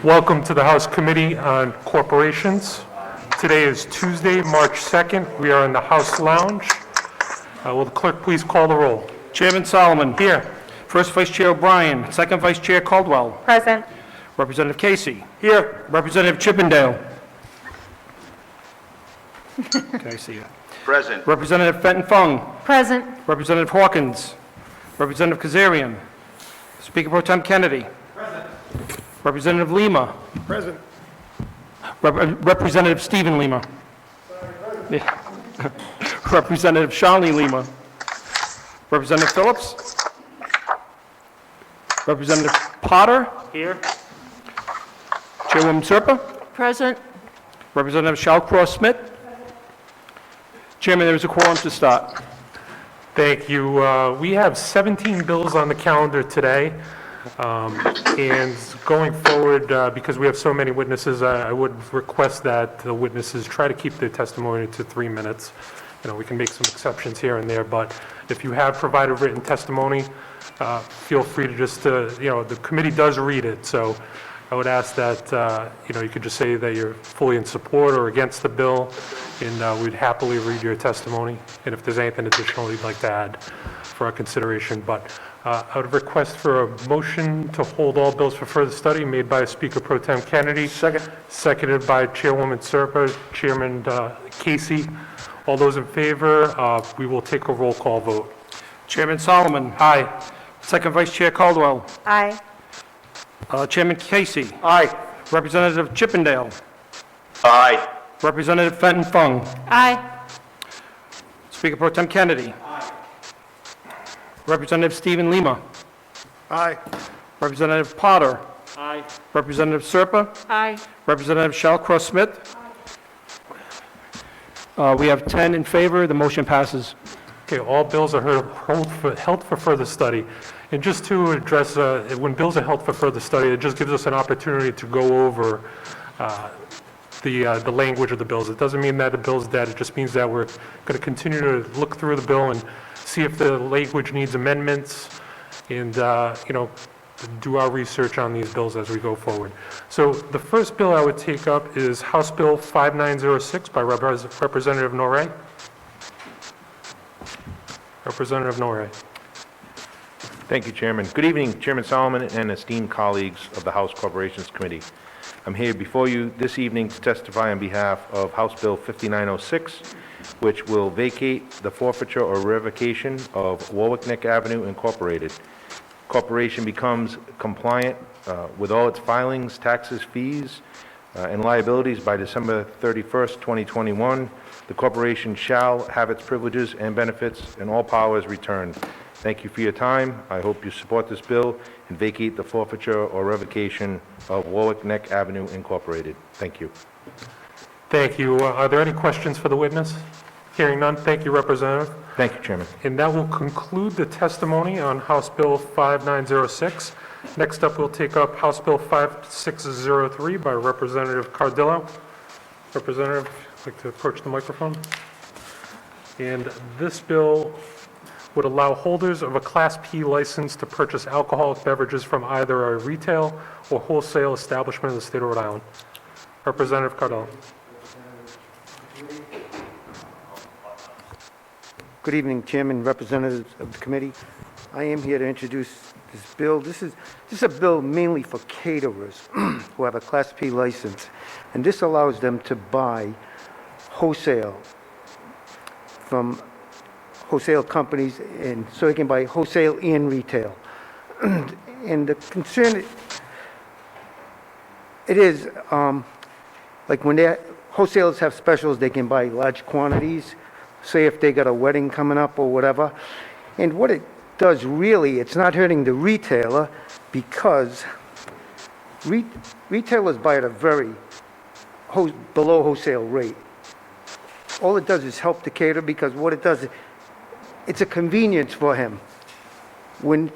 Welcome to the House Committee on Corporations. Today is Tuesday, March 2nd. We are in the House Lounge. Will the clerk please call the roll? Chairman Solomon. Here. First Vice Chair O'Brien. Second Vice Chair Caldwell. Present. Representative Casey. Here. Representative Chippendale. Can I see you? Present. Representative Fenton Fung. Present. Representative Hawkins. Representative Kazarian. Speaker Pro Tem Kennedy. Present. Representative Lima. Present. Representative Stephen Lima. Yeah. Representative Charlene Lima. Representative Phillips. Representative Potter. Here. Chairwoman Serpa. Present. Representative Shawcross Smith. Chairman, there is a quorum to start. Thank you. We have 17 bills on the calendar today. And going forward, because we have so many witnesses, I would request that the witnesses try to keep their testimony to 3 minutes. You know, we can make some exceptions here and there, but if you have provided written testimony, feel free to just, the committee does read it, so I would ask that, you could just say that you're fully in support or against the bill, and we'd happily read your testimony, and if there's anything additional you'd like to add for our consideration. But I would request for a motion to hold all bills for further study made by Speaker Pro Tem Kennedy. Second. Seconded by Chairwoman Serpa, Chairman Casey. All those in favor, we will take a roll call vote. Chairman Solomon. Aye. Second Vice Chair Caldwell. Aye. Chairman Casey. Aye. Representative Chippendale. Aye. Representative Fenton Fung. Aye. Speaker Pro Tem Kennedy. Representative Stephen Lima. Aye. Representative Potter. Aye. Representative Serpa. Aye. Representative Shawcross Smith. We have 10 in favor. The motion passes. Okay, all bills are held for further study. And just to address, when bills are held for further study, it just gives us an opportunity to go over the language of the bills. It doesn't mean that the bill's dead. It just means that we're going to continue to look through the bill and see if the language needs amendments and, do our research on these bills as we go forward. So the first bill I would take up is House Bill 5906 by Representative Norrie. Representative Norrie. Thank you, Chairman. Good evening, Chairman Solomon and esteemed colleagues of the House Corporations Committee. I'm here before you this evening to testify on behalf of House Bill 5906, which will vacate the forfeiture or revocation of Warwick Neck Avenue Incorporated. Corporation becomes compliant with all its filings, taxes, fees, and liabilities by December 31st, 2021. The corporation shall have its privileges and benefits and all powers returned. Thank you for your time. I hope you support this bill and vacate the forfeiture or revocation of Warwick Neck Avenue Incorporated. Thank you. Thank you. Are there any questions for the witness? Hearing none, thank you, Representative. Thank you, Chairman. And that will conclude the testimony on House Bill 5906. Next up, we'll take up House Bill 5603 by Representative Cardillo. Representative, I'd like to approach the microphone. And this bill would allow holders of a Class P license to purchase alcoholic beverages from either a retail or wholesale establishment in the state of Rhode Island. Representative Cardillo. Good evening, Chairman, representatives of the committee. I am here to introduce this bill. This is a bill mainly for caterers who have a Class P license, and this allows them to buy wholesale from wholesale companies, and so they can buy wholesale and retail. And the concern, it is, like when wholesalers have specials, they can buy large quantities, say if they got a wedding coming up or whatever. And what it does really, it's not hurting the retailer because retailers buy at a very below wholesale rate. All it does is help the caterer because what it does, it's a convenience for him. When,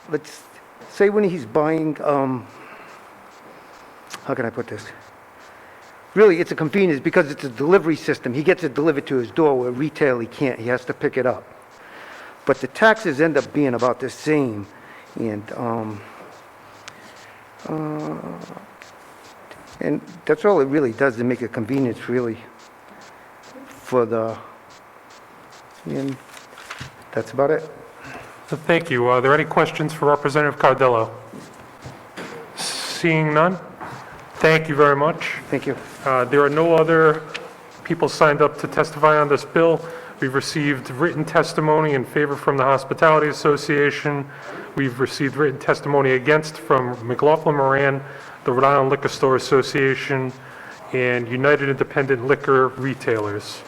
let's say when he's buying, how can I put this? Really, it's a convenience because it's a delivery system. He gets it delivered to his door where retail he can't. He has to pick it up. But the taxes end up being about the same. And And that's all it really does, to make a convenience, really, for the, and that's about it. So thank you. Are there any questions for Representative Cardillo? Seeing none? Thank you very much. Thank you. There are no other people signed up to testify on this bill. We've received written testimony in favor from the Hospitality Association. We've received written testimony against from McLaughlin Moran, the Rhode Island Liquor Store Association, and United Independent Liquor Retailers.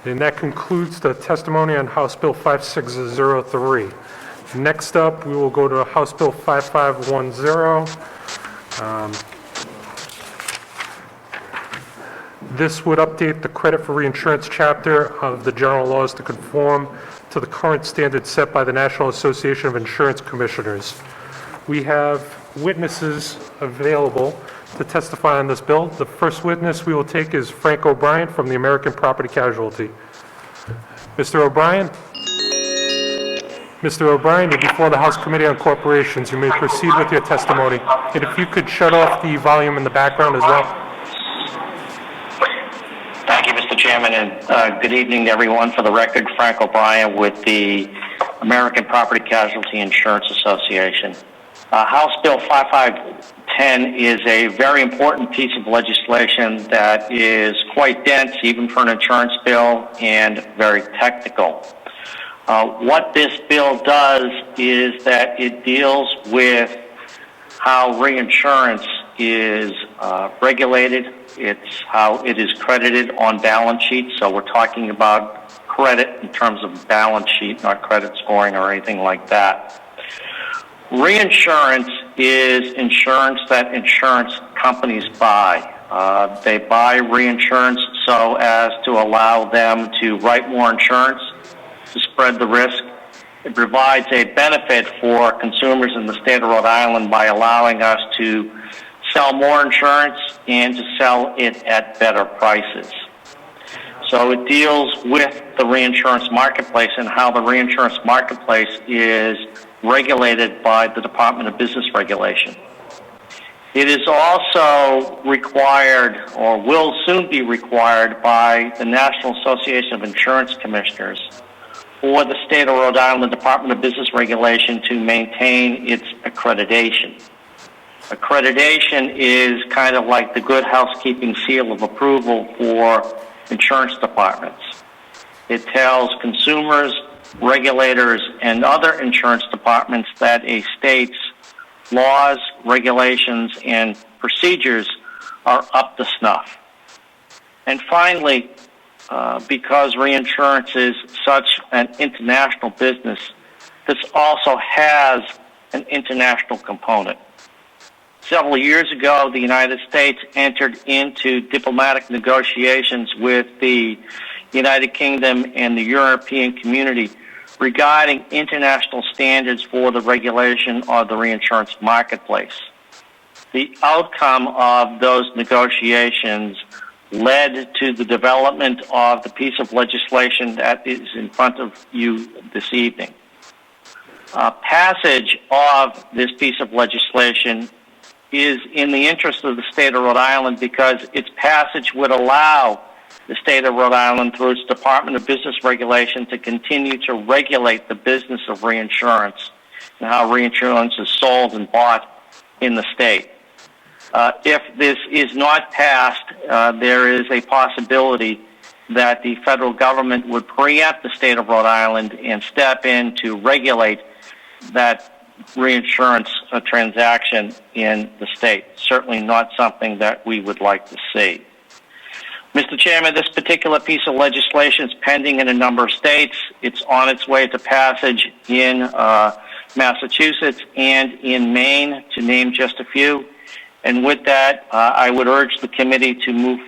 And that concludes the testimony on House Bill 5603. Next up, we will go to House Bill 5510. This would update the credit for reinsurance chapter of the general laws to conform to the current standards set by the National Association of Insurance Commissioners. We have witnesses available to testify on this bill. The first witness we will take is Frank O'Brien from the American Property Casualty. Mr. O'Brien? Mr. O'Brien, you're before the House Committee on Corporations. You may proceed with your testimony. And if you could shut off the volume in the background as well. Thank you, Mr. Chairman, and good evening to everyone. For the record, Frank O'Brien with the American Property Casualty Insurance Association. House Bill 5510 is a very important piece of legislation that is quite dense, even for an insurance bill, and very technical. What this bill does is that it deals with how reinsurance is regulated. It's how it is credited on balance sheets. So we're talking about credit in terms of balance sheet, not credit scoring or anything like that. Reinsurance is insurance that insurance companies buy. They buy reinsurance so as to allow them to write more insurance, to spread the risk. It provides a benefit for consumers in the state of Rhode Island by allowing us to sell more insurance and to sell it at better prices. So it deals with the reinsurance marketplace and how the reinsurance marketplace is regulated by the Department of Business Regulation. It is also required, or will soon be required, by the National Association of Insurance Commissioners for the state of Rhode Island Department of Business Regulation to maintain its accreditation. Accreditation is kind of like the good housekeeping seal of approval for insurance departments. It tells consumers, regulators, and other insurance departments that a state's laws, regulations, and procedures are up to snuff. And finally, because reinsurance is such an international business, this also has an international component. Several years ago, the United States entered into diplomatic negotiations with the United Kingdom and the European community regarding international standards for the regulation of the reinsurance marketplace. The outcome of those negotiations led to the development of the piece of legislation that is in front of you this evening. Passage of this piece of legislation is in the interest of the state of Rhode Island because its passage would allow the state of Rhode Island, through its Department of Business Regulation, to continue to regulate the business of reinsurance and how reinsurance is sold and bought in the state. If this is not passed, there is a possibility that the federal government would preempt the state of Rhode Island and step in to regulate that reinsurance transaction in the state. Certainly not something that we would like to see. Mr. Chairman, this particular piece of legislation is pending in a number of states. It's on its way to passage in Massachusetts and in Maine, to name just a few. And with that, I would urge the committee to move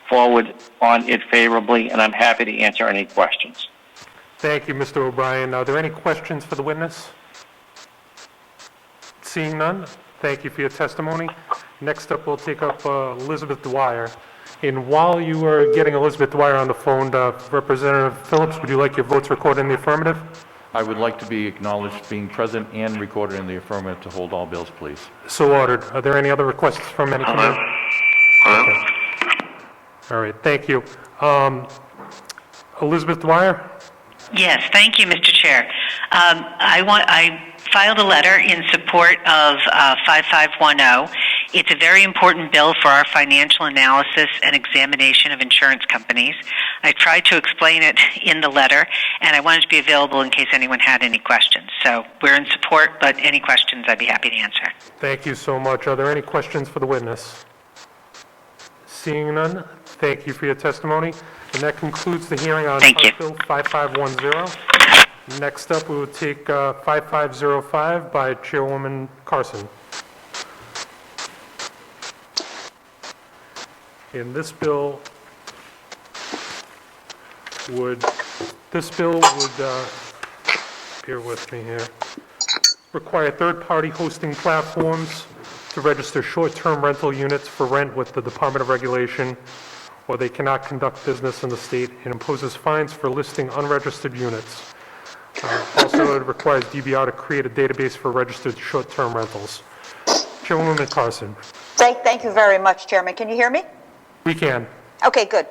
forward on it favorably, and I'm happy to answer any questions. Thank you, Mr. O'Brien. Are there any questions for the witness? Seeing none, thank you for your testimony. Next up, we'll take up Elizabeth Dwyer. And while you are getting Elizabeth Dwyer on the phone, Representative Phillips, would you like your votes recorded in the affirmative? I would like to be acknowledged being present and recorded in the affirmative to hold all bills, please. So ordered. Are there any other requests from any committee? Okay. All right, thank you. Elizabeth Dwyer? Yes, thank you, Mr. Chair. I filed a letter in support of 5510. It's a very important bill for our financial analysis and examination of insurance companies. I tried to explain it in the letter, and I wanted to be available in case anyone had any questions. So we're in support, but any questions I'd be happy to answer. Thank you so much. Are there any questions for the witness? Seeing none, thank you for your testimony. And that concludes the hearing on Thank you. House Bill 5510. Next up, we will take 5505 by Chairwoman Carson. And this bill would, bear with me here, require third-party hosting platforms to register short-term rental units for rent with the Department of Regulation, or they cannot conduct business in the state, and imposes fines for listing unregistered units. Also, it requires DBR to create a database for registered short-term rentals. Chairwoman Carson. Thank you very much, Chairman. Can you hear me? We can. Okay, good.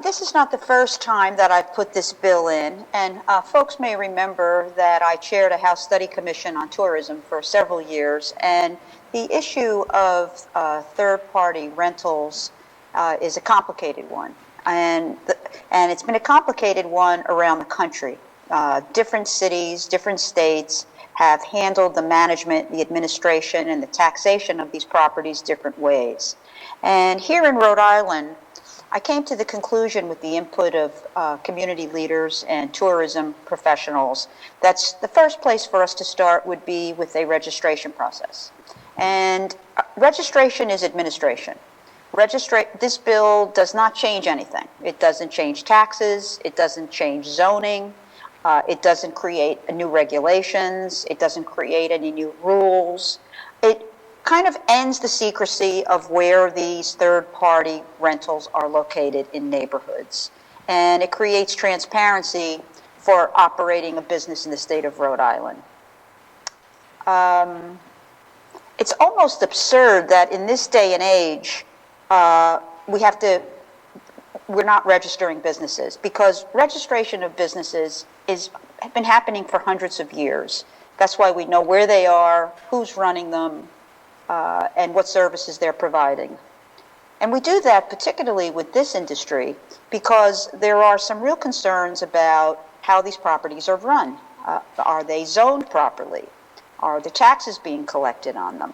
This is not the first time that I've put this bill in, and folks may remember that I chaired a House Study Commission on tourism for several years, and the issue of third-party rentals is a complicated one, and it's been a complicated one around the country. Different cities, different states have handled the management, the administration, and the taxation of these properties different ways. And here in Rhode Island, I came to the conclusion with the input of community leaders and tourism professionals that's the first place for us to start would be with a registration process. And registration is administration. This bill does not change anything. It doesn't change taxes. It doesn't change zoning. It doesn't create new regulations. It doesn't create any new rules. It kind of ends the secrecy of where these third-party rentals are located in neighborhoods. And it creates transparency for operating a business in the state of Rhode Island. It's almost absurd that in this day and age, we're not registering businesses, because registration of businesses has been happening for hundreds of years. That's why we know where they are, who's running them, and what services they're providing. And we do that particularly with this industry because there are some real concerns about how these properties are run. Are they zoned properly? Are the taxes being collected on them?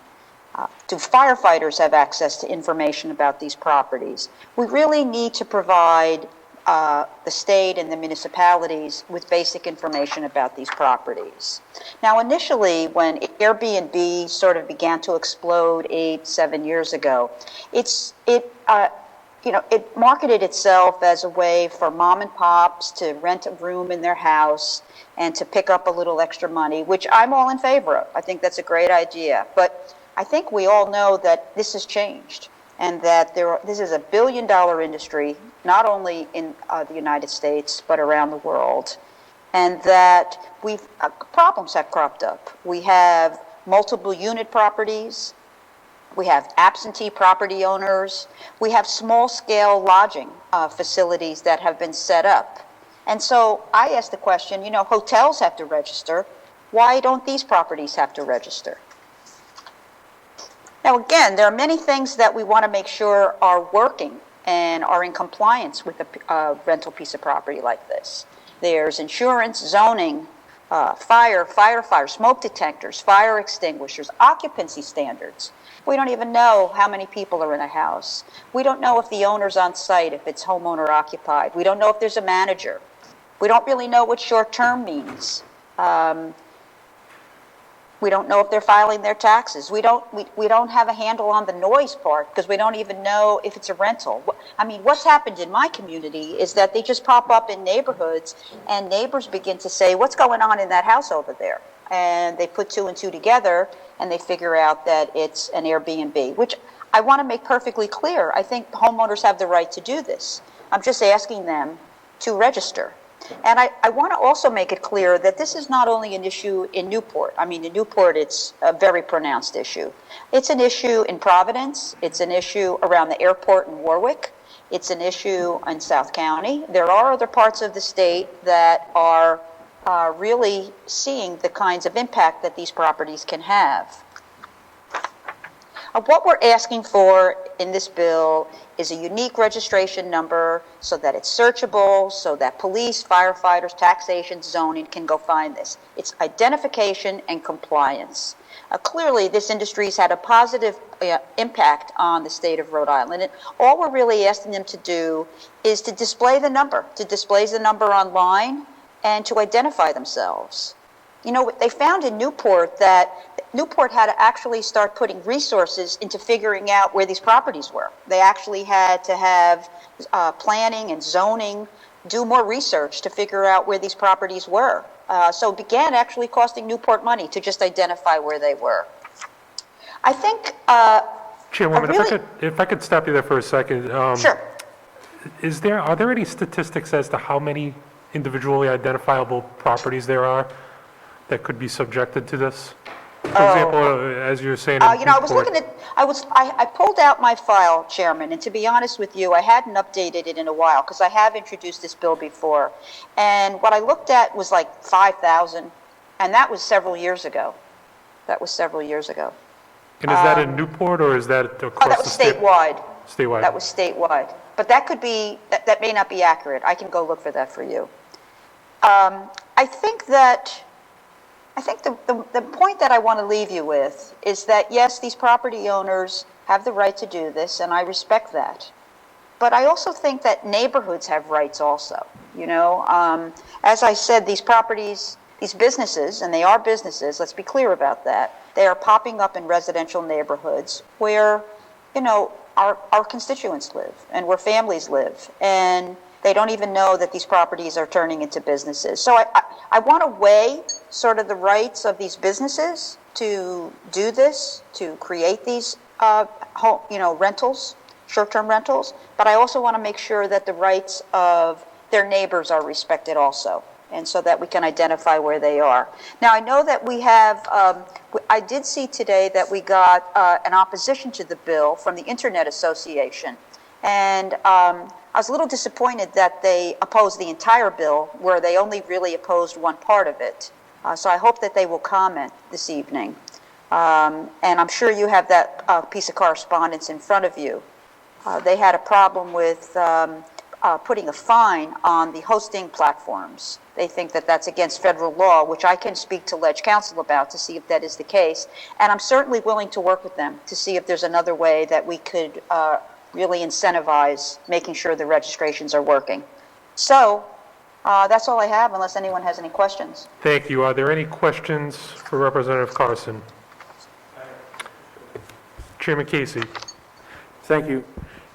Do firefighters have access to information about these properties? We really need to provide the state and the municipalities with basic information about these properties. Now, initially, when Airbnb sort of began to explode 7 years ago, it marketed itself as a way for mom and pops to rent a room in their house and to pick up a little extra money, which I'm all in favor of. I think that's a great idea. But I think we all know that this has changed, and that this is a billion-dollar industry, not only in the United States, but around the world, and that problems have cropped up. We have multiple unit properties, we have absentee property owners, we have small-scale lodging facilities that have been set up. And so I ask the question, hotels have to register. Why don't these properties have to register? Now, again, there are many things that we want to make sure are working and are in compliance with a rental piece of property like this. There's insurance, zoning, firefighter, smoke detectors, fire extinguishers, occupancy standards. We don't even know how many people are in a house. We don't know if the owner's on site, if it's homeowner occupied. We don't know if there's a manager. We don't really know what short-term means. We don't know if they're filing their taxes. We don't have a handle on the noise part because we don't even know if it's a rental. I mean, what's happened in my community is that they just pop up in neighborhoods and neighbors begin to say, what's going on in that house over there? And they put two and two together and they figure out that it's an Airbnb, which I want to make perfectly clear. I think homeowners have the right to do this. I'm just asking them to register. And I want to also make it clear that this is not only an issue in Newport. I mean, in Newport, it's a very pronounced issue. It's an issue in Providence. It's an issue around the airport in Warwick. It's an issue in South County. There are other parts of the state that are really seeing the kinds of impact that these properties can have. What we're asking for in this bill is a unique registration number so that it's searchable, so that police, firefighters, taxation, zoning can go find this. It's identification and compliance. Clearly, this industry's had a positive impact on the state of Rhode Island, and all we're really asking them to do is to display the number online and to identify themselves. You know, they found in Newport that Newport had to actually start putting resources into figuring out where these properties were. They actually had to have planning and zoning do more research to figure out where these properties were. So it began actually costing Newport money to just identify where they were. I think Chairwoman, if I could stop you there for a second. Sure. Are there any statistics as to how many individually identifiable properties there are that could be subjected to this? For example, as you were saying, you know, I was looking at, I pulled out my file, Chairman, and to be honest with you, I hadn't updated it in a while because I have introduced this bill before. And what I looked at was like 5,000, and that was several years ago. And is that in Newport or is that across that the was state? statewide. Statewide. That was statewide. But that could be, that may not be accurate. I can go look for that for you. I think the point that I want to leave you with is that, yes, these property owners have the right to do this, and I respect that. But I also think that neighborhoods have rights also. You know, as I said, these properties, these businesses, and they are businesses, let's be clear about that, they are popping up in residential neighborhoods where, you know, our constituents live and where families live. And they don't even know that these properties are turning into businesses. So I want to weigh sort of the rights of these businesses to do this, to create these rentals, short-term rentals, but I also want to make sure that the rights of their neighbors are respected also, and so that we can identify where they are. Now, I know that we have, I did see today that we got an opposition to the bill from the Internet Association, and I was a little disappointed that they opposed the entire bill, where they only really opposed one part of it. So I hope that they will comment this evening. And I'm sure you have that piece of correspondence in front of you. They had a problem with putting a fine on the hosting platforms. They think that that's against federal law, which I can speak to Ledge Council about to see if that is the case. And I'm certainly willing to work with them to see if there's another way that we could really incentivize making sure the registrations are working. So that's all I have, unless anyone has any questions. Thank you. Are there any questions for Representative Carson? Chairman Casey. Thank you.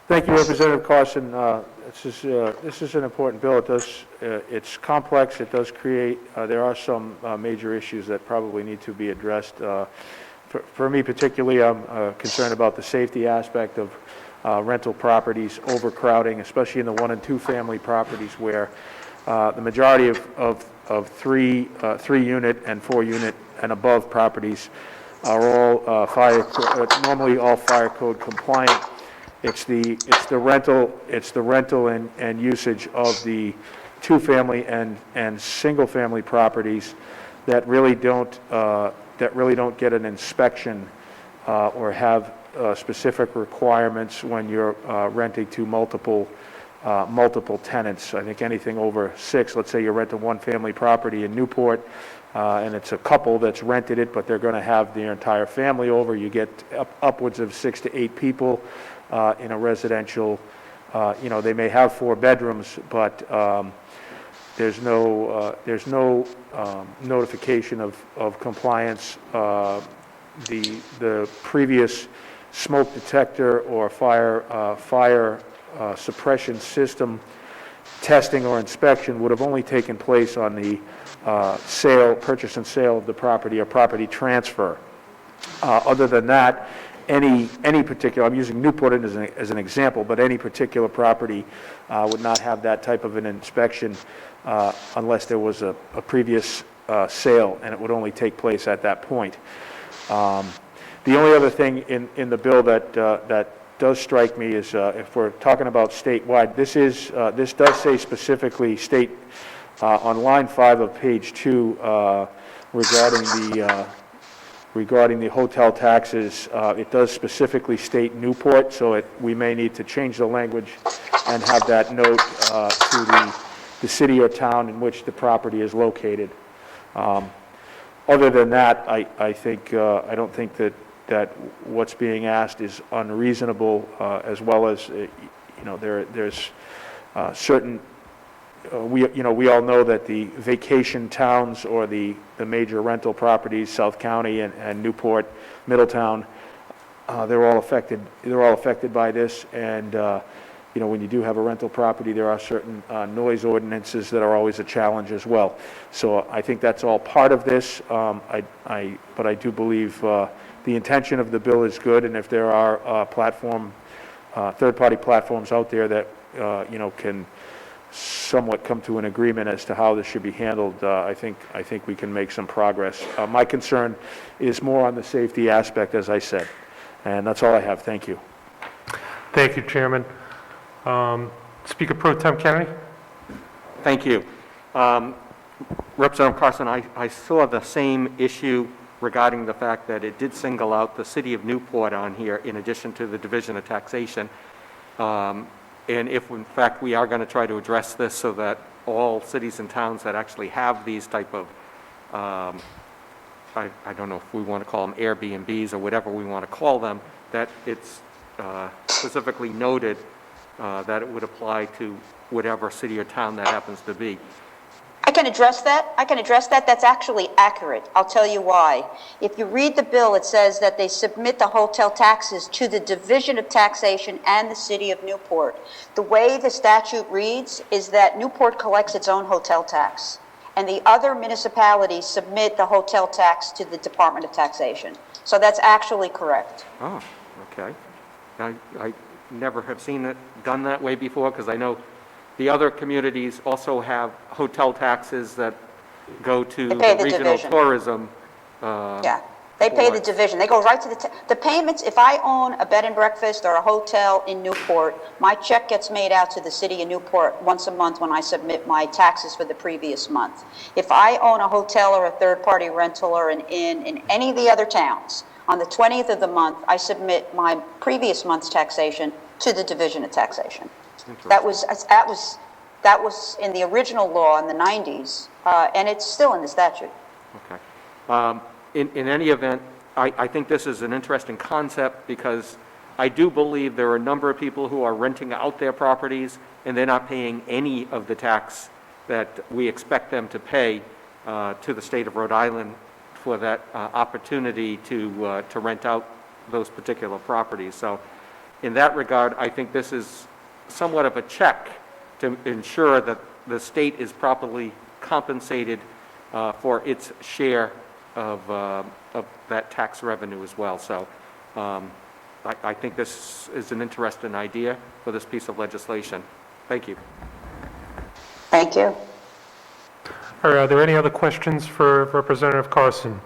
Thank you, Representative Carson. This is an important bill. It's complex. It does create, there are some major issues that probably need to be addressed. For me particularly, I'm concerned about the safety aspect of rental properties, overcrowding, especially in the 1- and 2-family properties where the majority of 3-unit and 4-unit and above properties are all normally all fire code compliant. It's the rental and usage of the 2-family and single-family properties that really don't get an inspection or have specific requirements when you're renting to multiple tenants. I think anything over 6, let's say you're renting 1-family property in Newport, and it's a couple that's rented it, but they're going to have their entire family over. You get upwards of 6 to 8 people in a residential. They may have 4 bedrooms, but there's no notification of compliance. The previous smoke detector or fire suppression system testing or inspection would have only taken place on the purchase and sale of the property or property transfer. Other than that, any particular, I'm using Newport as an example, but any particular property would not have that type of an inspection unless there was a previous sale, and it would only take place at that point. The only other thing in the bill that does strike me is if we're talking about statewide, this does say specifically state on line 5 of page 2 regarding the hotel taxes. It does specifically state Newport, so we may need to change the language and have that note to the city or town in which the property is located. Other than that, I don't think that what's being asked is unreasonable, as well as, there's certain, we all know that the vacation towns or the major rental properties, South County and Newport, Middletown, they're all affected by this, and, when you do have a rental property, there are certain noise ordinances that are always a challenge as well. So I think that's all part of this, but I do believe the intention of the bill is good, and if there are third-party platforms out there that, can somewhat come to an agreement as to how this should be handled, I think we can make some progress. My concern is more on the safety aspect, as I said, and that's all I have. Thank you. Thank you, Chairman. Speaker Pro Tem Kennedy? Thank you. Representative Carson, I saw the same issue regarding the fact that it did single out the city of Newport on here in addition to the Division of Taxation. And if, in fact, we are going to try to address this so that all cities and towns that actually have these type of, I don't know if we want to call them Airbnbs or whatever we want to call them, that it's specifically noted that it would apply to whatever city or town that happens to be. I can address that. That's actually accurate. I'll tell you why. If you read the bill, it says that they submit the hotel taxes to the Division of Taxation and the City of Newport. The way the statute reads is that Newport collects its own hotel tax, and the other municipalities submit the hotel tax to the Department of Taxation. So that's actually correct. Oh, okay. I never have seen it done that way before, because I know the other communities also have hotel taxes that go to the regional division. Tourism. Yeah, they pay the division. They go right to the payments. If I own a bed and breakfast or a hotel in Newport, my check gets made out to the city of Newport once a month when I submit my taxes for the previous month. If I own a hotel or a third-party rental or an inn in any of the other towns, on the 20th of the month, I submit my previous month's taxation to the Division of Taxation. That was in the original law in the 90s, and it's still in the statute. Okay. In any event, I think this is an interesting concept because I do believe there are a number of people who are renting out their properties and they're not paying any of the tax that we expect them to pay to the state of Rhode Island for that opportunity to rent out those particular properties. So in that regard, I think this is somewhat of a check to ensure that the state is properly compensated for its share of that tax revenue as well. So I think this is an interesting idea for this piece of legislation. Thank you. Thank you. Are there any other questions for Representative Carson?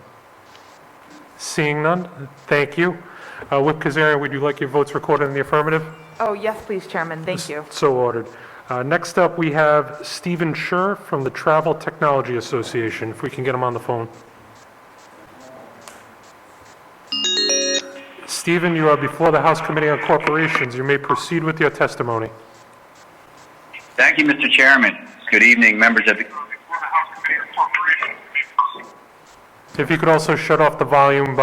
Seeing none, thank you. Whip Kazarian, would you like your votes recorded in the affirmative? Oh, yes, please, Chairman. Thank you. So ordered. Next up, we have Stephen Scher from the Travel Technology Association, if we can get him on the phone. Stephen, you are before the House Committee on Corporations. You may proceed with your testimony. Thank you, Mr. Chairman. Good evening, members of the... If you could also shut off the volume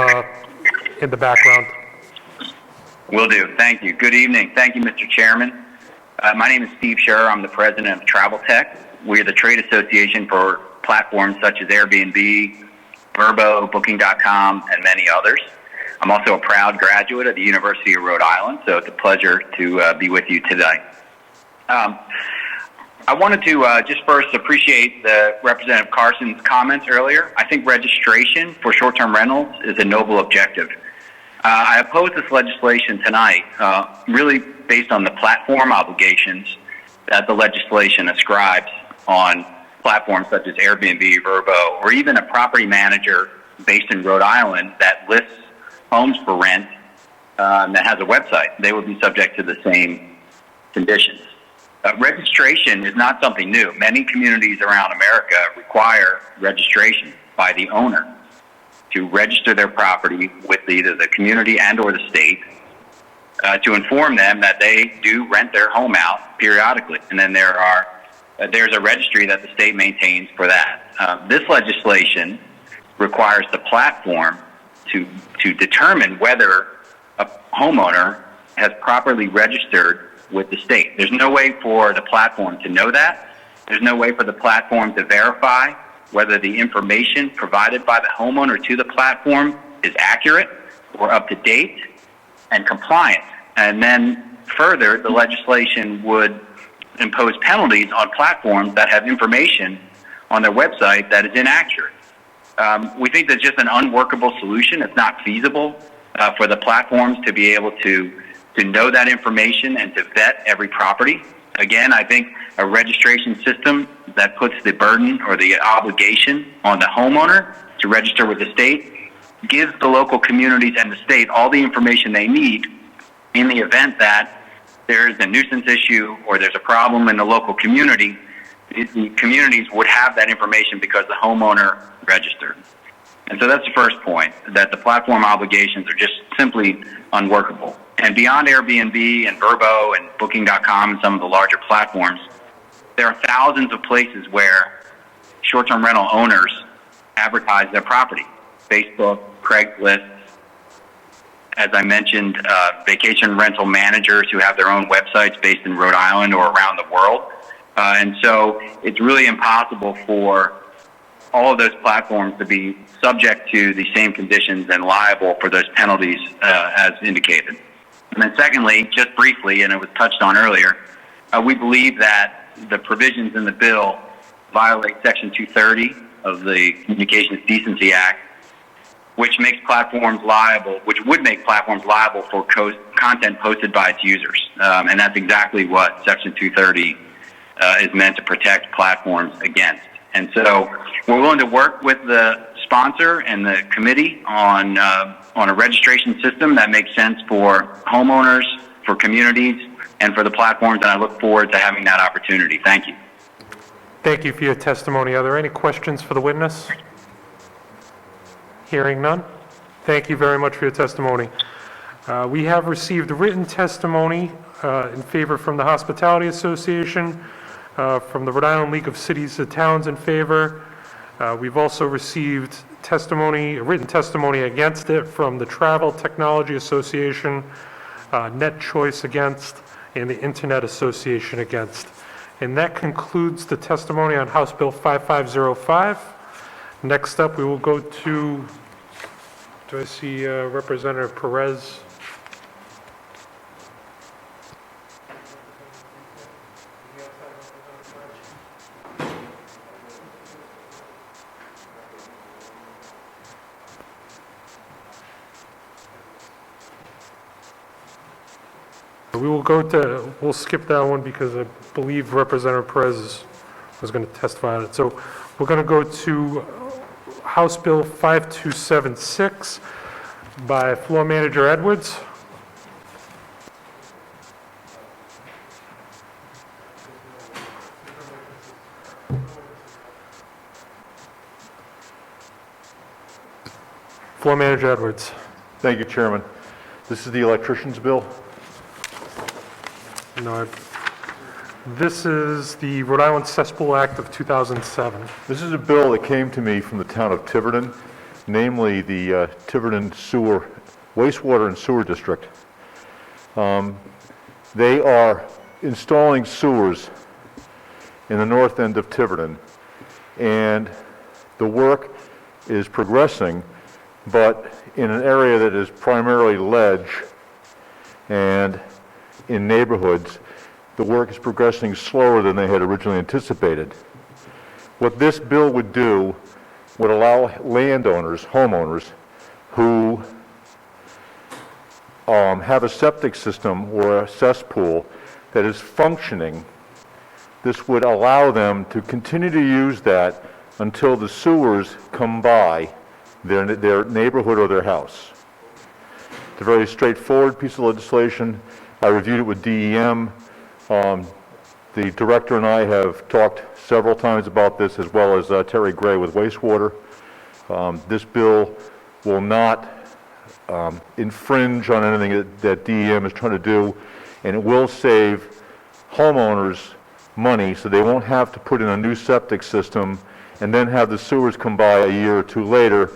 in the background. Will do. Thank you. Good evening. Thank you, Mr. Chairman. My name is Steve Scher. I'm the president of Travel Tech. We are the trade association for platforms such as Airbnb, Vrbo, Booking.com, and many others. I'm also a proud graduate of the University of Rhode Island, so it's a pleasure to be with you today. I wanted to just first appreciate the Representative Carson's comments earlier. I think registration for short-term rentals is a noble objective. I oppose this legislation tonight, really based on the platform obligations that the legislation ascribes on platforms such as Airbnb, Vrbo, or even a property manager based in Rhode Island that lists homes for rent that has a website. They would be subject to the same conditions. Registration is not something new. Many communities around America require registration by the owner to register their property with either the community and or the state to inform them that they do rent their home out periodically. And then there's a registry that the state maintains for that. This legislation requires the platform to determine whether a homeowner has properly registered with the state. There's no way for the platform to know that. There's no way for the platform to verify whether the information provided by the homeowner to the platform is accurate or up to date and compliant. And then further, the legislation would impose penalties on platforms that have information on their website that is inaccurate. We think that's just an unworkable solution. It's not feasible for the platforms to be able to know that information and to vet every property. Again, I think a registration system that puts the burden or the obligation on the homeowner to register with the state gives the local communities and the state all the information they need in the event that there is a nuisance issue or there's a problem in the local community. The communities would have that information because the homeowner registered. And so that's the first point, that the platform obligations are just simply unworkable. And beyond Airbnb and Vrbo and Booking.com and some of the larger platforms, there are thousands of places where short-term rental owners advertise their property. Facebook, Craigslist, as I mentioned, vacation rental managers who have their own websites based in Rhode Island or around the world. And so it's really impossible for all of those platforms to be subject to the same conditions and liable for those penalties as indicated. And then secondly, just briefly, and it was touched on earlier, we believe that the provisions in the bill violate Section 230 of the Communications Decency Act, which makes platforms liable, which would make platforms liable for content posted by its users. And that's exactly what Section 230 is meant to protect platforms against. And so we're willing to work with the sponsor and the committee on a registration system that makes sense for homeowners, for communities, and for the platforms, and I look forward to having that opportunity. Thank you. Thank you for your testimony. Are there any questions for the witness? Hearing none. Thank you very much for your testimony. We have received written testimony in favor from the Hospitality Association, from the Rhode Island League of Cities and Towns in favor. We've also received written testimony against it from the Travel Technology Association, Net Choice against, and the Internet Association against. And that concludes the testimony on House Bill 5505. Next up, we will go to, do I see Representative Perez? We'll skip that one because I believe Representative Perez was going to testify on it. So we're going to go to House Bill 5276 by Floor Manager Edwards. Floor Manager Edwards. Thank you, Chairman. This is the electrician's bill. No, this is the Rhode Island Cesspool Act of 2007. This is a bill that came to me from the town of Tiverton, namely the Tiverton Wastewater and Sewer District. They are installing sewers in the north end of Tiverton, and the work is progressing, but in an area that is primarily ledge and in neighborhoods, the work is progressing slower than they had originally anticipated. What this bill would do would allow landowners, homeowners, who have a septic system or a cesspool that is functioning, this would allow them to continue to use that until the sewers come by their neighborhood or their house. It's a very straightforward piece of legislation. I reviewed it with DEM. The director and I have talked several times about this, as well as Terry Gray with wastewater. This bill will not infringe on anything that DEM is trying to do, and it will save homeowners money, so they won't have to put in a new septic system and then have the sewers come by a year or two later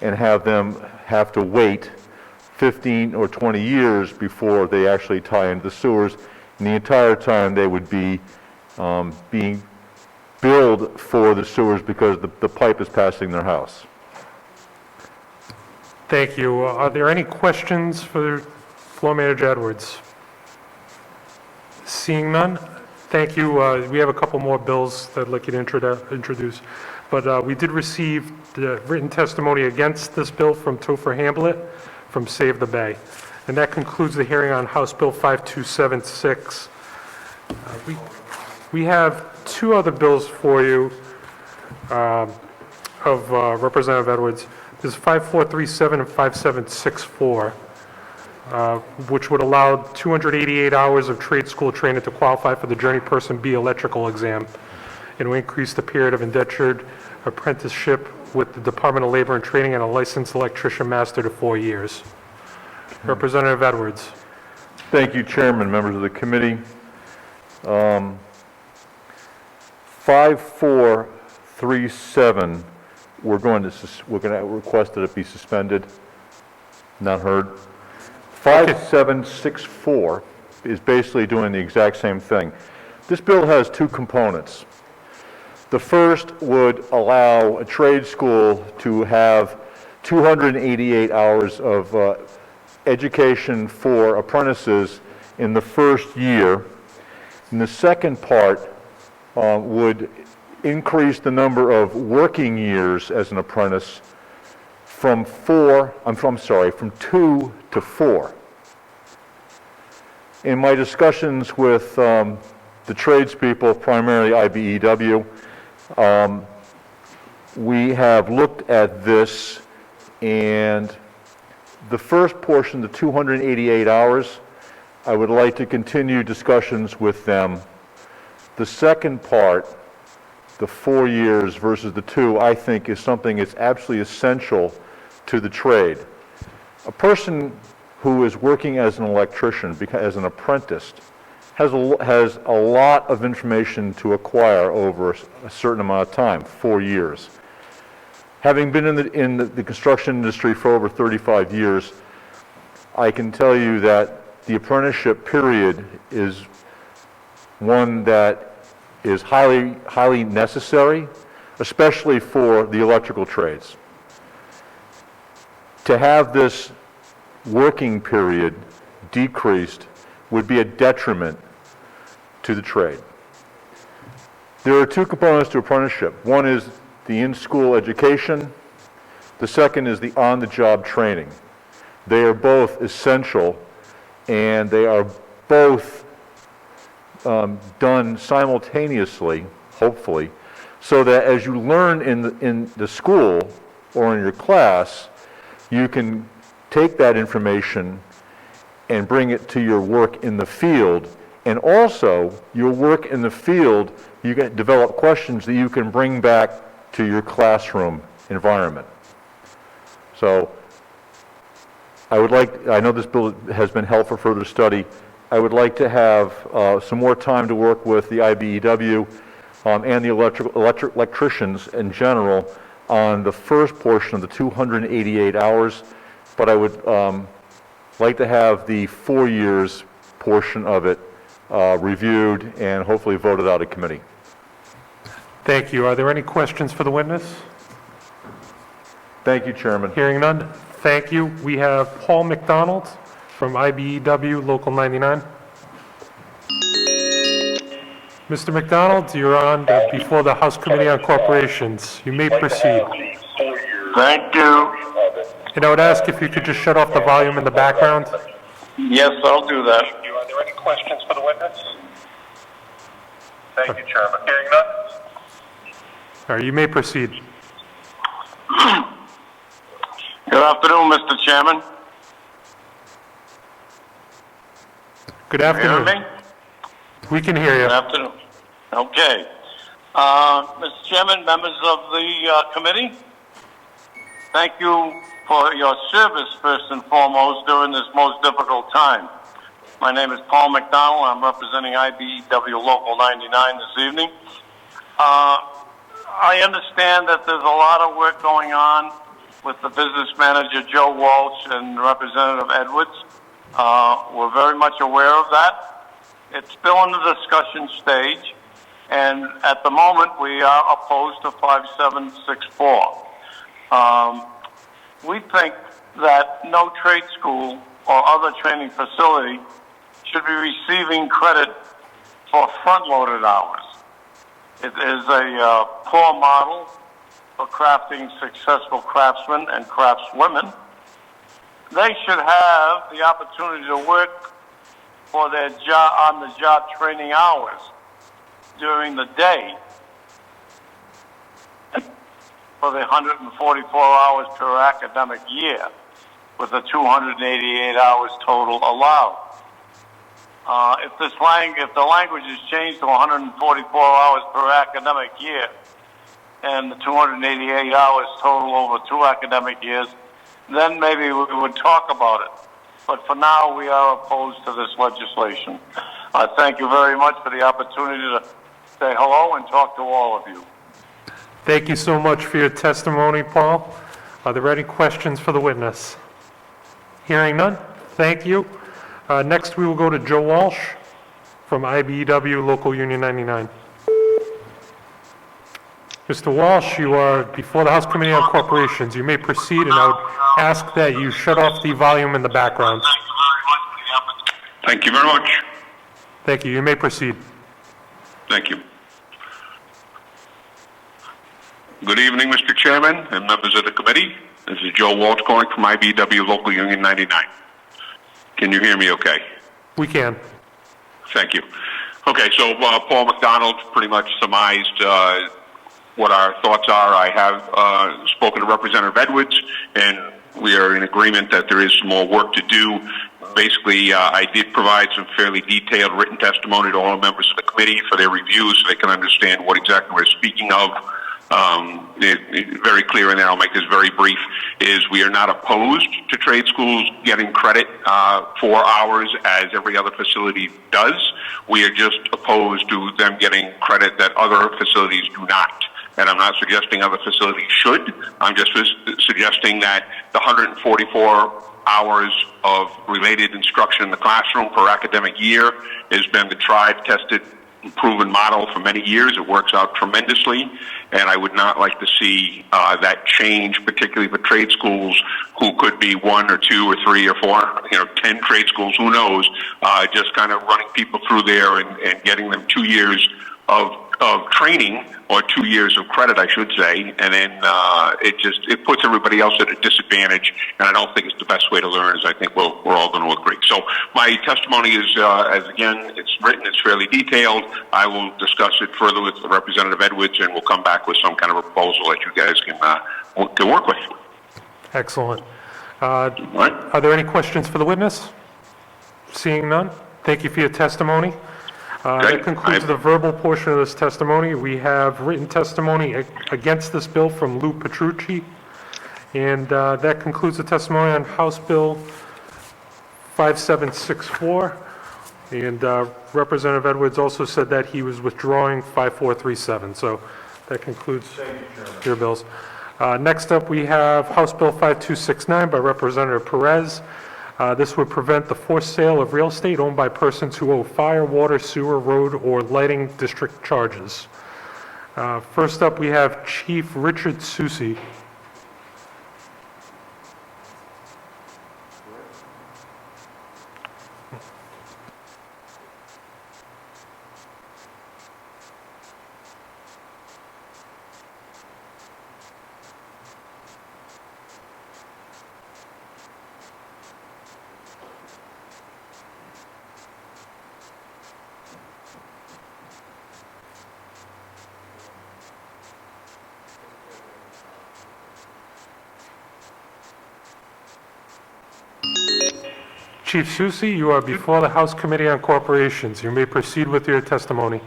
and have them have to wait 15 or 20 years before they actually tie into the sewers. And the entire time they would be being billed for the sewers because the pipe is passing their house. Thank you. Are there any questions for Floor Manager Edwards? Seeing none, thank you. We have a couple more bills that I'd like you to introduce. But we did receive the written testimony against this bill from Topher Hamblett from Save the Bay. And that concludes the hearing on House Bill 5276. We have two other bills for you of Representative Edwards. This is 5437 and 5764, which would allow 288 hours of trade school training to qualify for the Journey Person B electrical exam, and will increase the period of indentured apprenticeship with the Department of Labor and Training and a licensed electrician master to 4 years. Representative Edwards. Thank you, Chairman, members of the committee. 5437, we're going to request that it be suspended. Not heard. 5764 is basically doing the exact same thing. This bill has two components. The first would allow a trade school to have 288 hours of education for apprentices in the first year. And the second part would increase the number of working years as an apprentice from 2 to 4. In my discussions with the tradespeople, primarily IBEW, we have looked at this, and the first portion, the 288 hours, I would like to continue discussions with them. The second part, the 4 years versus the 2, I think is something that's absolutely essential to the trade. A person who is working as an electrician, as an apprentice, has a lot of information to acquire over a certain amount of time, 4 years. Having been in the construction industry for over 35 years, I can tell you that the apprenticeship period is one that is highly necessary, especially for the electrical trades. To have this working period decreased would be a detriment to the trade. There are two components to apprenticeship. One is the in-school education. The second is the on-the-job training. They are both essential, and they are both done simultaneously, hopefully, so that as you learn in the school or in your class, you can take that information and bring it to your work in the field. And also, your work in the field, you can develop questions that you can bring back to your classroom environment. So, I know this bill has been held for further study. I would like to have some more time to work with the IBEW and the electricians in general on the first portion of the 288 hours, but I would like to have the 4 years portion of it reviewed and hopefully voted out of committee. Thank you. Are there any questions for the witness? Thank you, Chairman. Hearing none, thank you. We have Paul McDonald from IBEW Local 99. Mr. McDonald, you're on before the House Committee on Corporations. You may proceed. Thank you. And I would ask if you could just shut off the volume in the background. Yes, I'll do that. Are there any questions for the witness? Thank you, Chairman. Hearing none? All right, you may proceed. Good afternoon, Mr. Chairman. Good Can you afternoon. hear me? We can hear you. Good afternoon. Okay. Mr. Chairman, members of the committee, thank you for your service first and foremost during this most difficult time. My name is Paul McDonald. I'm representing IBEW Local 99 this evening. I understand that there's a lot of work going on with the business manager, Joe Walsh, and Representative Edwards. We're very much aware of that. It's still in the discussion stage, and at the moment we are opposed to 5764. We think that no trade school or other training facility should be receiving credit for front-loaded hours. It is a poor model for crafting successful craftsmen and craftswomen. They should have the opportunity to work for their on-the-job training hours during the day for the 144 hours per academic year, with the 288 hours total allowed. If the language is changed to 144 hours per academic year and the 288 hours total over 2 academic years, then maybe we would talk about it. But for now, we are opposed to this legislation. I thank you very much for the opportunity to say hello and talk to all of you. Thank you so much for your testimony, Paul. Are there any questions for the witness? Hearing none, thank you. Next, we will go to Joe Walsh from IBEW Local Union 99. Mr. Walsh, you are before the House Committee on Corporations. You may proceed, and I would ask that you shut off the volume in the background. Thank you very much. Thank you. You may proceed. Thank you. Good evening, Mr. Chairman and members of the committee. This is Joe Walsh calling from IBEW Local Union 99. Can you hear me okay? We can. Thank you. Okay, so Paul McDonald pretty much surmised what our thoughts are. I have spoken to Representative Edwards, and we are in agreement that there is some more work to do. Basically, I did provide some fairly detailed written testimony to all members of the committee for their review so they can understand what exactly we're speaking of. Very clear, and then I'll make this very brief, is we are not opposed to trade schools getting credit for hours as every other facility does. We are just opposed to them getting credit that other facilities do not. And I'm not suggesting other facilities should. I'm just suggesting that the 144 hours of related instruction in the classroom per academic year has been the tried, tested, proven model for many years. It works out tremendously, and I would not like to see that change, particularly for trade schools who could be 1 or 2 or 3 or 4, 10 trade schools, who knows, just kind of running people through there and getting them 2 years of training, or 2 years of credit, I should say, and then it puts everybody else at a disadvantage, and I don't think it's the best way to learn, as I think we're all going to agree. So my testimony is, as again, it's written, it's fairly detailed. I will discuss it further with Representative Edwards, and we'll come back with some kind of a proposal that you guys can work with. Excellent. Are there any questions for the witness? Seeing none, thank you for your testimony. That concludes the verbal portion of this testimony. We have written testimony against this bill from Lou Petrucci, and that concludes the testimony on House Bill 5764. And Representative Edwards also said that he was withdrawing 5437. So that concludes your bills. Next up, we have House Bill 5269 by Representative Perez. This would prevent the forced sale of real estate owned by persons who owe fire, water, sewer, road, or lighting district charges. First up, we have Chief Richard Susi. Chief Susi, you are before the House Committee on Corporations. You may proceed with your testimony.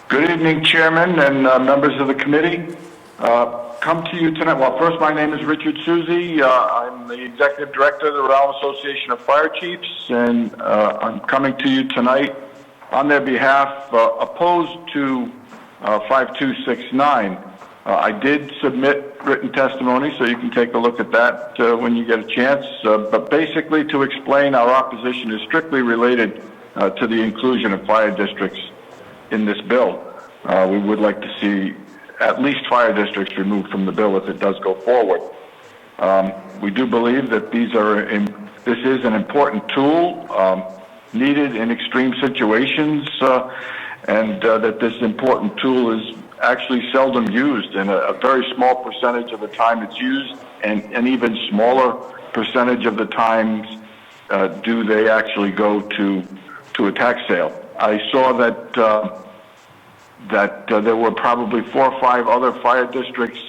Good evening, Chairman and members of the committee. Come to you tonight. Well, first, my name is Richard Susi. I'm the Executive Director of the Rhode Island Association of Fire Chiefs, and I'm coming to you tonight on their behalf, opposed to 5269. I did submit written testimony, so you can take a look at that when you get a chance. But basically, to explain, our opposition is strictly related to the inclusion of fire districts in this bill. We would like to see at least fire districts removed from the bill if it does go forward. We do believe that this is an important tool needed in extreme situations, and that this important tool is actually seldom used, and a very small percentage of the time it's used, and an even smaller percentage of the times do they actually go to a tax sale. I saw that there were probably 4 or 5 other fire districts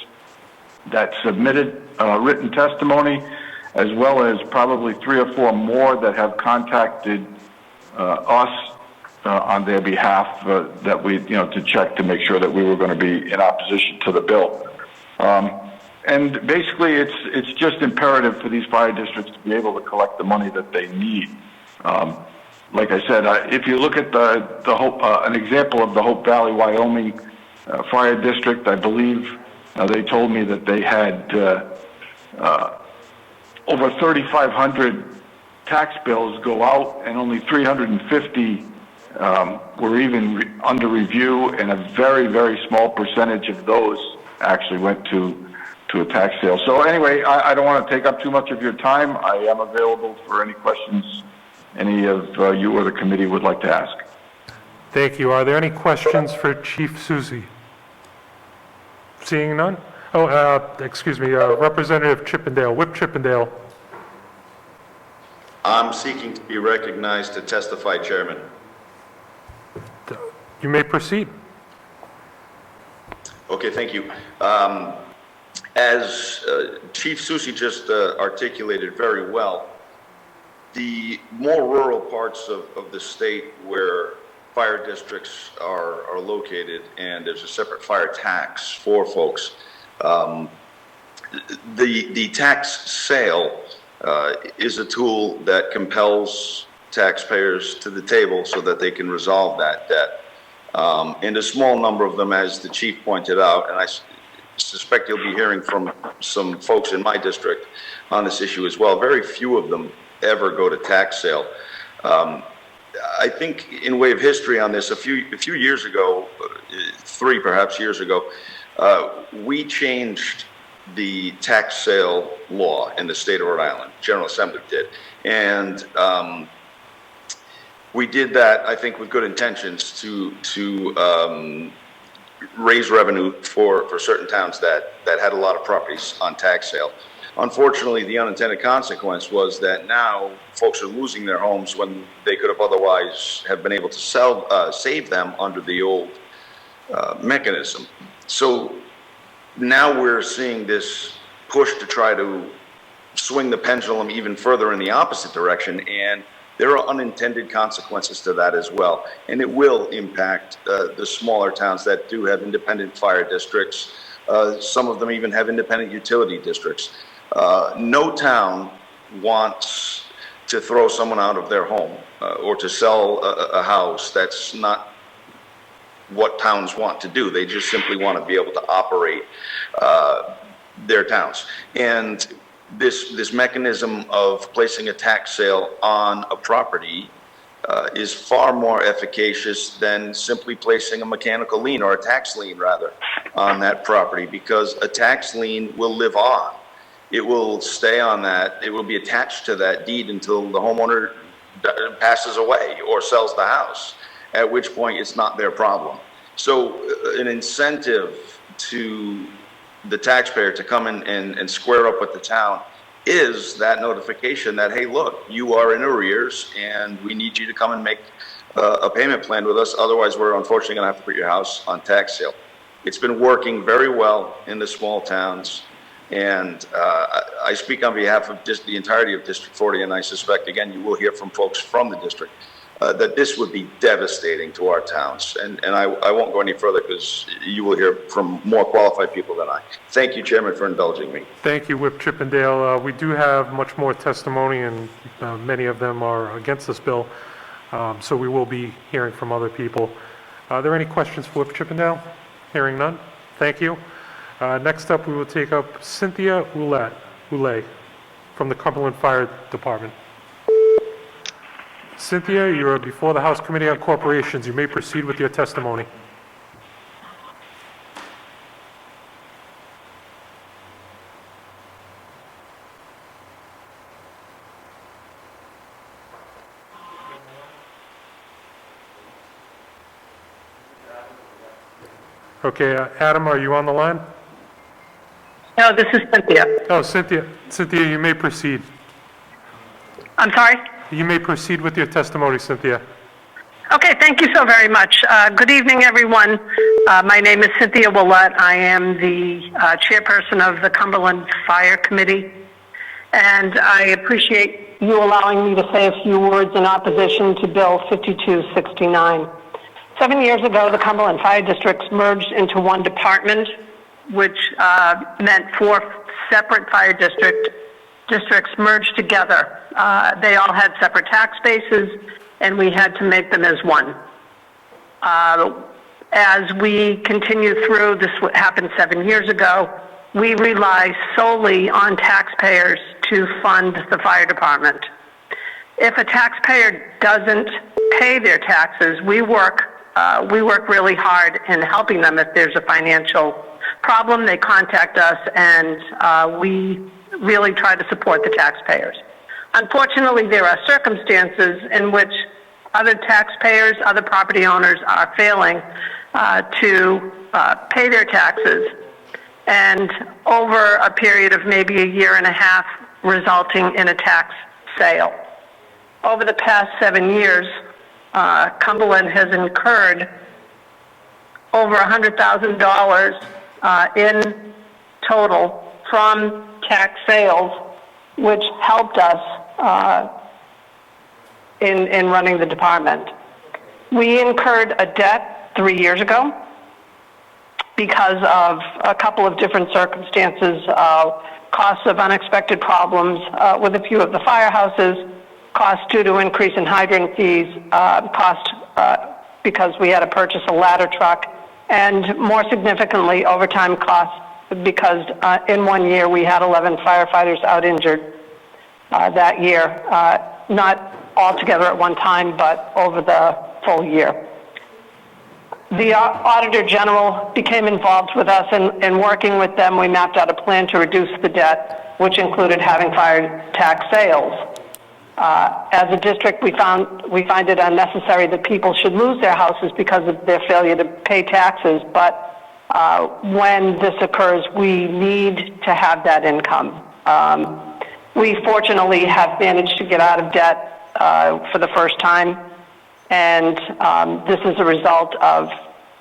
that submitted written testimony, as well as probably 3 or 4 more that have contacted us on their behalf that we, to check to make sure that we were going to be in opposition to the bill. And basically, it's just imperative for these fire districts to be able to collect the money that they need. Like I said, if you look at an example of the Hope Valley, Wyoming Fire District, I believe they told me that they had over 3,500 tax bills go out, and only 350 were even under review, and a very, very small percentage of those actually went to a tax sale. So anyway, I don't want to take up too much of your time. I am available for any questions any of you or the committee would like to ask. Thank you. Are there any questions for Chief Susi? Seeing none? Excuse me, Representative Chippendale, Whip Chippendale. I'm seeking to be recognized to testify, Chairman. You may proceed. Okay, thank you. As Chief Susi just articulated very well, the more rural parts of the state where fire districts are located, and there's a separate fire tax for folks, the tax sale is a tool that compels taxpayers to the table so that they can resolve that debt. And a small number of them, as the chief pointed out, and I suspect you'll be hearing from some folks in my district on this issue as well, very few of them ever go to tax sale. I think in way of history on this, a few years ago, 3 perhaps years ago, we changed the tax sale law in the state of Rhode Island. General Assembly did. And we did that, I think, with good intentions to raise revenue for certain towns that had a lot of properties on tax sale. Unfortunately, the unintended consequence was that now folks are losing their homes when they could have otherwise have been able to save them under the old mechanism. So now we're seeing this push to try to swing the pendulum even further in the opposite direction, and there are unintended consequences to that as well. And it will impact the smaller towns that do have independent fire districts. Some of them even have independent utility districts. No town wants to throw someone out of their home or to sell a house. That's not what towns want to do. They just simply want to be able to operate their towns. And this mechanism of placing a tax sale on a property is far more efficacious than simply placing a mechanical lien, or a tax lien rather, on that property, because a tax lien will live on. It will stay on that. It will be attached to that deed until the homeowner passes away or sells the house, at which point it's not their problem. So an incentive to the taxpayer to come in and square up with the town is that notification that, hey, look, you are in arrears and we need you to come and make a payment plan with us. Otherwise, we're unfortunately going to have to put your house on tax sale. It's been working very well in the small towns. And I speak on behalf of just the entirety of District 40, and I suspect, again, you will hear from folks from the district, that this would be devastating to our towns. And I won't go any further because you will hear from more qualified people than I. Thank you, Chairman, for indulging me. Thank you, Whip Chippendale. We do have much more testimony, and many of them are against this bill, so we will be hearing from other people. Are there any questions for Whip Chippendale? Hearing none. Thank you. Next up, we will take up Cynthia Oulet from the Cumberland Fire Department. Cynthia, you are before the House Committee on Corporations. You may proceed with your testimony. Okay, Adam, are you on the line? No, this is Cynthia. Oh, Cynthia, you may proceed. I'm sorry? You may proceed with your testimony, Cynthia. Okay, thank you so very much. Good evening, everyone. My name is Cynthia Willett. I am the chairperson of the Cumberland Fire Committee, and I appreciate you allowing me to say a few words in opposition to Bill 5269. 7 years ago, the Cumberland Fire Districts merged into one department, which meant 4 separate fire districts merged together. They all had separate tax bases, and we had to make them as one. As we continue through, this happened 7 years ago, we rely solely on taxpayers to fund the fire department. If a taxpayer doesn't pay their taxes, we work really hard in helping them. If there's a financial problem, they contact us, and we really try to support the taxpayers. Unfortunately, there are circumstances in which other taxpayers, other property owners are failing to pay their taxes, and over a period of maybe a year and a half, resulting in a tax sale. Over the past 7 years, Cumberland has incurred over $100,000 in total from tax sales, which helped us in running the department. We incurred a debt 3 years ago because of a couple of different circumstances, costs of unexpected problems with a few of the firehouses, costs due to increase in hydrant fees, cost because we had to purchase a ladder truck, and more significantly, overtime costs because in 1 year we had 11 firefighters out injured that year, not all together at one time, but over the full year. The Auditor General became involved with us, and working with them, we mapped out a plan to reduce the debt, which included having fire tax sales. As a district, we find it unnecessary that people should lose their houses because of their failure to pay taxes, but when this occurs, we need to have that income. We fortunately have managed to get out of debt for the first time, and this is a result of,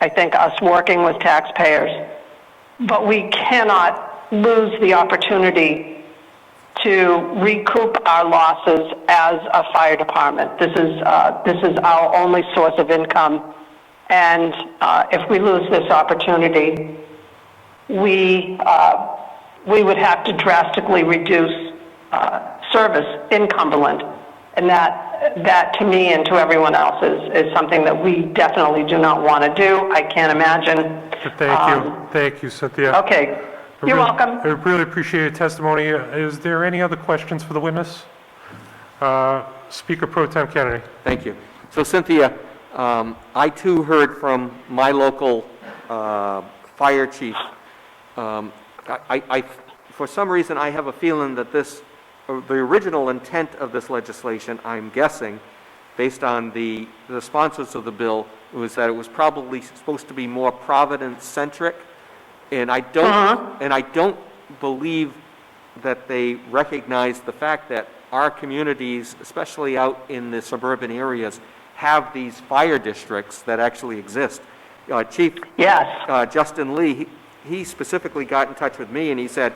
I think, us working with taxpayers. But we cannot lose the opportunity to recoup our losses as a fire department. This is our only source of income, and if we lose this opportunity, we would have to drastically reduce service in Cumberland, and that to me and to everyone else is something that we definitely do not want to do. I can't imagine. Thank you, Cynthia. Okay. You're welcome. I really appreciate your testimony. Is there any other questions for the witness? Speaker Pro Tem Kennedy. Thank you. So Cynthia, I too heard from my local fire chief. For some reason, I have a feeling that the original intent of this legislation, I'm guessing, based on the sponsors of the bill, was that it was probably supposed to be more Providence-centric. And I don't believe that they recognize the fact that our communities, especially out in the suburban areas, have these fire districts that actually exist. Chief Yes. Justin Lee, he specifically got in touch with me, and he said,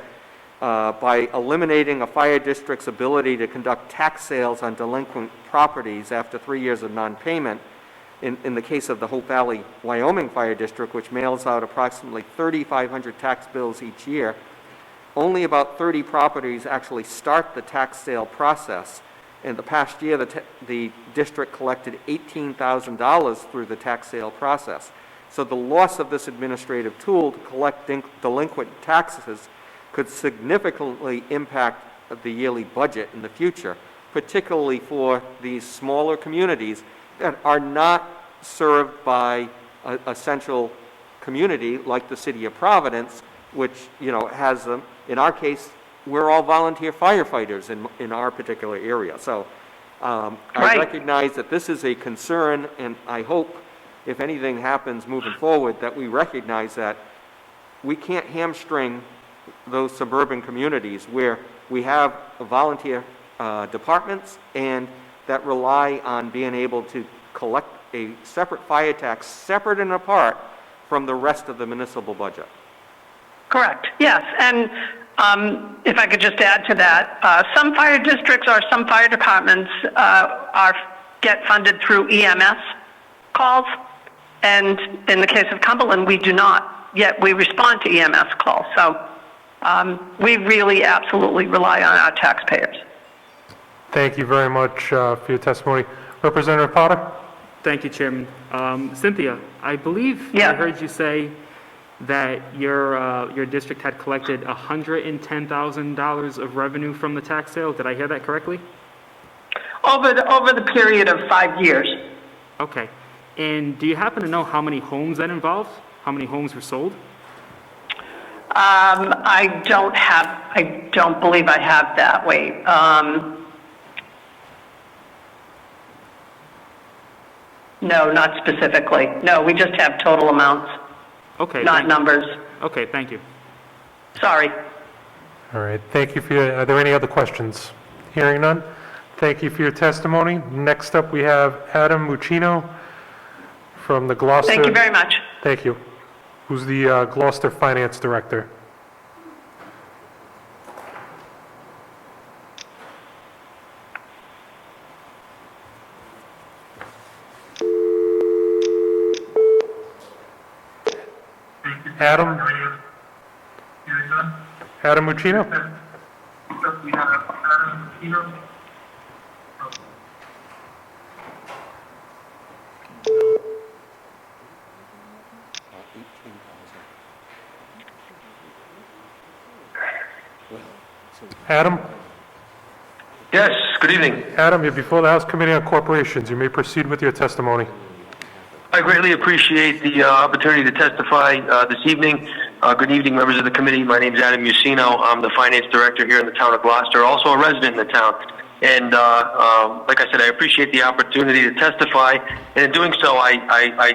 by eliminating a fire district's ability to conduct tax sales on delinquent properties after 3 years of non-payment, in the case of the Hope Valley, Wyoming Fire District, which mails out approximately 3,500 tax bills each year, only about 30 properties actually start the tax sale process. In the past year, the district collected $18,000 through the tax sale process. So the loss of this administrative tool to collect delinquent taxes could significantly impact the yearly budget in the future, particularly for these smaller communities that are not served by a central community like the city of Providence, which, has, in our case, we're all volunteer firefighters in our particular area. So I recognize that this is a concern, and I hope if anything happens moving forward that we recognize that we can't hamstring those suburban communities where we have volunteer departments and that rely on being able to collect a separate fire tax, separate and apart from the rest of the municipal budget. Correct, yes. And if I could just add to that, some fire districts or some fire departments get funded through EMS calls, and in the case of Cumberland, we do not, yet we respond to EMS calls. So we really absolutely rely on our taxpayers. Thank you very much for your testimony. Representative Potter? Thank you, Chairman. Cynthia, I believe I heard you say that your district had collected $110,000 of revenue from the tax sale. Did I hear that correctly? Over the period of 5 years. Okay. And do you happen to know how many homes that involved? How many homes were sold? I don't believe I have that. Wait. No, not specifically. No, we just have total amounts. Okay. Not numbers. Okay, thank you. Sorry. All right, thank you for your, are there any other questions? Hearing none, thank you for your testimony. Next up, we have Adam Muccino from the Gloucester. Thank you very much. Thank you. Who's the Gloucester Finance Director. Adam? Adam Muccino? Adam? Yes, good evening. Adam, you're before the House Committee on Corporations. You may proceed with your testimony. I greatly appreciate the opportunity to testify this evening. Good evening, members of the committee. My name is Adam Muccino. I'm the finance director here in the town of Gloucester, also a resident in the town. And like I said, I appreciate the opportunity to testify. And in doing so, I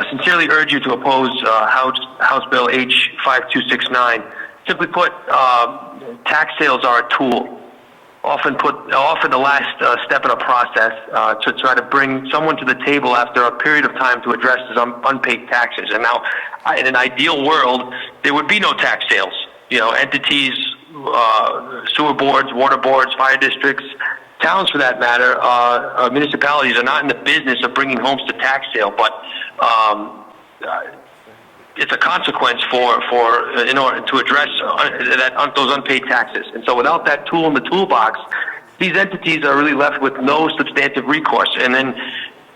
sincerely urge you to oppose House Bill H5269. Simply put, tax sales are a tool, often the last step in a process to try to bring someone to the table after a period of time to address his unpaid taxes. And now, in an ideal world, there would be no tax sales. You know, entities, sewer boards, water boards, fire districts, towns for that matter, municipalities are not in the business of bringing homes to tax sale, but it's a consequence in order to address those unpaid taxes. And so without that tool in the toolbox, these entities are really left with no substantive recourse. And then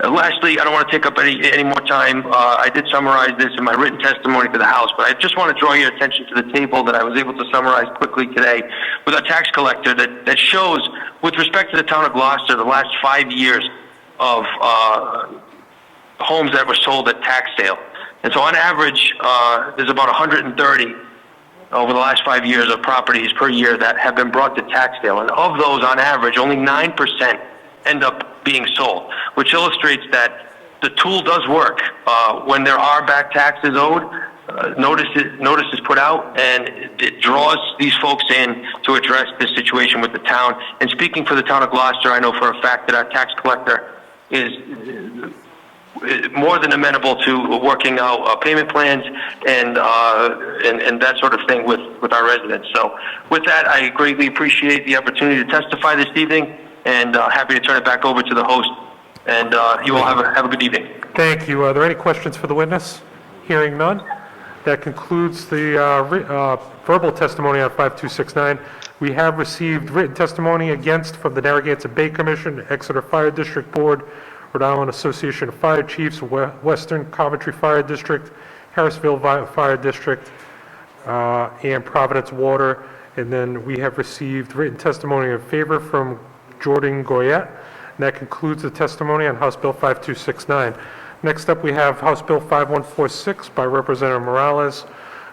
lastly, I don't want to take up any more time. I did summarize this in my written testimony to the House, but I just want to draw your attention to the table that I was able to summarize quickly today with a tax collector that shows, with respect to the town of Gloucester, the last 5 years of homes that were sold at tax sale. And so on average, there's about 130 over the last 5 years of properties per year that have been brought to tax sale. And of those, on average, only 9% end up being sold, which illustrates that the tool does work. When there are back taxes owed, notice is put out, and it draws these folks in to address this situation with the town. And speaking for the town of Gloucester, I know for a fact that our tax collector is more than amenable to working out payment plans and that sort of thing with our residents. So with that, I greatly appreciate the opportunity to testify this evening, and happy to turn it back over to the host. And you all have a good evening. Thank you. Are there any questions for the witness? Hearing none. That concludes the verbal testimony on 5269. We have received written testimony against from the Narragansett Bay Commission, Exeter Fire District Board, Rhode Island Association of Fire Chiefs, Western Coventry Fire District, Harrisville Fire District, and Providence Water. And then we have received written testimony in favor from Jordan Goyette. And that concludes the testimony on House Bill 5269. Next up, we have House Bill 5146 by Representative Morales,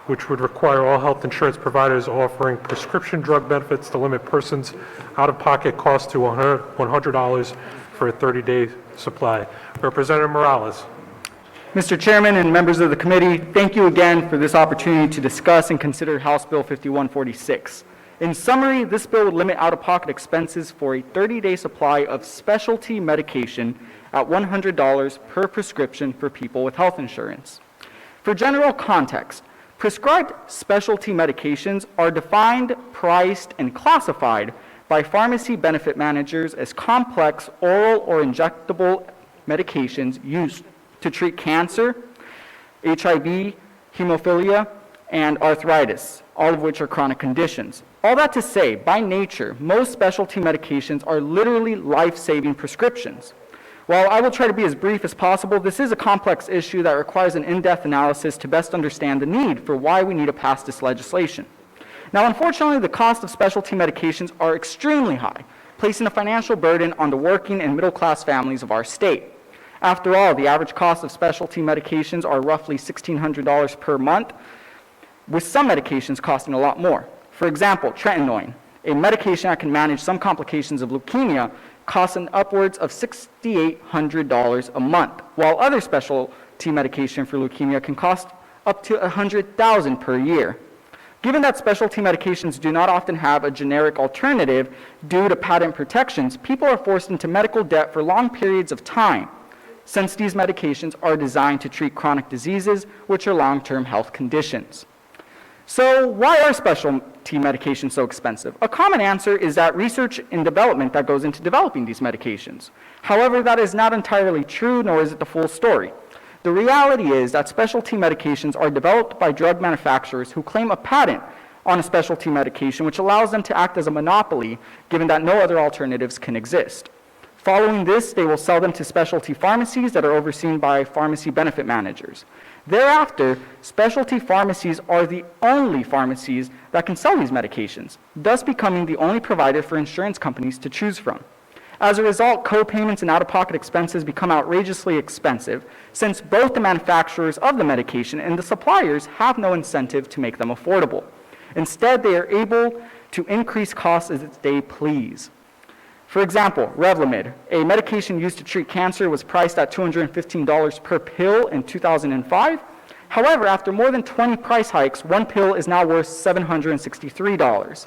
which would require all health insurance providers offering prescription drug benefits to limit persons' out-of-pocket costs to $100 for a 30-day supply. Representative Morales. Mr. Chairman and members of the committee, thank you again for this opportunity to discuss and consider House Bill 5146. In summary, this bill would limit out-of-pocket expenses for a 30-day supply of specialty medication at $100 per prescription for people with health insurance. For general context, prescribed specialty medications are defined, priced, and classified by pharmacy benefit managers as complex oral or injectable medications used to treat cancer, HIV, hemophilia, and arthritis, all of which are chronic conditions. All that to say, by nature, most specialty medications are literally life-saving prescriptions. While I will try to be as brief as possible, this is a complex issue that requires an in-depth analysis to best understand the need for why we need to pass this legislation. Now, unfortunately, the cost of specialty medications are extremely high, placing a financial burden on the working and middle-class families of our state. After all, the average cost of specialty medications are roughly $1,600 per month, with some medications costing a lot more. For example, tretinoin, a medication that can manage some complications of leukemia, costs an upwards of $6,800 a month, while other specialty medication for leukemia can cost up to $100,000 per year. Given that specialty medications do not often have a generic alternative due to patent protections, people are forced into medical debt for long periods of time, since these medications are designed to treat chronic diseases, which are long-term health conditions. So why are specialty medications so expensive? A common answer is that research and development that goes into developing these medications. However, that is not entirely true, nor is it the full story. The reality is that specialty medications are developed by drug manufacturers who claim a patent on a specialty medication, which allows them to act as a monopoly, given that no other alternatives can exist. Following this, they will sell them to specialty pharmacies that are overseen by pharmacy benefit managers. Thereafter, specialty pharmacies are the only pharmacies that can sell these medications, thus becoming the only provider for insurance companies to choose from. As a result, co-payments and out-of-pocket expenses become outrageously expensive, since both the manufacturers of the medication and the suppliers have no incentive to make them affordable. Instead, they are able to increase costs as they please. For example, Revlimid, a medication used to treat cancer, was priced at $215 per pill in 2005. However, after more than 20 price hikes, one pill is now worth $763.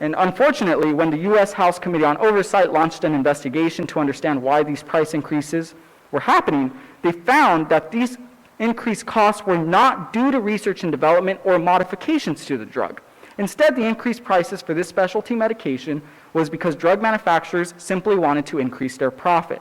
And unfortunately, when the U.S. House Committee on Oversight launched an investigation to understand why these price increases were happening, they found that these increased costs were not due to research and development or modifications to the drug. Instead, the increased prices for this specialty medication was because drug manufacturers simply wanted to increase their profit.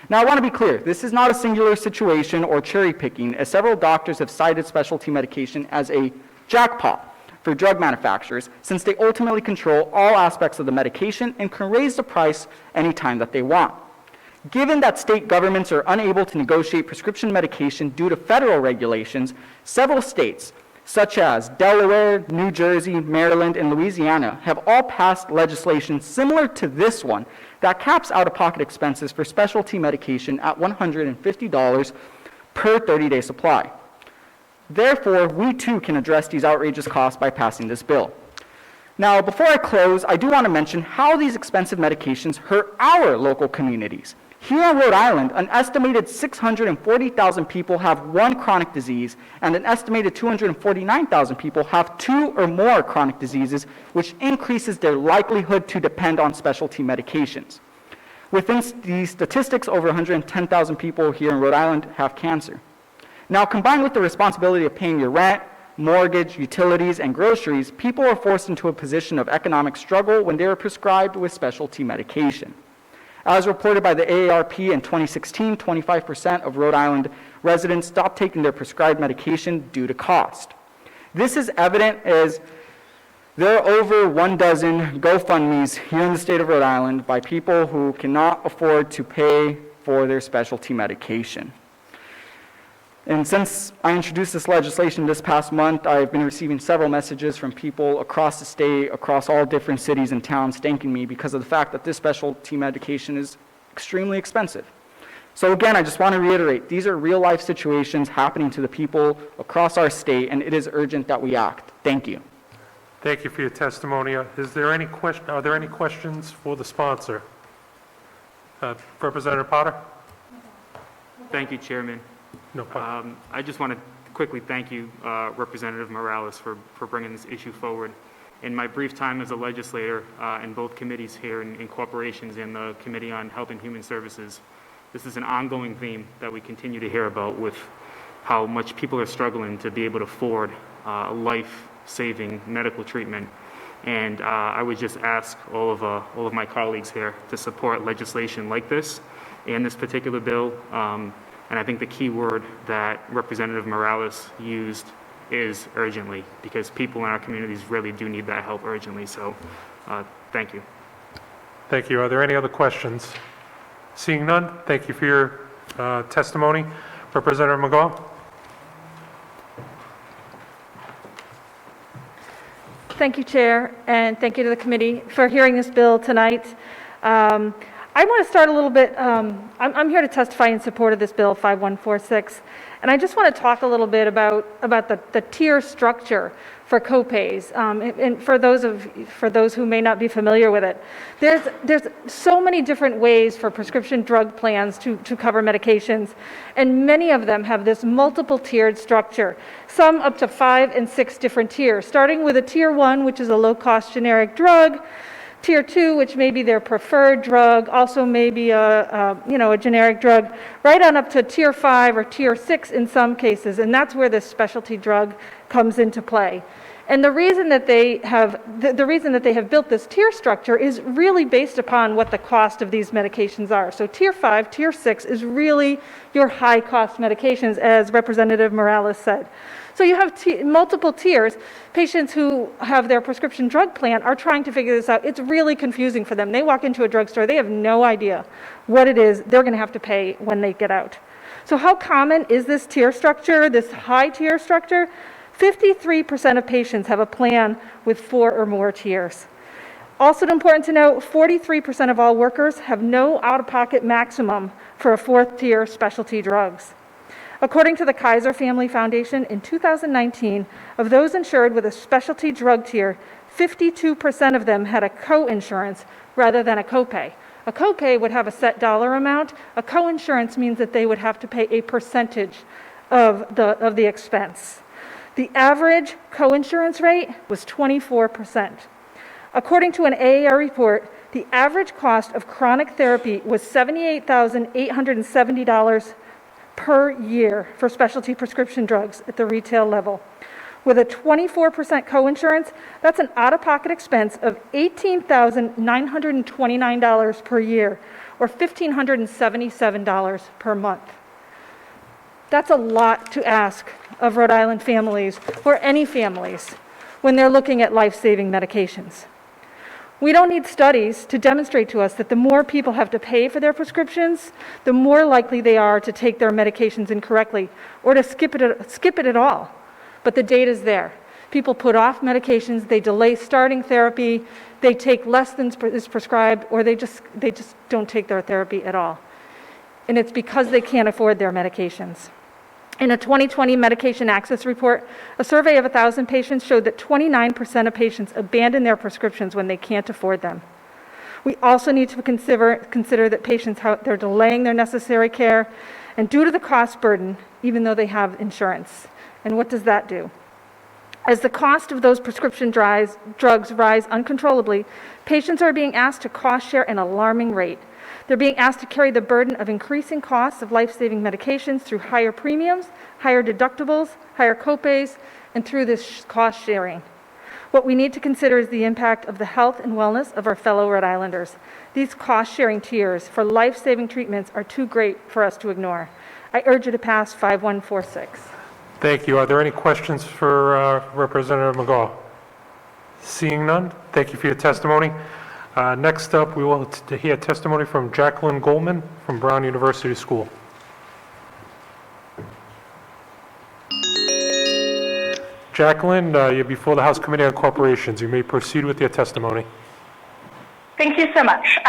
Now, I want to be clear, this is not a singular situation or cherry picking, as several doctors have cited specialty medication as a jackpot for drug manufacturers, since they ultimately control all aspects of the medication and can raise the price anytime that they want. Given that state governments are unable to negotiate prescription medication due to federal regulations, several states, such as Delaware, New Jersey, Maryland, and Louisiana, have all passed legislation similar to this one that caps out-of-pocket expenses for specialty medication at $150 per 30-day supply. Therefore, we too can address these outrageous costs by passing this bill. Now, before I close, I do want to mention how these expensive medications hurt our local communities. Here in Rhode Island, an estimated 640,000 people have one chronic disease, and an estimated 249,000 people have two or more chronic diseases, which increases their likelihood to depend on specialty medications. Within the statistics, over 110,000 people here in Rhode Island have cancer. Now, combined with the responsibility of paying your rent, mortgage, utilities, and groceries, people are forced into a position of economic struggle when they are prescribed with specialty medication. As reported by the AARP in 2016, 25% of Rhode Island residents stopped taking their prescribed medication due to cost. This is evident as there are over 1 dozen GoFundMes here in the state of Rhode Island by people who cannot afford to pay for their specialty medication. And since I introduced this legislation this past month, I've been receiving several messages from people across the state, across all different cities and towns, thanking me because of the fact that this specialty medication is extremely expensive. So again, I just want to reiterate, these are real-life situations happening to the people across our state, and it is urgent that we act. Thank you. Thank you for your testimony. Are there any questions for the sponsor? Representative Potter? Thank you, Chairman. No problem. I just want to quickly thank you, Representative Morales, for bringing this issue forward. In my brief time as a legislator in both committees here in corporations and the Committee on Health and Human Services, this is an ongoing theme that we continue to hear about with how much people are struggling to be able to afford life-saving medical treatment. And I would just ask all of my colleagues here to support legislation like this and this particular bill. And I think the key word that Representative Morales used is urgently, because people in our communities really do need that help urgently. So thank you. Thank you. Are there any other questions? Seeing none, thank you for your testimony. Representative McGaugh? Thank you, Chair, and thank you to the committee for hearing this bill tonight. I want to start a little bit, I'm here to testify in support of this bill, 5146, and I just want to talk a little bit about the tier structure for copays, and for those who may not be familiar with it. There's so many different ways for prescription drug plans to cover medications, and many of them have this multiple tiered structure, some up to 5 and 6 different tiers, starting with a tier 1, which is a low-cost generic drug, Tier 2, which may be their preferred drug, also may be a generic drug, right on up to Tier 5 or Tier 6 in some cases, and that's where this specialty drug comes into play. And the reason that they have built this tier structure is really based upon what the cost of these medications are. So Tier 5, Tier 6 is really your high-cost medications, as Representative Morales said. So you have multiple tiers. Patients who have their prescription drug plan are trying to figure this out. It's really confusing for them. They walk into a drugstore, they have no idea what it is they're going to have to pay when they get out. So how common is this tier structure, this high tier structure? 53% of patients have a plan with 4 or more tiers. Also important to note, 43% of all workers have no out-of-pocket maximum for a 4th tier specialty drugs. According to the Kaiser Family Foundation, in 2019, of those insured with a specialty drug tier, 52% of them had a co-insurance rather than a copay. A copay would have a set dollar amount. A co-insurance means that they would have to pay a percentage of the expense. The average co-insurance rate was 24%. According to an AAR report, the average cost of chronic therapy was $78,870 per year for specialty prescription drugs at the retail level. With a 24% coinsurance, that's an out-of-pocket expense of $18,929 per year, or $1,577 per month. That's a lot to ask of Rhode Island families, or any families, when they're looking at life-saving medications. We don't need studies to demonstrate to us that the more people have to pay for their prescriptions, the more likely they are to take their medications incorrectly or to skip it at all. But the data's there. People put off medications, they delay starting therapy, they take less than is prescribed, or they just don't take their therapy at all. And it's because they can't afford their medications. In a 2020 medication access report, a survey of 1,000 patients showed that 29% of patients abandon their prescriptions when they can't afford them. We also need to consider that patients, they're delaying their necessary care, and due to the cost burden, even though they have insurance. And what does that do? As the cost of those prescription drugs rise uncontrollably, patients are being asked to cost share an alarming rate. They're being asked to carry the burden of increasing costs of life-saving medications through higher premiums, higher deductibles, higher copays, and through this cost sharing. What we need to consider is the impact of the health and wellness of our fellow Rhode Islanders. These cost-sharing tiers for life-saving treatments are too great for us to ignore. I urge you to pass 5146. Thank you. Are there any questions for Representative McGaugh? Seeing none, thank you for your testimony. Next up, we will hear testimony from Jacqueline Goldman from Brown University School. Jacqueline, you're before the House Committee on Corporations. You may proceed with your testimony. Thank you so much.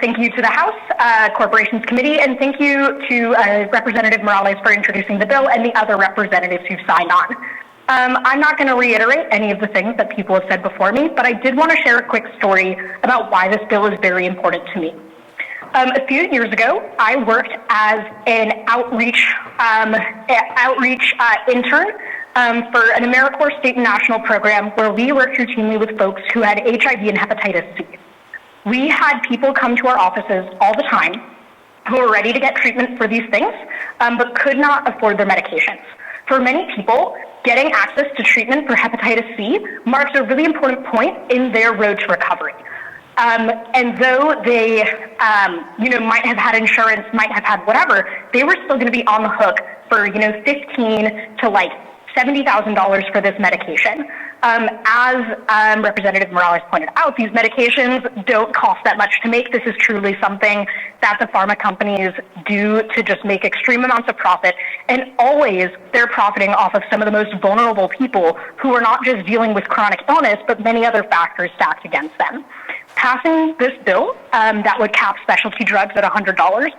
Thank you to the House Corporations Committee, and thank you to Representative Morales for introducing the bill and the other representatives who signed on. I'm not going to reiterate any of the things that people have said before me, but I did want to share a quick story about why this bill is very important to me. A few years ago, I worked as an outreach intern for an AmeriCorps state and national program where we worked routinely with folks who had HIV and hepatitis C. We had people come to our offices all the time who were ready to get treatment for these things, but could not afford their medications. For many people, getting access to treatment for hepatitis C marks a really important point in their road to recovery. And though they, might have had insurance, might have had whatever, they were still going to be on the hook for, $15,000 to like $70,000 for this medication. As Representative Morales pointed out, these medications don't cost that much to make. This is truly something that the pharma companies do to just make extreme amounts of profit. And always they're profiting off of some of the most vulnerable people who are not just dealing with chronic illness, but many other factors stacked against them. Passing this bill that would cap specialty drugs at $100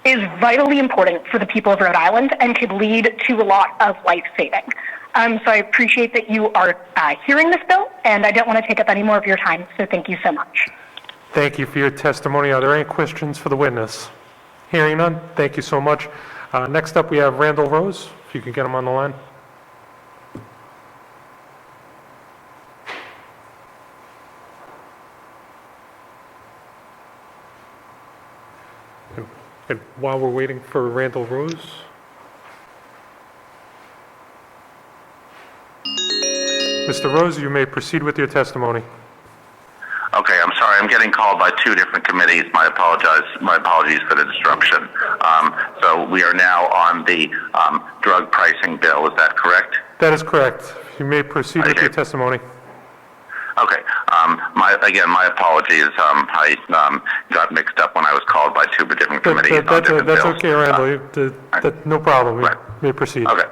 is vitally important for the people of Rhode Island and could lead to a lot of life saving. So I appreciate that you are hearing this bill, and I don't want to take up any more of your time, so thank you so much. Thank you for your testimony. Are there any questions for the witness? Hearing none, thank you so much. Next up, we have Randall Rose, if you can get him on the line. And while we're waiting for Randall Rose, Mr. Rose, you may proceed with your testimony. Okay, I'm sorry. I'm getting called by two different committees. My apologies for the disruption. So we are now on the drug pricing bill. Is that correct? That is correct. You may proceed with your testimony. Okay. My apologies. I got mixed up when I was called by two different committees on different That's bills. okay, Randall. No problem. You may proceed. Okay.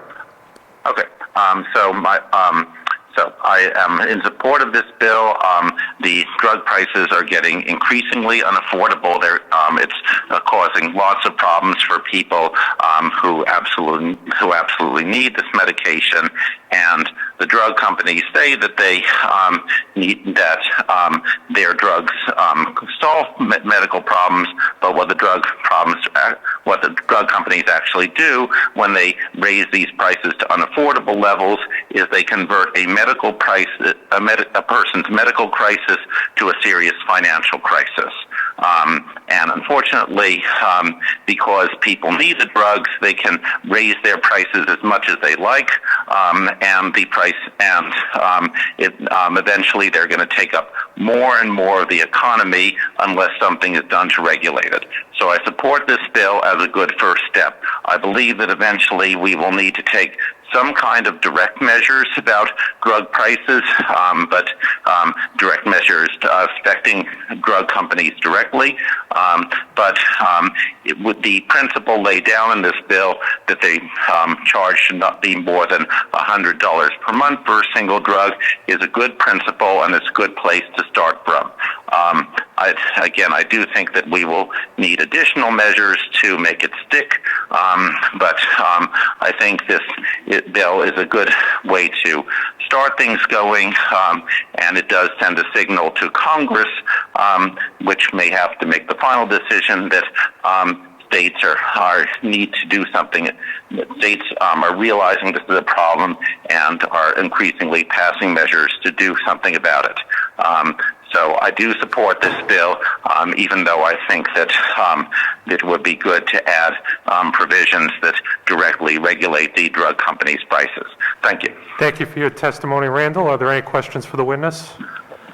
So I am in support of this bill. The drug prices are getting increasingly unaffordable. It's causing lots of problems for people who absolutely need this medication. And the drug companies say that they need their drugs solve medical problems, but what the drug companies actually do when they raise these prices to unaffordable levels is they convert a person's medical crisis to a serious financial crisis. And unfortunately, because people need the drugs, they can raise their prices as much as they like, eventually they're going to take up more and more of the economy unless something is done to regulate it. So I support this bill as a good first step. I believe that eventually we will need to take some kind of direct measures about drug prices, but direct measures affecting drug companies directly. But with the principle laid down in this bill that they charge should not be more than $100 per month for a single drug is a good principle, and it's a good place to start from. I do think that we will need additional measures to make it stick, but I think this bill is a good way to start things going, and it does send a signal to Congress, which may have to make the final decision that states need to do something. States are realizing this is a problem and are increasingly passing measures to do something about it. So I do support this bill, even though I think that it would be good to add provisions that directly regulate the drug companies' prices. Thank you. Thank you for your testimony, Randall. Are there any questions for the witness?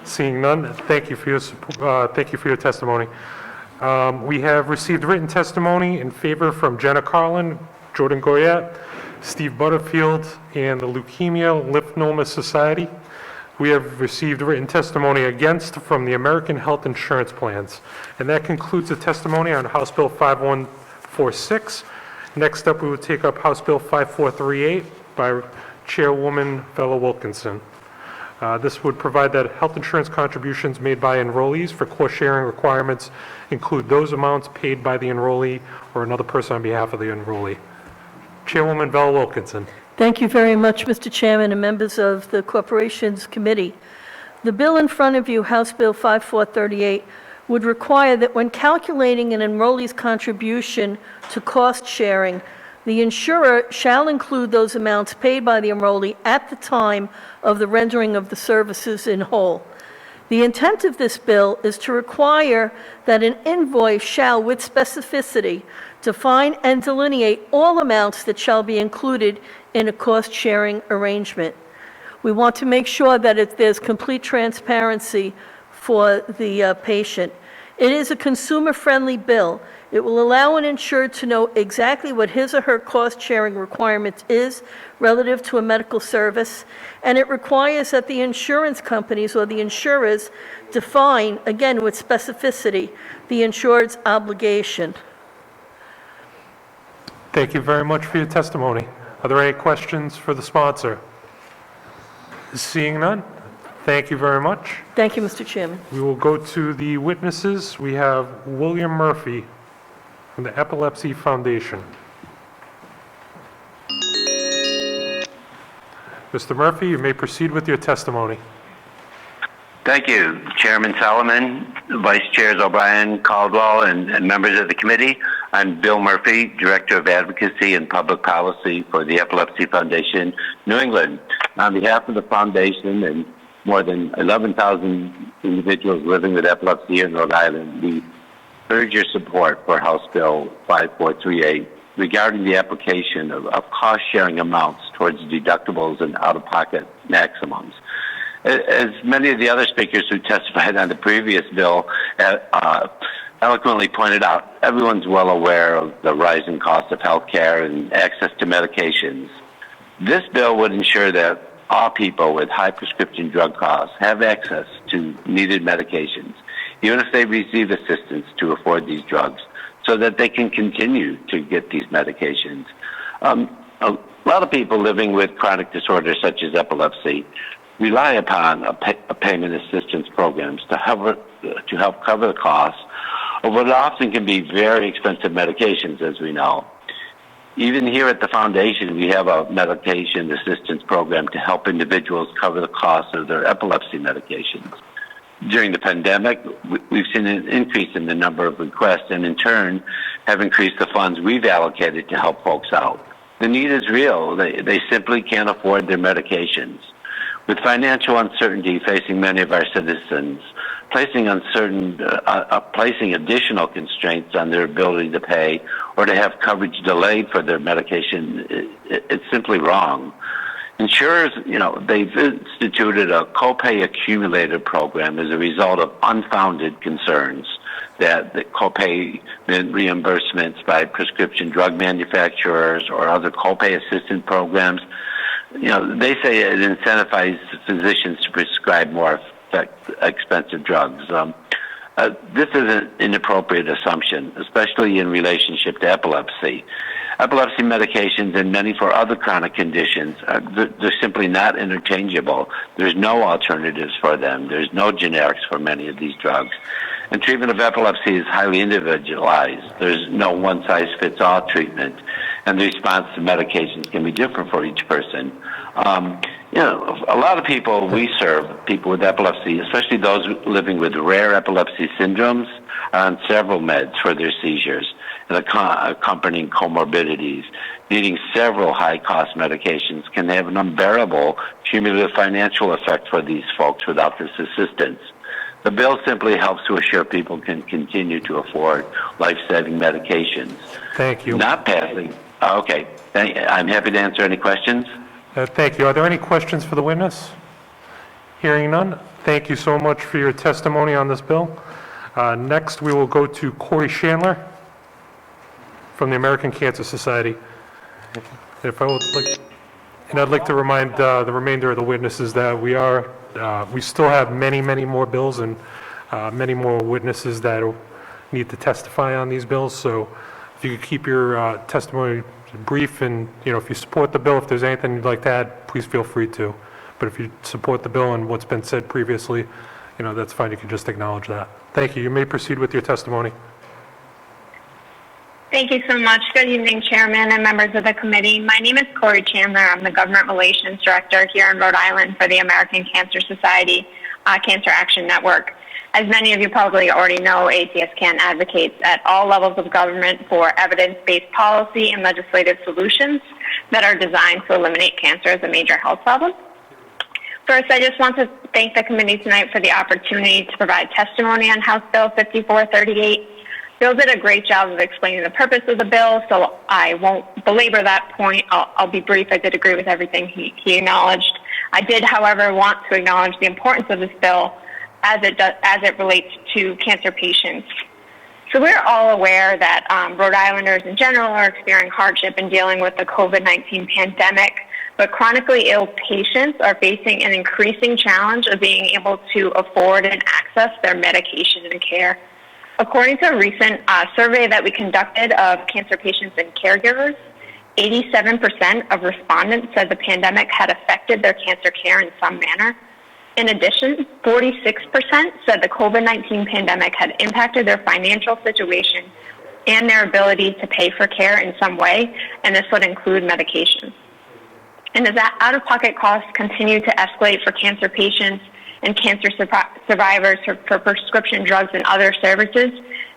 Seeing none, thank you for your testimony. We have received written testimony in favor from Jenna Carlin, Jordan Goyette, Steve Butterfield, and the Leukemia Lymphoma Society. We have received written testimony against from the American Health Insurance Plans. And that concludes the testimony on House Bill 5146. Next up, we will take up House Bill 5438 by Chairwoman Vella Wilkinson. This would provide that health insurance contributions made by enrollees for cost-sharing requirements include those amounts paid by the enrollee or another person on behalf of the enrollee. Chairwoman Vella Wilkinson. Thank you very much, Mr. Chairman and members of the Corporations Committee. The bill in front of you, House Bill 5438, would require that when calculating an enrollee's contribution to cost sharing, the insurer shall include those amounts paid by the enrollee at the time of the rendering of the services in whole. The intent of this bill is to require that an invoice shall, with specificity, define and delineate all amounts that shall be included in a cost-sharing arrangement. We want to make sure that there's complete transparency for the patient. It is a consumer-friendly bill. It will allow an insured to know exactly what his or her cost-sharing requirement is relative to a medical service, and it requires that the insurance companies or the insurers define, again with specificity, the insured's obligation. Thank you very much for your testimony. Are there any questions for the sponsor? Seeing none, thank you very much. Thank you, Mr. Chairman. We will go to the witnesses. We have William Murphy from the Epilepsy Foundation. Mr. Murphy, you may proceed with your testimony. Thank you, Chairman Solomon, Vice Chairs O'Brien, Caldwell, and members of the committee. I'm Bill Murphy, Director of Advocacy and Public Policy for the Epilepsy Foundation, New England. On behalf of the foundation and more than 11,000 individuals living with epilepsy here in Rhode Island, we urge your support for House Bill 5438 regarding the application of cost-sharing amounts towards deductibles and out-of-pocket maximums. As many of the other speakers who testified on the previous bill eloquently pointed out, everyone's well aware of the rising cost of health care and access to medications. This bill would ensure that all people with high prescription drug costs have access to needed medications, even if they receive assistance to afford these drugs, so that they can continue to get these medications. A lot of people living with chronic disorders such as epilepsy rely upon payment assistance programs to help cover the costs of what often can be very expensive medications, as we know. Even here at the foundation, we have a medication assistance program to help individuals cover the cost of their epilepsy medications. During the pandemic, we've seen an increase in the number of requests and in turn have increased the funds we've allocated to help folks out. The need is real. They simply can't afford their medications. With financial uncertainty facing many of our citizens, placing additional constraints on their ability to pay or to have coverage delayed for their medication, it's simply wrong. Insurers, they've instituted a copay accumulator program as a result of unfounded concerns that the copay reimbursements by prescription drug manufacturers or other copay assistance programs, they say it incentivizes physicians to prescribe more expensive drugs. This is an inappropriate assumption, especially in relationship to epilepsy. Epilepsy medications and many for other chronic conditions, they're simply not interchangeable. There's no alternatives for them. There's no generics for many of these drugs. And treatment of epilepsy is highly individualized. There's no one-size-fits-all treatment. And the response to medications can be different for each person. A lot of people we serve, people with epilepsy, especially those living with rare epilepsy syndromes, are on several meds for their seizures and accompanying comorbidities. Needing several high-cost medications can have an unbearable cumulative financial effect for these folks without this assistance. The bill simply helps to assure people can continue to afford life-saving medications. Thank you. Not passing. Okay. I'm happy to answer any questions. Thank you. Are there any questions for the witness? Hearing none, thank you so much for your testimony on this bill. Next, we will go to Corey Chandler from the American Cancer Society. If I would like, and I'd like to remind the remainder of the witnesses that we still have many, many more bills and many more witnesses that need to testify on these bills. So if you could keep your testimony brief, and if you support the bill, if there's anything you'd like to add, please feel free to. But if you support the bill and what's been said previously, that's fine. You can just acknowledge that. Thank you. You may proceed with your testimony. Thank you so much. Good evening, Chairman and members of the committee. My name is Corey Chandler. I'm the Government Relations Director here in Rhode Island for the American Cancer Society Cancer Action Network. As many of you probably already know, ACSCAN advocates at all levels of government for evidence-based policy and legislative solutions that are designed to eliminate cancer as a major health problem. First, I just want to thank the committee tonight for the opportunity to provide testimony on House Bill 5438. Bill did a great job of explaining the purpose of the bill, so I won't belabor that point. I'll be brief. I did agree with everything he acknowledged. I did, however, want to acknowledge the importance of this bill as it relates to cancer patients. So we're all aware that Rhode Islanders in general are experiencing hardship in dealing with the COVID-19 pandemic, but chronically ill patients are facing an increasing challenge of being able to afford and access their medication and care. According to a recent survey that we conducted of cancer patients and caregivers, 87% of respondents said the pandemic had affected their cancer care in some manner. In addition, 46% said the COVID-19 pandemic had impacted their financial situation and their ability to pay for care in some way, and this would include medication. And as out-of-pocket costs continue to escalate for cancer patients and cancer survivors for prescription drugs and other services,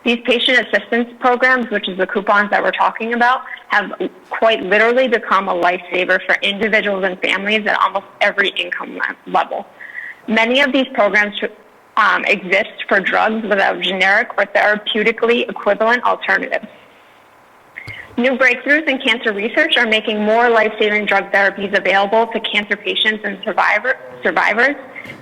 these patient assistance programs, which is the coupons that we're talking about, have quite literally become a lifesaver for individuals and families at almost every income level. Many of these programs exist for drugs without generic or therapeutically equivalent alternatives. New breakthroughs in cancer research are making more life-saving drug therapies available to cancer patients and survivors,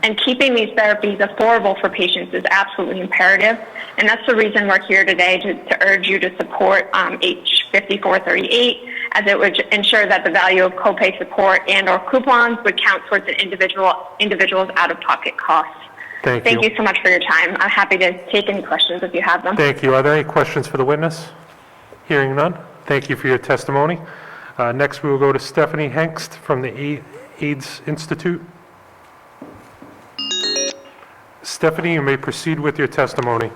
and keeping these therapies affordable for patients is absolutely imperative. And that's the reason we're here today, to urge you to support H 5438, as it would ensure that the value of copay support and or coupons would count towards an individual's out-of-pocket costs. Thank you so much for your time. I'm happy to take any questions if you have them. Thank you. Are there any questions for the witness? Hearing none, thank you for your testimony. Next, we will go to Stephanie Hengst from the AIDS Institute. Stephanie, you may proceed with your testimony.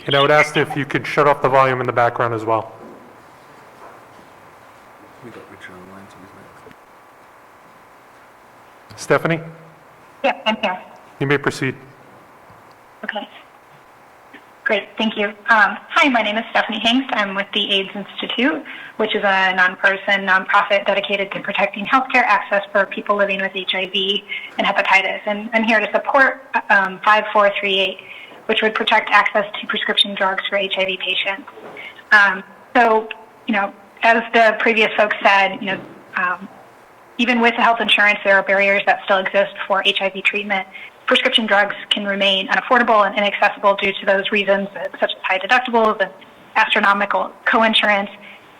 And I would ask if you could shut off the volume in the background as well. Stephanie? Yeah, I'm here. You may proceed. Okay. Great, thank you. Hi, my name is Stephanie Hengst. I'm with the AIDS Institute, which is a nonprofit dedicated to protecting healthcare access for people living with HIV and hepatitis. And I'm here to support 5438, which would protect access to prescription drugs for HIV patients. So, as the previous folks said, even with health insurance, there are barriers that still exist for HIV treatment. Prescription drugs can remain unaffordable and inaccessible due to those reasons, such as high deductibles and astronomical coinsurance.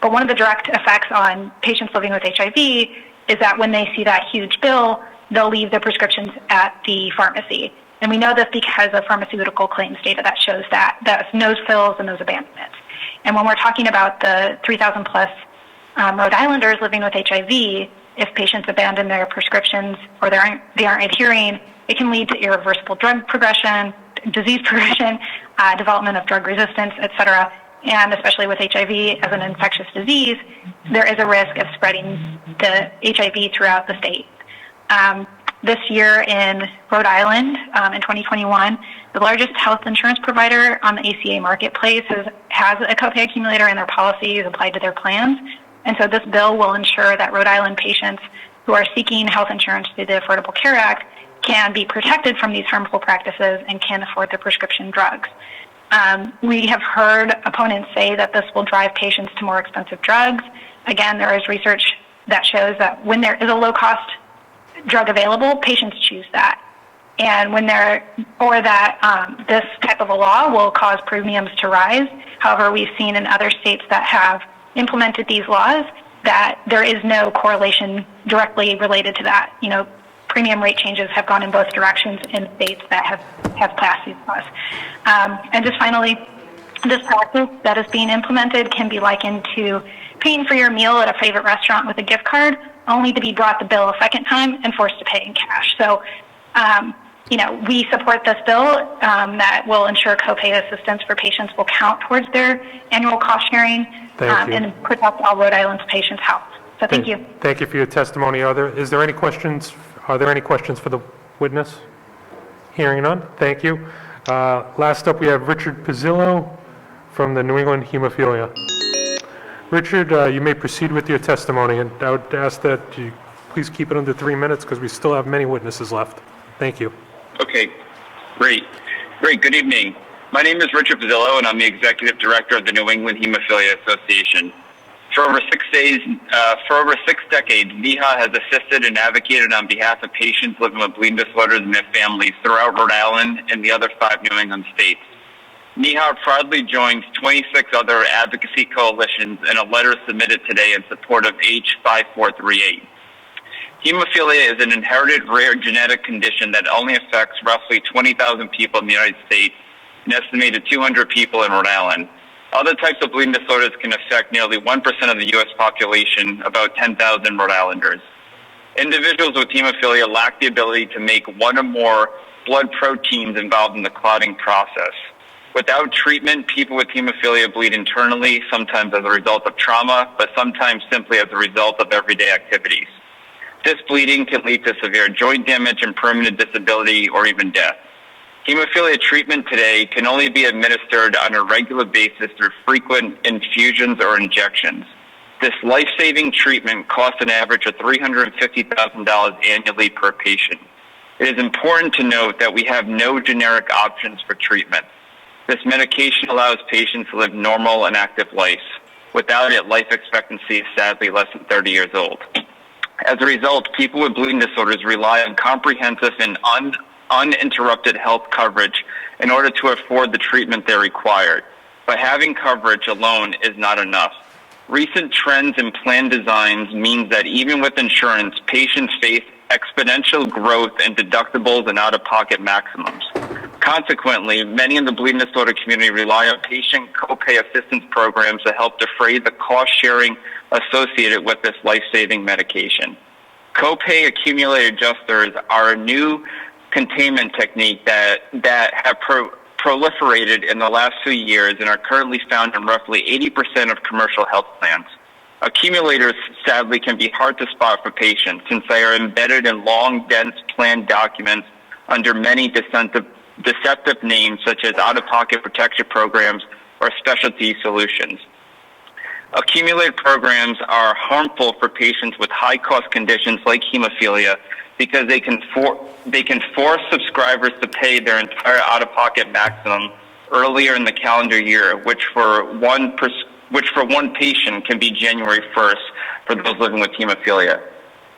But one of the direct effects on patients living with HIV is that when they see that huge bill, they'll leave their prescriptions at the pharmacy. And we know this because of pharmaceutical claims data that shows that. That's nose fills and those abandonments. And when we're talking about the 3,000 plus Rhode Islanders living with HIV, if patients abandon their prescriptions or they aren't adhering, it can lead to irreversible drug progression, disease progression, development of drug resistance, et cetera. And especially with HIV as an infectious disease, there is a risk of spreading the HIV throughout the state. This year in Rhode Island, in 2021, the largest health insurance provider on the ACA marketplace has a copay accumulator in their policies applied to their plans. And so this bill will ensure that Rhode Island patients who are seeking health insurance through the Affordable Care Act can be protected from these harmful practices and can afford the prescription drugs. We have heard opponents say that this will drive patients to more expensive drugs. Again, there is research that shows that when there is a low-cost drug available, patients choose that. And when this type of a law will cause premiums to rise. However, we've seen in other states that have implemented these laws that there is no correlation directly related to that. Premium rate changes have gone in both directions in states that have passed these laws. And just finally, this practice that is being implemented can be likened to paying for your meal at a favorite restaurant with a gift card, only to be brought the bill a second time and forced to pay in cash. So, we support this bill that will ensure copay assistance for patients will count towards their annual cost sharing and protect all Rhode Island's patients' health. So thank you. Thank you for your testimony. Are there any questions for the witness? Hearing none, thank you. Last up, we have Richard Pizzillo from the New England Hemophilia. Richard, you may proceed with your testimony, and I would ask that you please keep it under 3 minutes because we still have many witnesses left. Thank you. Okay, great. Good evening. My name is Richard Pizzillo, and I'm the Executive Director of the New England Hemophilia Association. For over 6 decades, NEHA has assisted and advocated on behalf of patients living with bleeding disorders and their families throughout Rhode Island and the other 5 New England states. NEHA proudly joins 26 other advocacy coalitions in a letter submitted today in support of H5438. Hemophilia is an inherited rare genetic condition that only affects roughly 20,000 people in the United States and estimated 200 people in Rhode Island. Other types of bleeding disorders can affect nearly 1% of the U.S. population, about 10,000 Rhode Islanders. Individuals with hemophilia lack the ability to make one or more blood proteins involved in the clotting process. Without treatment, people with hemophilia bleed internally, sometimes as a result of trauma, but sometimes simply as a result of everyday activities. This bleeding can lead to severe joint damage and permanent disability or even death. Hemophilia treatment today can only be administered on a regular basis through frequent infusions or injections. This life-saving treatment costs an average of $350,000 annually per patient. It is important to note that we have no generic options for treatment. This medication allows patients to live normal and active lives. Without it, life expectancy is sadly less than 30 years old. As a result, people with bleeding disorders rely on comprehensive and uninterrupted health coverage in order to afford the treatment they require. But having coverage alone is not enough. Recent trends in plan designs means that even with insurance, patients face exponential growth in deductibles and out-of-pocket maximums. Consequently, many in the bleeding disorder community rely on patient copay assistance programs to help defray the cost sharing associated with this life-saving medication. Copay accumulated adjusters are a new containment technique that have proliferated in the last few years and are currently found in roughly 80% of commercial health plans. Accumulators, sadly, can be hard to spot for patients since they are embedded in long, dense plan documents under many deceptive names such as out-of-pocket protection programs or specialty solutions. Accumulated programs are harmful for patients with high-cost conditions like hemophilia because they can force subscribers to pay their entire out-of-pocket maximum earlier in the calendar year, which for one patient can be January 1st for those living with hemophilia.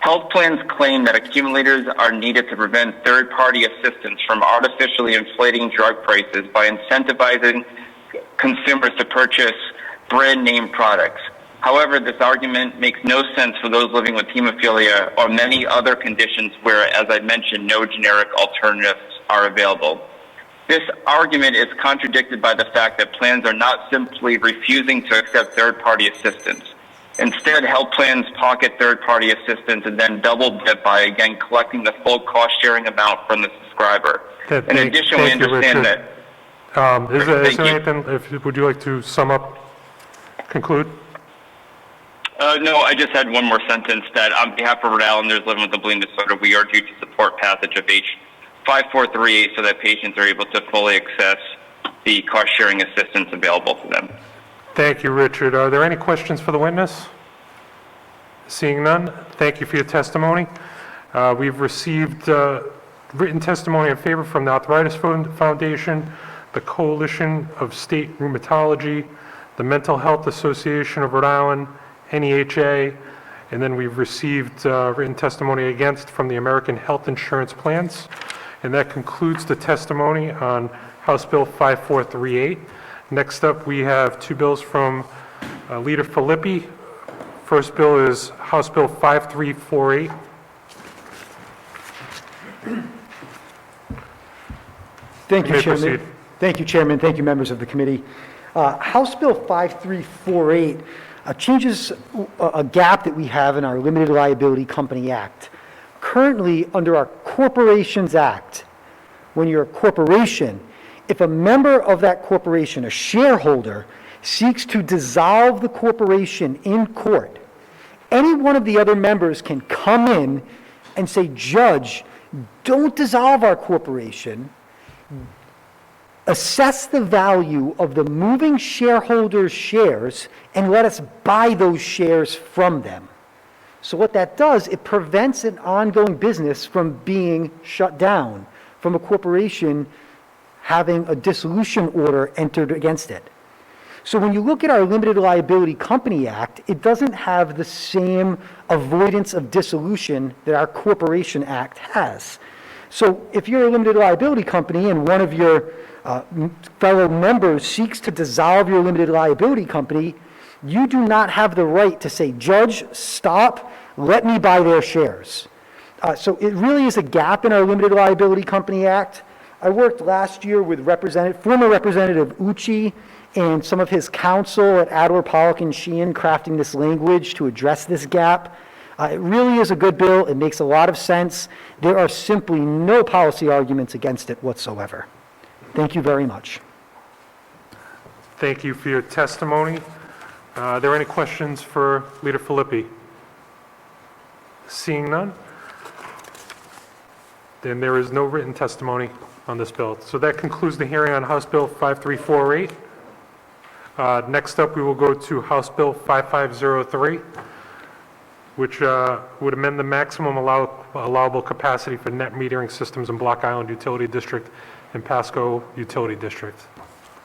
Health plans claim that accumulators are needed to prevent third-party assistance from artificially inflating drug prices by incentivizing consumers to purchase brand-name products. However, this argument makes no sense for those living with hemophilia or many other conditions where, as I mentioned, no generic alternatives are available. This argument is contradicted by the fact that plans are not simply refusing to accept third-party assistance. Instead, health plans pocket third-party assistance and then double dip by, again, collecting the full cost-sharing amount from the subscriber. In addition, we understand that... Is there anything, would you like to sum up, conclude? No, I just had one more sentence that on behalf of Rhode Islanders living with a bleeding disorder, we urge you to support passage of H5438 so that patients are able to fully access the cost-sharing assistance available to them. Thank you, Richard. Are there any questions for the witness? Seeing none, thank you for your testimony. We've received written testimony in favor from the Arthritis Foundation, the Coalition of State Rheumatology, the Mental Health Association of Rhode Island, NEHA, and then we've received written testimony against from the American Health Insurance Plans. And that concludes the testimony on House Bill 5438. Next up, we have two bills from Leader Filippi. First bill is House Bill 5348. Thank You you, may Chairman. proceed. Thank you, Chairman. Thank you, members of the committee. House Bill 5348 changes a gap that we have in our Limited Liability Company Act. Currently, under our Corporations Act, when you're a corporation, if a member of that corporation, a shareholder, seeks to dissolve the corporation in court, any one of the other members can come in and say, Judge, don't dissolve our corporation. Assess the value of the moving shareholders' shares and let us buy those shares from them. So what that does, it prevents an ongoing business from being shut down, from a corporation having a dissolution order entered against it. So when you look at our Limited Liability Company Act, it doesn't have the same avoidance of dissolution that our Corporation Act has. So if you're a limited liability company and one of your fellow members seeks to dissolve your limited liability company, you do not have the right to say, Judge, stop, let me buy their shares. So it really is a gap in our Limited Liability Company Act. I worked last year with former Representative Ucci and some of his counsel at Adler, Pollock, and Sheehan crafting this language to address this gap. It really is a good bill. It makes a lot of sense. There are simply no policy arguments against it whatsoever. Thank you very much. Thank you for your testimony. Are there any questions for Leader Filippi? Seeing none, then there is no written testimony on this bill. So that concludes the hearing on House Bill 5348. Next up, we will go to House Bill 5503, which would amend the maximum allowable capacity for net metering systems in Block Island Utility District and Pasco Utility District.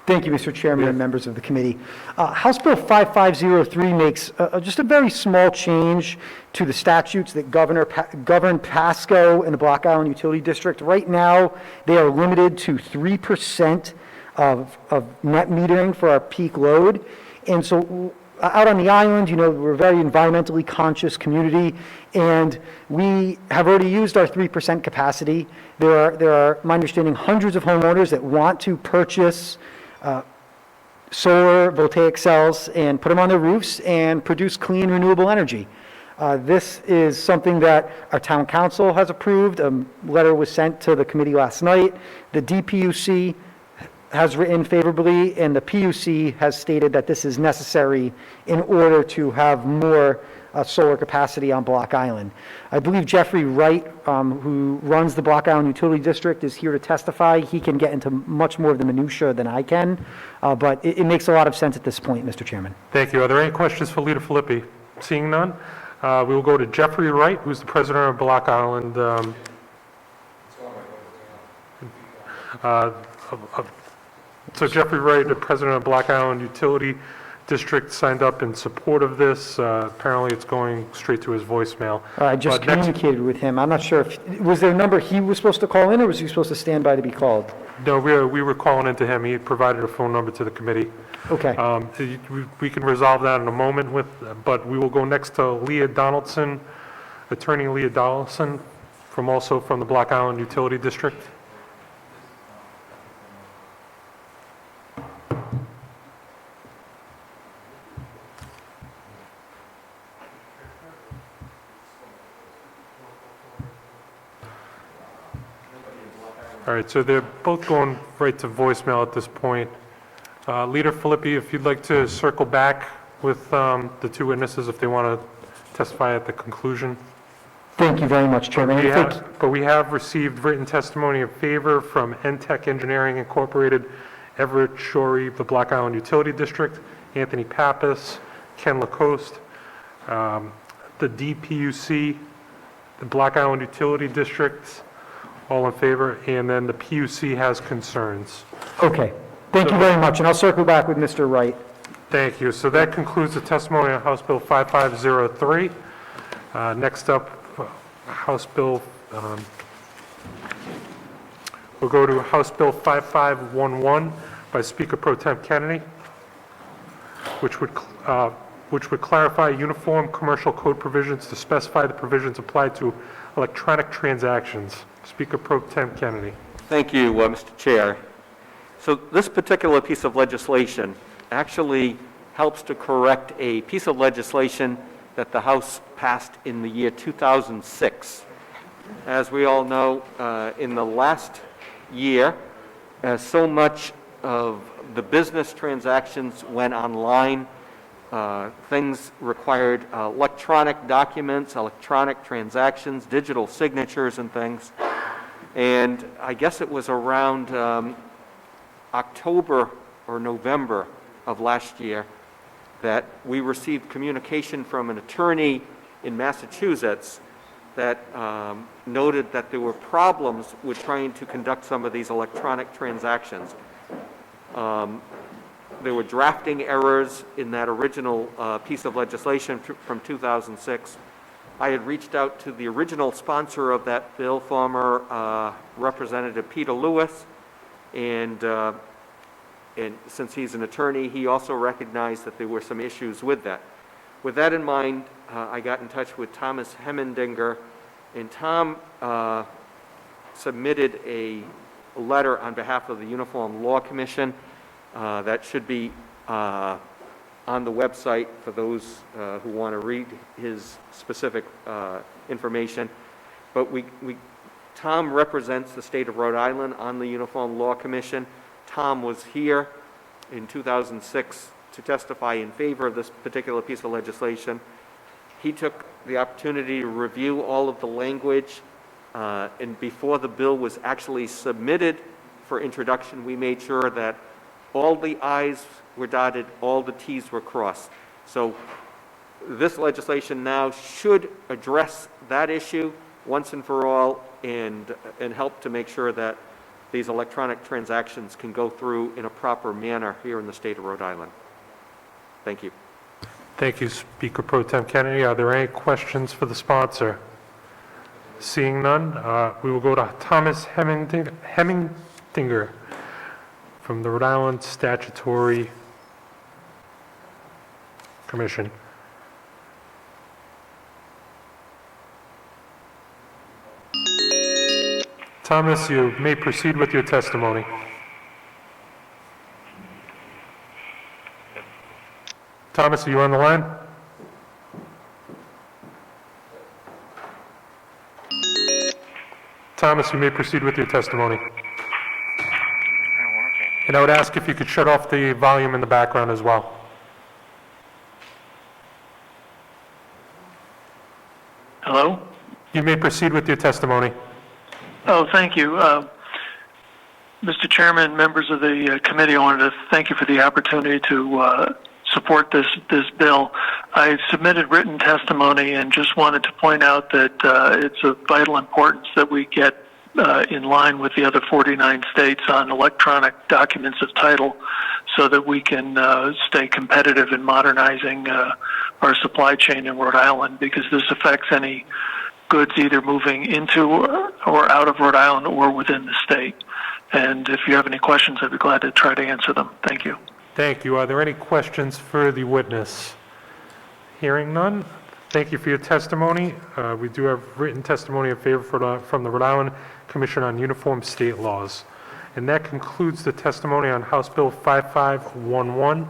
Thank you, Mr. Chairman and members of the committee. House Bill 5503 makes just a very small change to the statutes that govern Pasco and the Block Island Utility District. Right now, they are limited to 3% of net metering for our peak load. And so out on the island, you know, we're a very environmentally conscious community, and we have already used our 3% capacity. There are, my understanding, hundreds of homeowners that want to purchase solar voltaic cells and put them on their roofs and produce clean, renewable energy. This is something that our town council has approved. A letter was sent to the committee last night. The DPUC has written favorably, and the PUC has stated that this is necessary in order to have more solar capacity on Block Island. I believe Jeffrey Wright, who runs the Block Island Utility District, is here to testify. He can get into much more of the minutia than I can, but it makes a lot of sense at this point, Mr. Chairman. Thank you. Are there any questions for Leader Filippi? Seeing none, we will go to Jeffrey Wright, who's the president of Block Island. So Jeffrey Wright, the president of Block Island Utility District, signed up in support of this. Apparently, it's going straight to his voicemail. I just communicated with him. I'm not sure if, was there a number he was supposed to call in, or was he supposed to stand by to be called? No, we were calling into him. He provided a phone number to the committee. Okay. We can resolve that in a moment but we will go next to Leah Donaldson, Attorney Leah Donaldson, from the Block Island Utility District. All right, so they're both going right to voicemail at this point. Leader Filippi, if you'd like to circle back with the two witnesses if they want to testify at the conclusion. Thank you very much, Chairman. But we have received written testimony in favor from NTech Engineering Incorporated, Everett Shorey, the Block Island Utility District, Anthony Pappas, Ken Lacoste, the DPUC, the Block Island Utility District, All in favor? And then the PUC has concerns. Okay, thank you very much, and I'll circle back with Mr. Wright. Thank you. So that concludes the testimony on House Bill 5503. Next up, House Bill, we'll go to House Bill 5511 by Speaker Pro Tem Kennedy, which would clarify uniform commercial code provisions to specify the provisions applied to electronic transactions. Speaker Pro Tem Kennedy. Thank you, Mr. Chair. So this particular piece of legislation actually helps to correct a piece of legislation that the House passed in the year 2006. As we all know, in the last year, so much of the business transactions went online. Things required electronic documents, electronic transactions, digital signatures and things. And I guess it was around October or November of last year that we received communication from an attorney in Massachusetts that noted that there were problems with trying to conduct some of these electronic transactions. There were drafting errors in that original piece of legislation from 2006. I had reached out to the original sponsor of that bill, former Representative Peter Lewis, and since he's an attorney, he also recognized that there were some issues with that. With that in mind, I got in touch with Thomas Hemmendinger, and Tom submitted a letter on behalf of the Uniform Law Commission that should be on the website for those who want to read his specific information. But Tom represents the state of Rhode Island on the Uniform Law Commission. Tom was here in 2006 to testify in favor of this particular piece of legislation. He took the opportunity to review all of the language, and before the bill was actually submitted for introduction, we made sure that all the I's were dotted, all the T's were crossed. So this legislation now should address that issue once and for all and help to make sure that these electronic transactions can go through in a proper manner here in the state of Rhode Island. Thank you. Thank you, Speaker Pro Tem Kennedy. Are there any questions for the sponsor? Seeing none, we will go to Thomas Hemmendinger from the Rhode Island Statutory Commission. Thomas, you may proceed with your testimony. Thomas, are you on the line? Thomas, you may proceed with your testimony. And I would ask if you could shut off the volume in the background as well. Hello? You may proceed with your testimony. Oh, thank you. Mr. Chairman, members of the committee, I wanted to thank you for the opportunity to support this bill. I submitted written testimony and just wanted to point out that it's of vital importance that we get in line with the other 49 states on electronic documents of title so that we can stay competitive in modernizing our supply chain in Rhode Island, because this affects any goods either moving into or out of Rhode Island or within the state. And if you have any questions, I'd be glad to try to answer them. Thank you. Thank you. Are there any questions for the witness? Hearing none, thank you for your testimony. We do have written testimony in favor from the Rhode Island Commission on Uniform State Laws. And that concludes the testimony on House Bill 5511.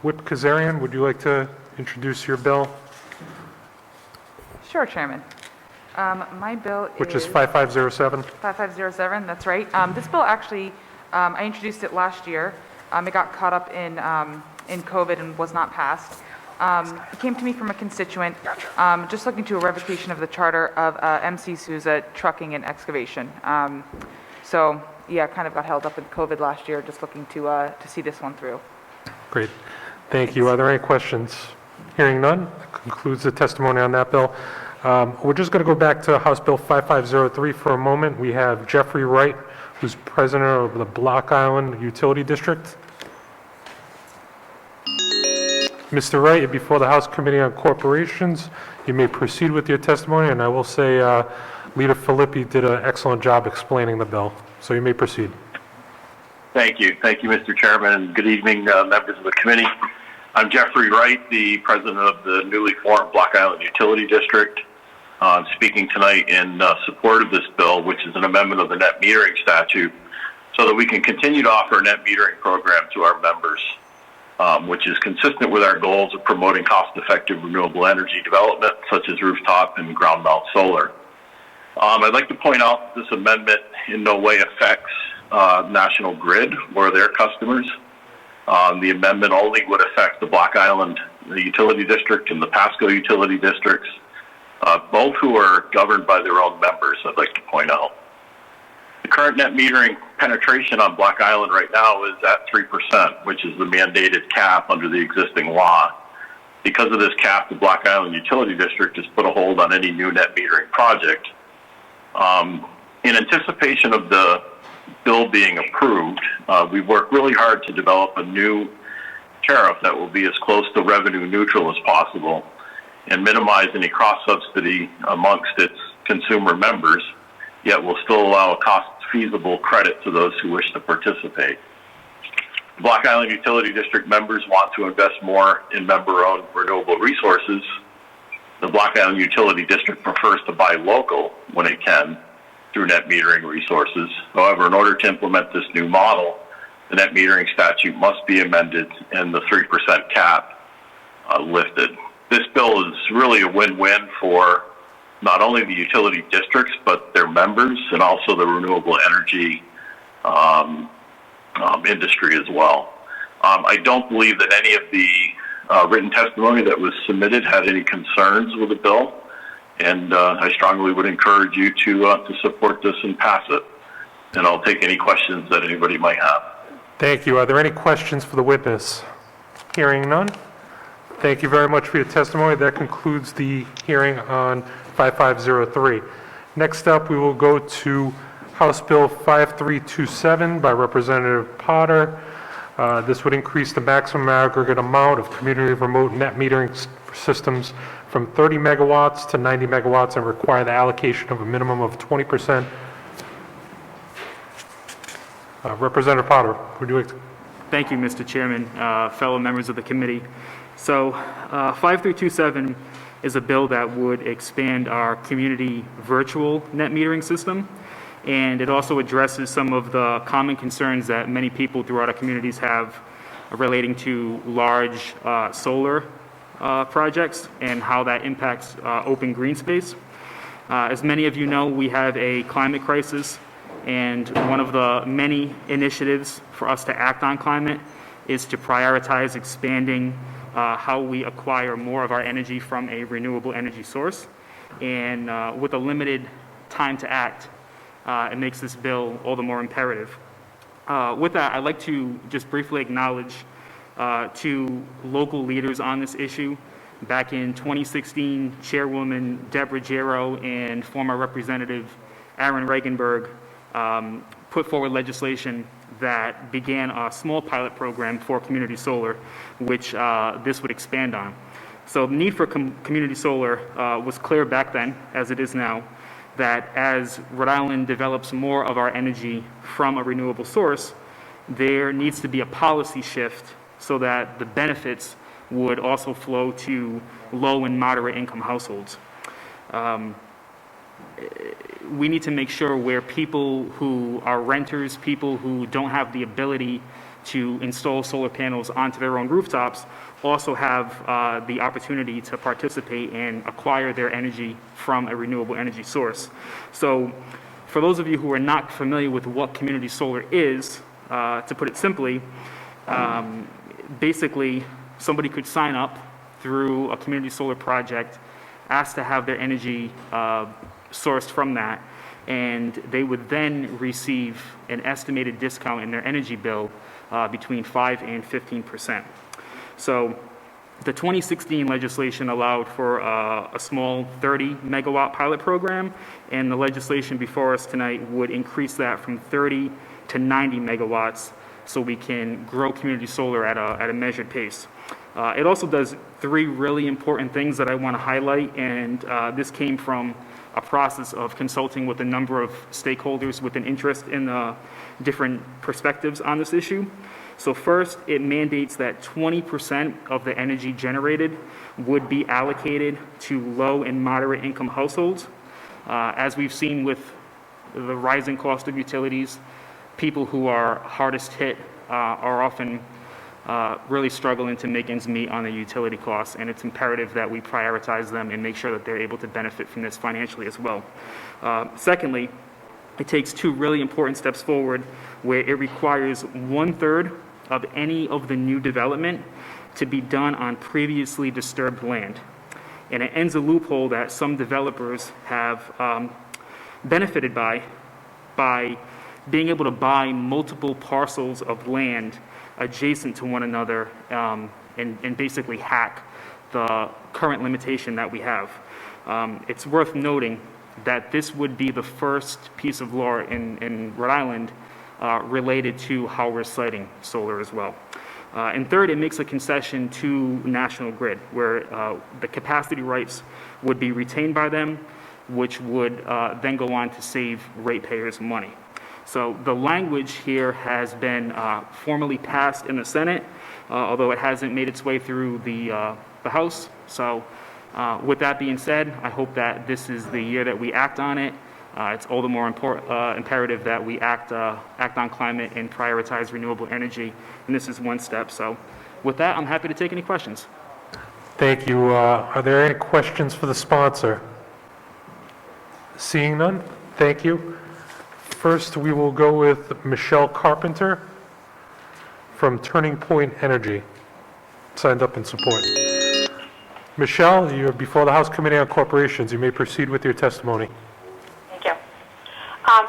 Whip Kazarian, would you like to introduce your bill? Sure, Chairman. My bill Which is 5507. 5507, that's right. This bill actually, I introduced it last year. It got caught up in COVID and was not passed. It came to me from a constituent just looking to a revocation of the charter of MC Souza Trucking and Excavation. So, yeah, kind of got held up with COVID last year, just looking to see this one through. Great. Thank you. Are there any questions? Hearing none, that concludes the testimony on that bill. We're just going to go back to House Bill 5503 for a moment. We have Jeffrey Wright, who's president of the Block Island Utility District. Mr. Wright, you're before the House Committee on Corporations. You may proceed with your testimony, and I will say Leader Filippi did an excellent job explaining the bill. So you may proceed. Thank you. Thank you, Mr. Chairman, and good evening, members of the committee. I'm Jeffrey Wright, the president of the newly formed Block Island Utility District. I'm speaking tonight in support of this bill, which is an amendment of the net metering statute, so that we can continue to offer a net metering program to our members, which is consistent with our goals of promoting cost-effective renewable energy development, such as rooftop and ground mount solar. I'd like to point out that this amendment in no way affects National Grid or their customers. The amendment only would affect the Block Island Utility District and the Pasco Utility Districts, both who are governed by their own members, I'd like to point out. The current net metering penetration on Block Island right now is at 3%, which is the mandated cap under the existing law. Because of this cap, the Block Island Utility District has put a hold on any new net metering project. In anticipation of the bill being approved, we've worked really hard to develop a new tariff that will be as close to revenue neutral as possible and minimize any cross-subsidy amongst its consumer members, yet will still allow a cost-feasible credit to those who wish to participate. The Block Island Utility District members want to invest more in member-owned renewable resources. The Block Island Utility District prefers to buy local when it can through net metering resources. However, in order to implement this new model, the net metering statute must be amended and the 3% cap lifted. This bill is really a win-win for not only the utility districts, but their members and also the renewable energy industry as well. I don't believe that any of the written testimony that was submitted had any concerns with the bill, and I strongly would encourage you to support this and pass it. And I'll take any questions that anybody might have. Thank you. Are there any questions for the witness? Hearing none. Thank you very much for your testimony. That concludes the hearing on 5503. Next up, we will go to House Bill 5327 by Representative Potter. This would increase the maximum aggregate amount of community remote net metering systems from 30 megawatts to 90 megawatts and require the allocation of a minimum of 20%. Representative Potter, would you like to? Thank you, Mr. Chairman, fellow members of the committee. So 5327 is a bill that would expand our community virtual net metering system, and it also addresses some of the common concerns that many people throughout our communities have relating to large solar projects and how that impacts open green space. As many of you know, we have a climate crisis, and one of the many initiatives for us to act on climate is to prioritize expanding how we acquire more of our energy from a renewable energy source. And with a limited time to act, it makes this bill all the more imperative. With that, I'd like to just briefly acknowledge two local leaders on this issue. Back in 2016, Chairwoman Deborah Gero and former Representative Aaron Regenberg put forward legislation that began a small pilot program for community solar, which this would expand on. So the need for community solar was clear back then, as it is now, that as Rhode Island develops more of our energy from a renewable source, there needs to be a policy shift so that the benefits would also flow to low and moderate income households. We need to make sure where people who are renters, people who don't have the ability to install solar panels onto their own rooftops, also have the opportunity to participate and acquire their energy from a renewable energy source. So for those of you who are not familiar with what community solar is, to put it simply, basically somebody could sign up through a community solar project, ask to have their energy sourced from that, and they would then receive an estimated discount in their energy bill between 5 and 15%. So The 2016 legislation allowed for a small 30 megawatt pilot program, and the legislation before us tonight would increase that from 30 to 90 megawatts so we can grow community solar at a measured pace. It also does three really important things that I want to highlight, and this came from a process of consulting with a number of stakeholders with an interest in different perspectives on this issue. So first, it mandates that 20% of the energy generated would be allocated to low and moderate income households. As we've seen with the rising cost of utilities, people who are hardest hit are often really struggling to make ends meet on the utility costs, and it's imperative that we prioritize them and make sure that they're able to benefit from this financially as well. Secondly, it takes two really important steps forward where it requires 1/3 of any of the new development to be done on previously disturbed land. And it ends a loophole that some developers have benefited by being able to buy multiple parcels of land adjacent to one another and basically hack the current limitation that we have. It's worth noting that this would be the first piece of law in Rhode Island related to how we're siting solar as well. And third, it makes a concession to National Grid, where the capacity rights would be retained by them, which would then go on to save ratepayers money. So the language here has been formally passed in the Senate, although it hasn't made its way through the House. So with that being said, I hope that this is the year that we act on it. It's all the more imperative that we act on climate and prioritize renewable energy, and this is one step. So with that, I'm happy to take any questions. Thank you. Are there any questions for the sponsor? Seeing none, thank you. First, we will go with Michelle Carpenter from Turning Point Energy, signed up in support. Michelle, you're before the House Committee on Corporations. You may proceed with your testimony. Thank you.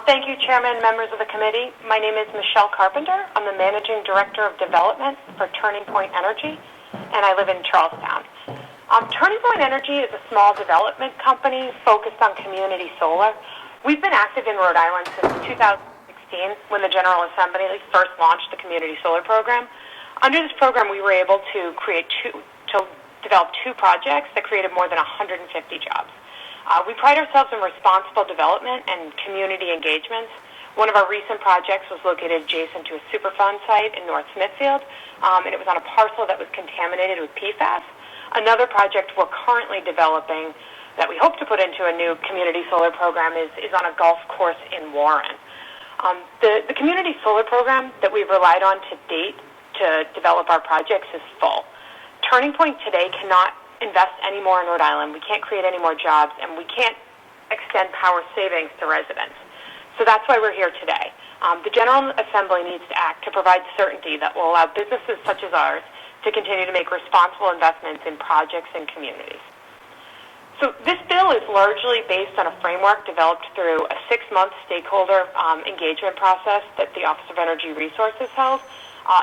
Thank you, Chairman, members of the committee. My name is Michelle Carpenter. I'm the Managing Director of Development for Turning Point Energy, and I live in Charlestown. Turning Point Energy is a small development company focused on community solar. We've been active in Rhode Island since 2016 when the General Assembly first launched the community solar program. Under this program, we were able to develop two projects that created more than 150 jobs. We pride ourselves in responsible development and community engagements. One of our recent projects was located adjacent to a Superfund site in North Smithfield, and it was on a parcel that was contaminated with PFAS. Another project we're currently developing that we hope to put into a new community solar program is on a golf course in Warren. The community solar program that we've relied on to date to develop our projects is full. Turning Point today cannot invest any more in Rhode Island. We can't create any more jobs, and we can't extend power savings to residents. So that's why we're here today. The General Assembly needs to act to provide certainty that will allow businesses such as ours to continue to make responsible investments in projects and communities. So this bill is largely based on a framework developed through a 6-month stakeholder engagement process that the Office of Energy Resources held.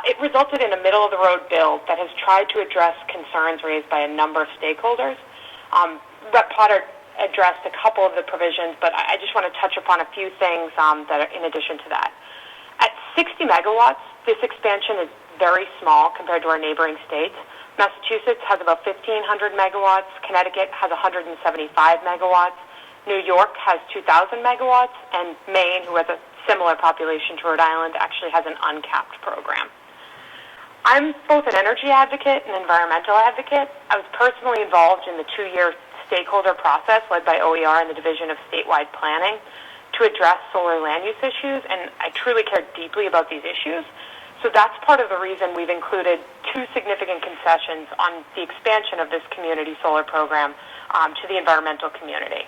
It resulted in a middle-of-the-road bill that has tried to address concerns raised by a number of stakeholders. Rep. Potter addressed a couple of the provisions, but I just want to touch upon a few things that are in addition to that. At 60 megawatts, this expansion is very small compared to our neighboring states. Massachusetts has about 1,500 megawatts. Connecticut has 175 megawatts. New York has 2,000 megawatts. And Maine, who has a similar population to Rhode Island, actually has an uncapped program. I'm both an energy advocate and environmental advocate. I was personally involved in the 2-year stakeholder process led by OER and the Division of Statewide Planning to address solar land use issues, and I truly care deeply about these issues. So that's part of the reason we've included 2 significant concessions on the expansion of this community solar program to the environmental community.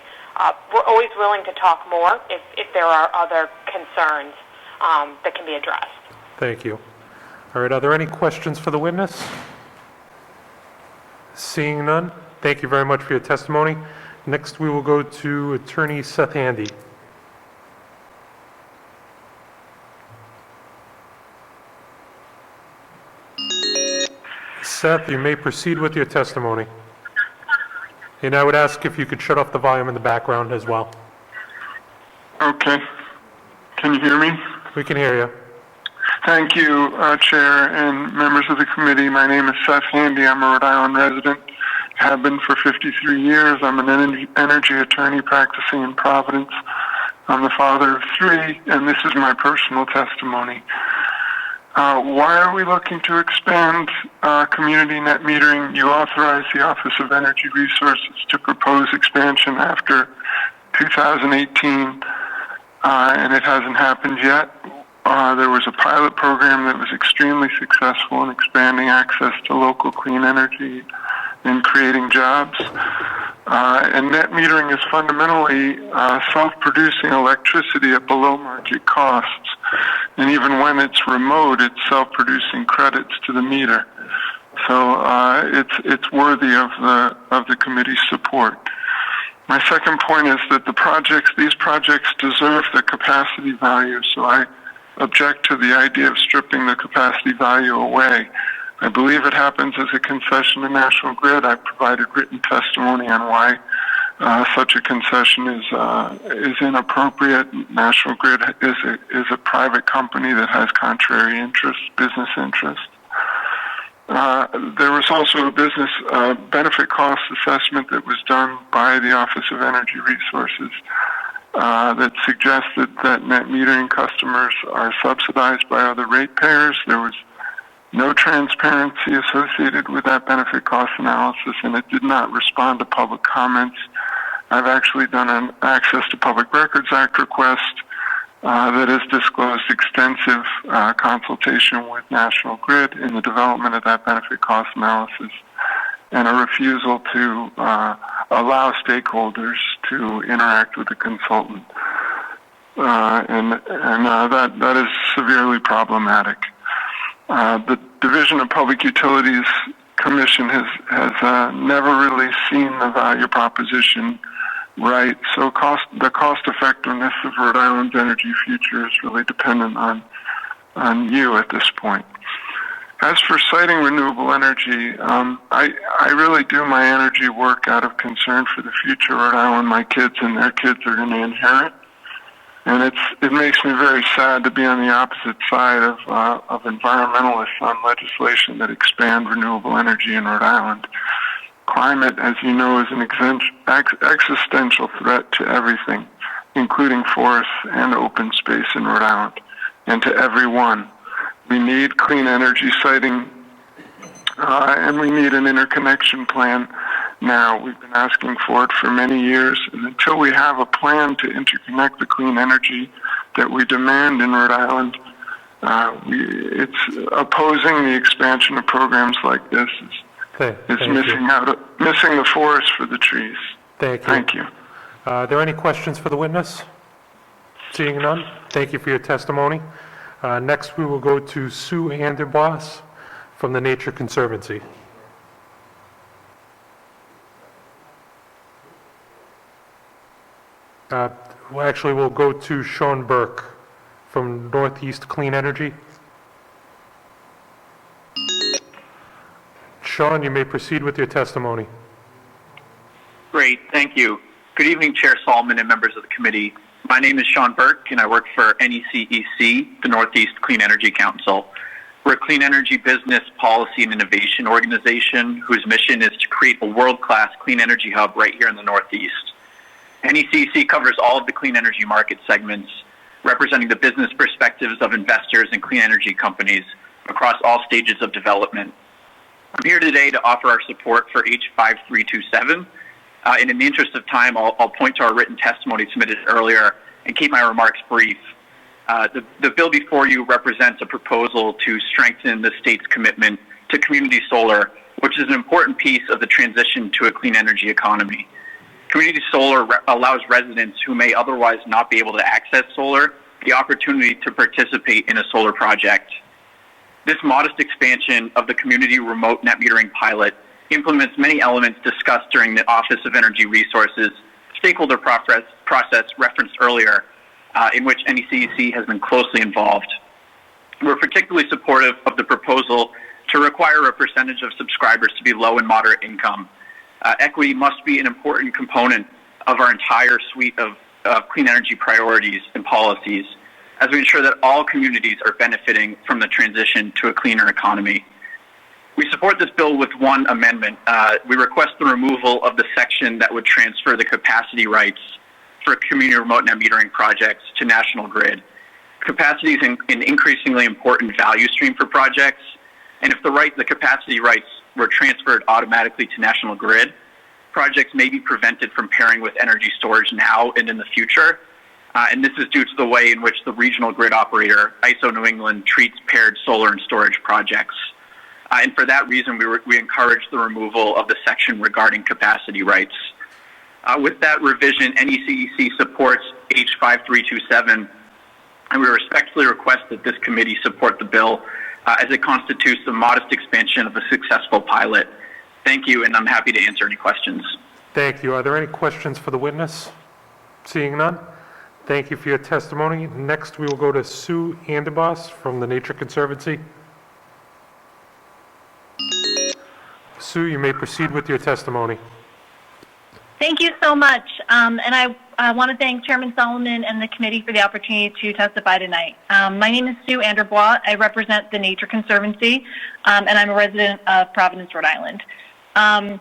We're always willing to talk more if there are other concerns that can be addressed. Thank you. All right, are there any questions for the witness? Seeing none, thank you very much for your testimony. Next, we will go to Attorney Seth Handy. Seth, you may proceed with your testimony. And I would ask if you could shut off the volume in the background as well. Okay. Can you hear me? We can hear you. Thank you, Chair and members of the committee. My name is Seth Handy. I'm a Rhode Island resident. Have been for 53 years. I'm an energy attorney practicing in Providence. I'm the father of 3, and this is my personal testimony. Why are we looking to expand community net metering? You authorized the Office of Energy Resources to propose expansion after 2018, and it hasn't happened yet. There was a pilot program that was extremely successful in expanding access to local clean energy and creating jobs. And net metering is fundamentally self-producing electricity at below market costs. And even when it's remote, it's self-producing credits to the meter. So it's worthy of the committee's support. My second point is that these projects deserve the capacity value, so I object to the idea of stripping the capacity value away. I believe it happens as a concession to National Grid. I've provided written testimony on why such a concession is inappropriate. National Grid is a private company that has contrary interests, business interests. There was also a business benefit cost assessment that was done by the Office of Energy Resources that suggested that net metering customers are subsidized by other ratepayers. There was no transparency associated with that benefit cost analysis, and it did not respond to public comments. I've actually done an Access to Public Records Act request that has disclosed extensive consultation with National Grid in the development of that benefit cost analysis, and a refusal to allow stakeholders to interact with the consultant. That is severely problematic. The Division of Public Utilities Commission has never really seen the value proposition right, so the cost effectiveness of Rhode Island's energy future is really dependent on you at this point. As for citing renewable energy, I really do my energy work out of concern for the future Rhode Island my kids and their kids are going to inherit. And it makes me very sad to be on the opposite side of environmentalists on legislation that expand renewable energy in Rhode Island. Climate, as you know, is an existential threat to everything, including forests and open space in Rhode Island, and to everyone. We need clean energy siting, and we need an interconnection plan now. We've been asking for it for many years, and until we have a plan to interconnect the clean energy that we demand in Rhode Island, it's opposing the expansion of programs like this. It's missing the forest for the trees. Thank you. Are there any questions for the witness? Seeing none, thank you for your testimony. Next, we will go to Sue Anderbos from the Nature Conservancy. We'll go to Sean Burke from Northeast Clean Energy. Sean, you may proceed with your testimony. Great, thank you. Good evening, Chair Solomon and members of the committee. My name is Sean Burke, and I work for NECEC, the Northeast Clean Energy Council. We're a clean energy business, policy, and innovation organization whose mission is to create a world-class clean energy hub right here in the Northeast. NECEC covers all of the clean energy market segments, representing the business perspectives of investors and clean energy companies across all stages of development. I'm here today to offer our support for H5327. And in the interest of time, I'll point to our written testimony submitted earlier and keep my remarks brief. The bill before you represents a proposal to strengthen the state's commitment to community solar, which is an important piece of the transition to a clean energy economy. Community solar allows residents who may otherwise not be able to access solar the opportunity to participate in a solar project. This modest expansion of the community remote net metering pilot implements many elements discussed during the Office of Energy Resources stakeholder process referenced earlier, in which NECEC has been closely involved. We're particularly supportive of the proposal to require require a percentage of subscribers to be low and moderate income. Equity must be an important component of our entire suite of clean energy priorities and policies as we ensure that all communities are benefiting from the transition to a cleaner economy. We support this bill with one amendment. We request the removal of the section that would transfer the capacity rights for community remote net metering projects to National Grid. Capacity is an increasingly important value stream for projects, and if the capacity rights were transferred automatically to National Grid, projects may be prevented from pairing with energy storage now and in the future. And this is due to the way in which the regional grid operator, ISO New England, treats paired solar and storage projects. And for that reason, we encourage the removal of the section regarding capacity rights. With that revision, NECEC supports H5327, and we respectfully request that this committee support the bill as it constitutes a modest expansion of a successful pilot. Thank you, and I'm happy to answer any questions. Thank you. Are there any questions for the witness? Seeing none? Thank you for your testimony. Next, we will go to Sue Anderbos from the Nature Conservancy. Sue, you may proceed with your testimony. Thank you so much. And I want to thank Chairman Solomon and the committee for the opportunity to testify tonight. My name is Sue Anderbois. I represent the Nature Conservancy, and I'm a resident of Providence, Rhode Island.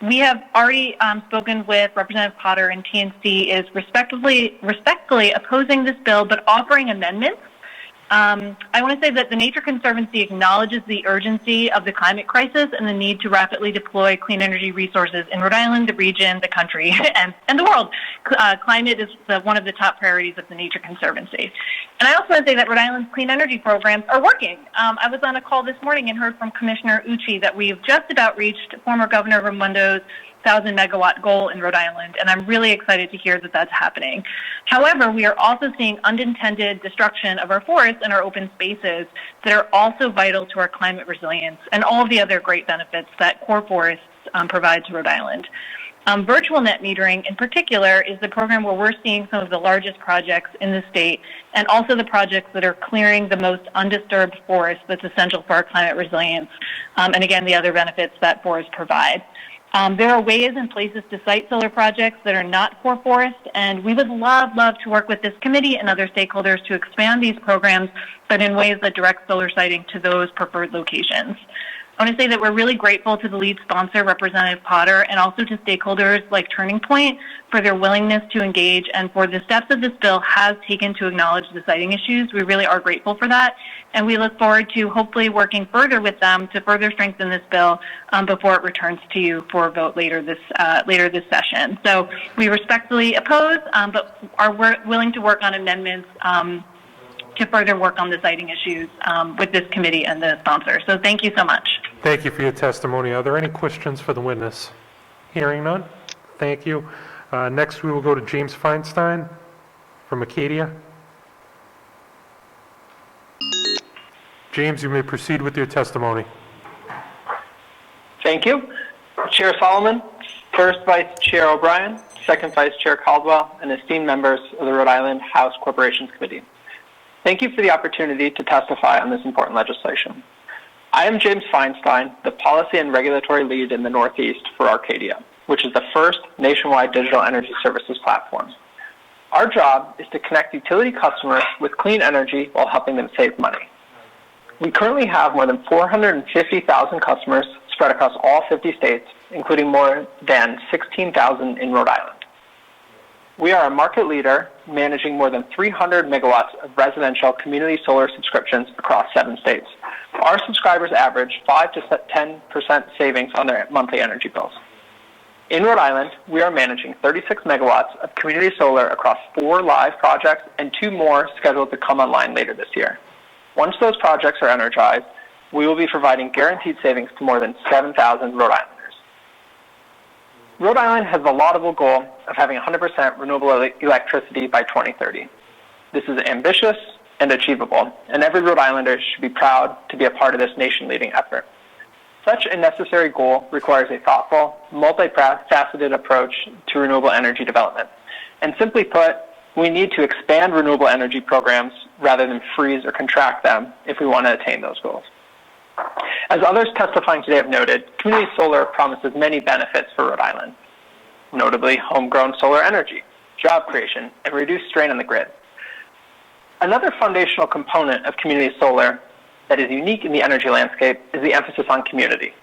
We have already spoken with Representative Potter, and TNC is respectfully opposing this bill, but offering amendments. I want to say that the Nature Conservancy acknowledges the urgency of the climate crisis and the need to rapidly deploy clean energy resources in Rhode Island, the region, the country, and the world. Climate is one of the top priorities of the Nature Conservancy. And I also want to say that Rhode Island's clean energy programs are working. I was on a call this morning and heard from Commissioner Ucci that we've just about reached former Governor Raimondo's 1,000 megawatt goal in Rhode Island, and I'm really excited to hear that that's happening. However, we are also seeing unintended destruction of our forests and our open spaces that are also vital to our climate resilience and all of the other great benefits that core forests provide to Rhode Island. Virtual net metering in particular is the program where we're seeing some of the largest projects in the state, and also the projects that are clearing the most undisturbed forest that's essential for our climate resilience, and again, the other benefits that forests provide. There are ways and places to site solar projects that are not core forest, and we would love to work with this committee and other stakeholders to expand these programs, but in ways that direct solar siting to those preferred locations. I want to say that we're really grateful to the lead sponsor, Representative Potter, and also to stakeholders like Turning Point for their willingness to engage and for the steps that this bill has taken to acknowledge the siting issues. We really are grateful for that, and we look forward to hopefully working further with them to further strengthen this bill before it returns to you for a vote later this session. So we respectfully oppose, but are willing to work on amendments to further work on the siting issues with this committee and the sponsor. So thank you so much. Thank you for your testimony. Are there any questions for the witness? Hearing none. Thank you. Next, we will go to James Feinstein from Acadia. James, you may proceed with your testimony. Thank you. Chair Solomon, First Vice Chair O'Brien, Second Vice Chair Caldwell, and esteemed members of the Rhode Island House Corporations Committee. Thank you for the opportunity to testify on this important legislation. I am James Feinstein, the Policy and Regulatory Lead in the Northeast for Arcadia, which is the first nationwide digital energy services platform. Our job is to connect utility customers with clean energy while helping them save money. We currently have more than 450,000 customers spread across all 50 states, including more than 16,000 in Rhode Island. We are a market leader, managing more than 300 megawatts of residential community solar subscriptions across 7 states. Our subscribers average 5 to 10% savings on their monthly energy bills. In Rhode Island, we are managing 36 megawatts of community solar across 4 live projects and 2 more scheduled to come online later this year. Once those projects are energized, we will be providing guaranteed savings to more than 7,000 Rhode Islanders. Rhode Island has the laudable goal of having 100% renewable electricity by 2030. This is ambitious and achievable, and every Rhode Islander should be proud to be a part of this nation-leading effort. Such a necessary goal requires a thoughtful, multifaceted approach to renewable energy development. And simply put, we need to expand renewable energy programs rather than freeze or contract them if we want to attain those goals. As others testifying today have noted, community solar promises many benefits for Rhode Island, notably homegrown solar energy, job creation, and reduced strain on the grid. Another foundational component of community solar that is unique in the energy landscape is the emphasis on community.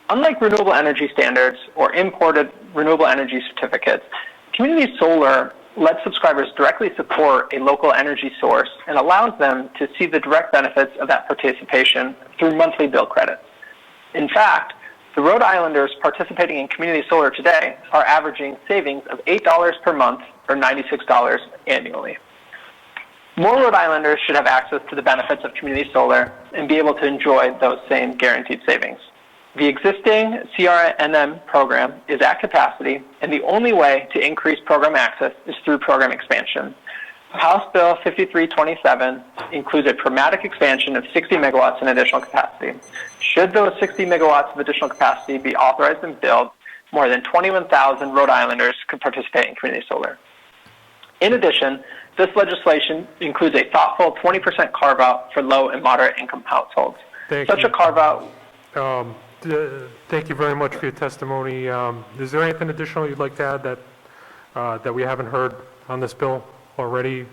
Unlike renewable energy standards or imported renewable energy certificates, community solar lets subscribers directly support a local energy source and allows them to see the direct benefits of that participation through monthly bill credits. In fact, the Rhode Islanders participating in community solar today are averaging savings of $8 per month or $96 annually. More Rhode Islanders should have access to the benefits of community solar and be able to enjoy those same guaranteed savings. The existing CRNM program is at capacity, and the only way to increase program access is through program expansion. House Bill 5327 includes a pragmatic expansion of 60 megawatts in additional capacity. Should those 60 megawatts of additional capacity be authorized and built, more than 21,000 Rhode Islanders could participate in community solar. In addition, this legislation includes a thoughtful 20% carve-out for low and moderate income households. Such a carve-out... Thank you very much for your testimony. Is there anything additional you'd like to add that we haven't heard on this bill already?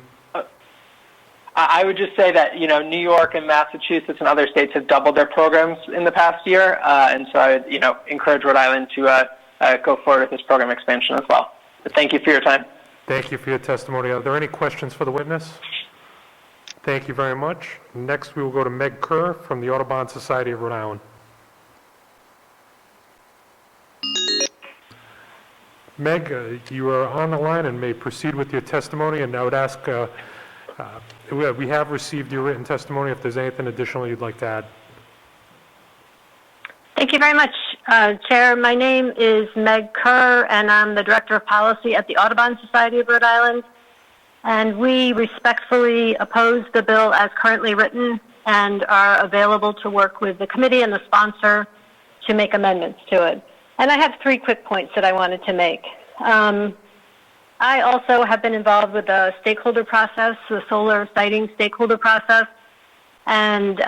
I would just say that, New York and Massachusetts and other states have doubled their programs in the past year, and so I would, encourage Rhode Island to go forward with this program expansion as well. But thank you for your time. Thank you for your testimony. Are there any questions for the witness? Thank you very much. Next, we will go to Meg Kerr from the Audubon Society of Rhode Island. Meg, you are on the line and may proceed with your testimony, and I would ask, we have received your written testimony. If there's anything additional you'd like to add. Thank you very much, Chair. My name is Meg Kerr, and I'm the Director of Policy at the Audubon Society of Rhode Island. And we respectfully oppose the bill as currently written and are available to work with the committee and the sponsor to make amendments to it. And I have 3 quick points that I wanted to make. I also have been involved with the stakeholder process, the solar siting stakeholder process. And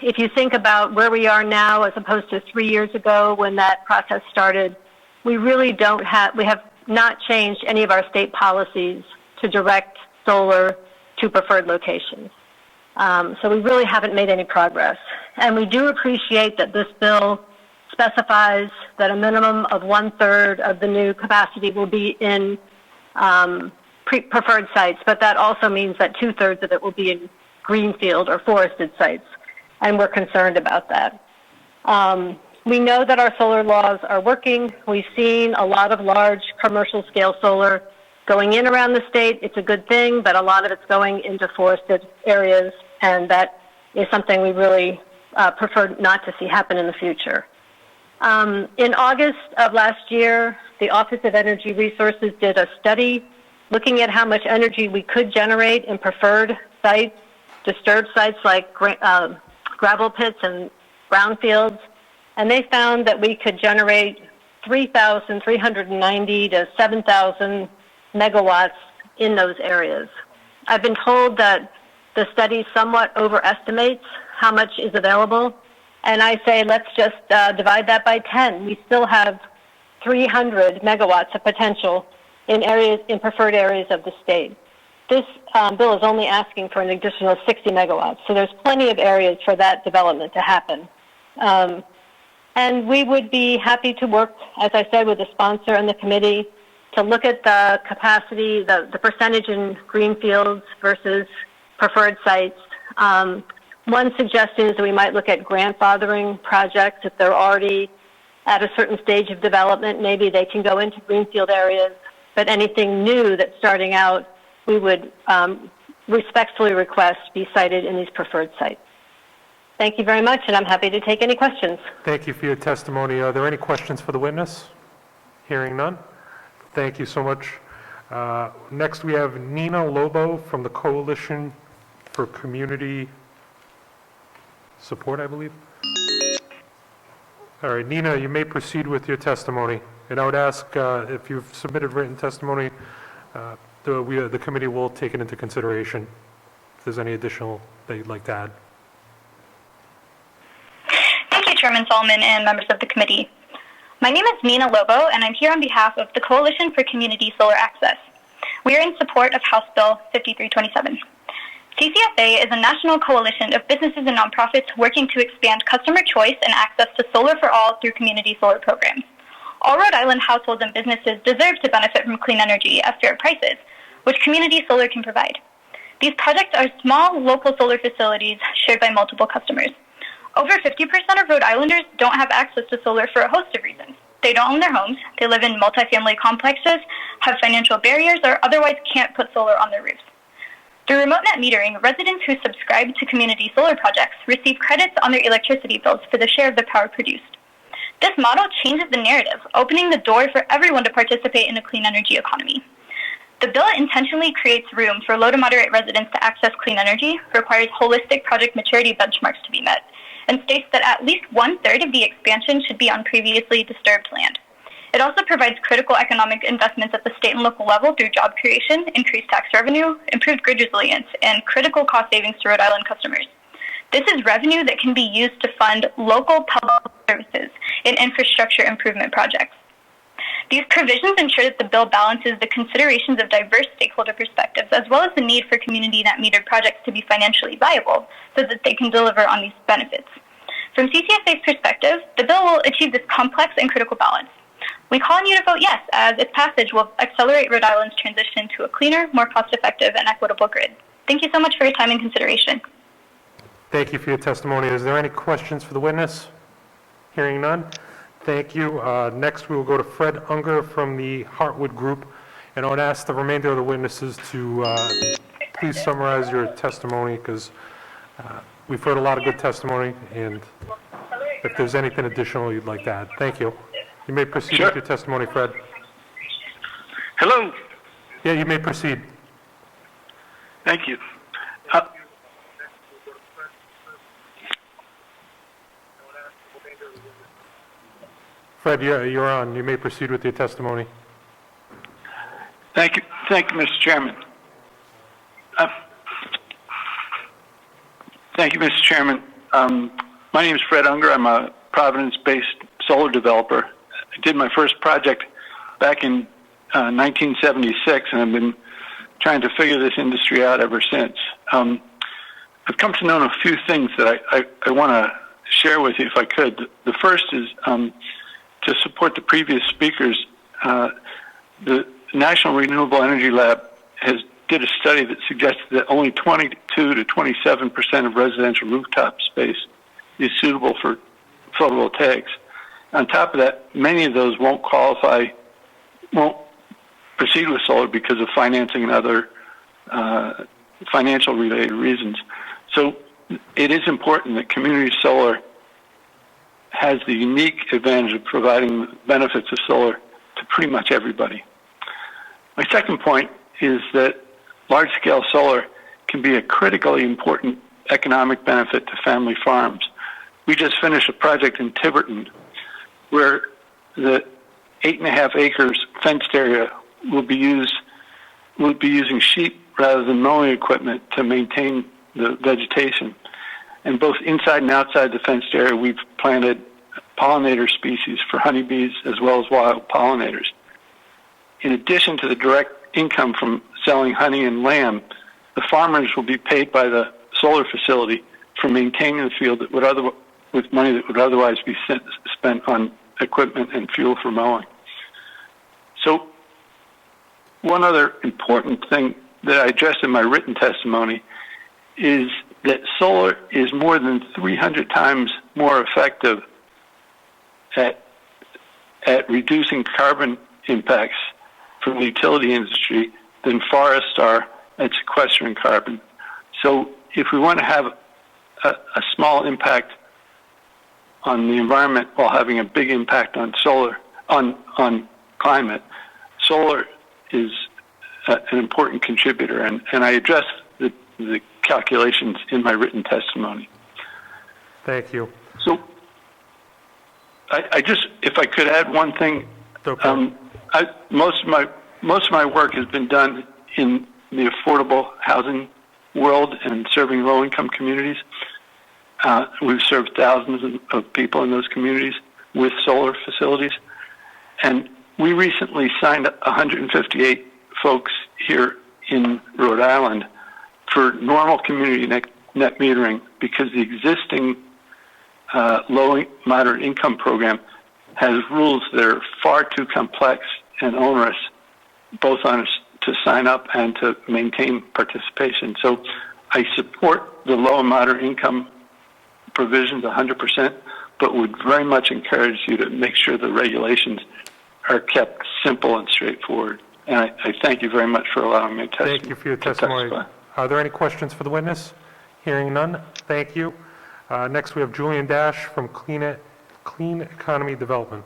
if you think about where we are now as opposed to 3 years ago when that process started, we really we have not changed any of our state policies to direct solar to preferred locations. So we really haven't made any progress. And we do appreciate that this bill specifies that a minimum of 1/3 of the new capacity will be in preferred sites, but that also means that 2/3 of it will be in greenfield or forested sites, and we're concerned about that. We know that our solar laws are working. We've seen a lot of large commercial scale solar going in around the state. It's a good thing, but a lot of it's going into forested areas, and that is something we really prefer not to see happen in the future. In August of last year, the Office of Energy Resources did a study looking at how much energy we could generate in preferred sites, disturbed sites like gravel pits and brownfields, and they found that we could generate 3,390 to 7,000 megawatts in those areas. I've been told that the study somewhat overestimates how much is available, and I say let's just divide that by 10. We still have 300 megawatts of potential in preferred areas of the state. This bill is only asking for an additional 60 megawatts, so there's plenty of areas for that development to happen. And we would be happy to work, as I said, with the sponsor and the committee to look at the capacity, the percentage in greenfields versus preferred sites. One suggestion is that we might look at grandfathering projects. If they're already at a certain stage of development, maybe they can go into greenfield areas, but anything new that's starting out, we would respectfully request be cited in these preferred sites. Thank you very much, and I'm happy to take any questions. Thank you for your testimony. Are there any questions for the witness? Hearing none. Thank you so much. Next, we have Nina Lobo from the Coalition for Community Support, I believe. All right, Nina, you may proceed with your testimony. And I would ask if you've submitted written testimony, the committee will take it into consideration if there's any additional that you'd like to add. Thank you, Chairman Solomon and members of the committee. My name is Nina Lobo, and I'm here on behalf of the Coalition for Community Solar Access. We are in support of House Bill 5327. CCFA is a national coalition of businesses and nonprofits working to expand customer choice and access to solar for all through community solar programs. All Rhode Island households and businesses deserve to benefit from clean energy at fair prices, which community solar can provide. These projects are small, local solar facilities shared by multiple customers. Over 50% of Rhode Islanders don't have access to solar for a host of reasons. They don't own their homes, they live in multifamily complexes, have financial barriers, or otherwise can't put solar on their roofs. Through remote net metering, residents who subscribe to community solar projects receive credits on their electricity bills for the share of the power produced. This model changes the narrative, opening the door for everyone to participate in a clean energy economy. The bill intentionally creates room for low to moderate residents to access clean energy, requires holistic project maturity benchmarks to be met, and states that at least 1/3 of the expansion should be on previously disturbed land. It also provides critical economic investments at the state and local level through job creation, increased tax revenue, improved grid resilience, and critical cost savings to Rhode Island customers. This is revenue that can be used to fund local public services and infrastructure improvement projects. These provisions ensure that the bill balances the considerations of diverse stakeholder perspectives, as well as the need for community net metered projects to be financially viable so that they can deliver on these benefits. From CCFA's perspective, the bill will achieve this complex and critical balance. We call on you to vote yes, as its passage will accelerate Rhode Island's transition to a cleaner, more cost-effective, and equitable grid. Thank you so much for your time and consideration. Thank you for your testimony. Is there any questions for the witness? Hearing none. Thank you. Next, we will go to Fred Unger from the Heartwood Group, and I would ask the remainder of the witnesses to please summarize your testimony, because we've heard a lot of good testimony, and if there's anything additional you'd like to add. Thank you. You may proceed with your testimony, Fred. Hello. Yeah, you may proceed. Thank you. Fred, you're on. You may proceed with your testimony. Thank you, Mr. Chairman. Thank you, Mr. Chairman. My name is Fred Unger. I'm a Providence-based solar developer. I did my first project back in 1976, and I've been trying to figure this industry out ever since. I've come to know a few things that I want to share with you, if I could. The first is to support the previous speakers. The National Renewable Energy Lab did a study that suggested that only 22 to 27% of residential rooftop space is suitable for photovoltaics. On top of that, many of those won't proceed with solar because of financing and other financial related reasons. So it is important that community solar has the unique advantage of providing the benefits of solar to pretty much everybody. My second point is that large-scale solar can be a critically important economic benefit to family farms. We just finished a project in Tiverton where the 8.5 acres fenced area will be using sheep rather than mowing equipment to maintain the vegetation. And both inside and outside the fenced area, we've planted pollinator species for honeybees as well as wild pollinators. In addition to the direct income from selling honey and lamb, the farmers will be paid by the solar facility for maintaining the field with money that would otherwise be spent on equipment and fuel for mowing. So one other important thing that I addressed in my written testimony is that solar is more than 300 times more effective at reducing carbon impacts from the utility industry than forests are at sequestering carbon. So if we want to have a small impact on the environment while having a big impact on on climate, solar is an important contributor, and I address the calculations in my written testimony. Thank you. So I just, if I could add one thing, most of my work has been done in the affordable housing world and serving low-income communities. We've served thousands of people in those communities with solar facilities. And we recently signed 158 folks here in Rhode Island for normal community net metering because the existing low moderate income program has rules that are far too complex and onerous, both on us to sign up and to maintain participation. So I support the low and moderate income provisions 100%, but would very much encourage you to make sure the regulations are kept simple and straightforward. And I thank you very much for allowing me to testify. Thank you for your testimony. Are there any questions for the witness? Hearing none, thank you. Next, we have Julian Dash from Clean Economy Development.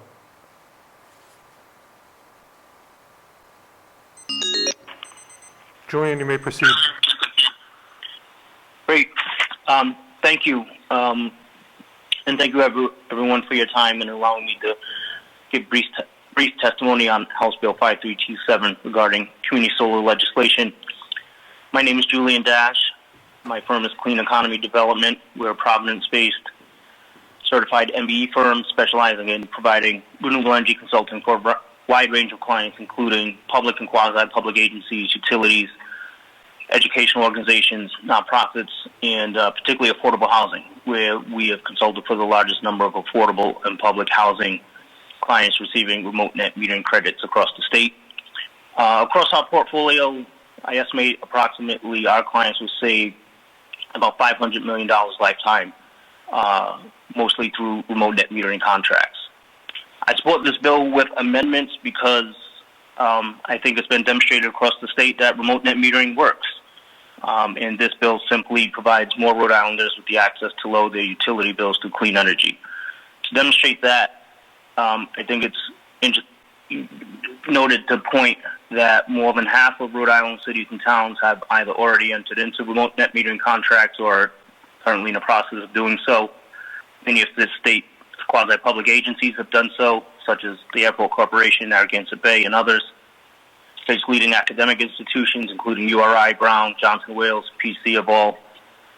Julian, you may proceed. Great. Thank you. And thank you, everyone, for your time and allowing me to give brief testimony on House Bill 5327 regarding community solar legislation. My name is Julian Dash. My firm is Clean Economy Development. We're a Providence-based certified MBE firm specializing in providing renewable energy consulting for a wide range of clients, including public and quasi-public agencies, utilities, educational organizations, nonprofits, and particularly affordable housing, where we have consulted for the largest number of affordable and public housing clients receiving remote net metering credits across the state. Across our portfolio, I estimate approximately our clients will save about $500 million lifetime, mostly through remote net metering contracts. I support this bill with amendments because I think it's been demonstrated across the state that remote net metering works. And this bill simply provides more Rhode Islanders with the access to lower their utility bills through clean energy. To demonstrate that, I think it's noted to point that more than half of Rhode Island cities and towns have either already entered into remote net metering contracts or are currently in the process of doing so. Many of the state's quasi-public agencies have done so, such as the Airport Corporation, Narragansett Bay, and others. State's leading academic institutions, including URI, Brown, Johnson Wales, PC, have all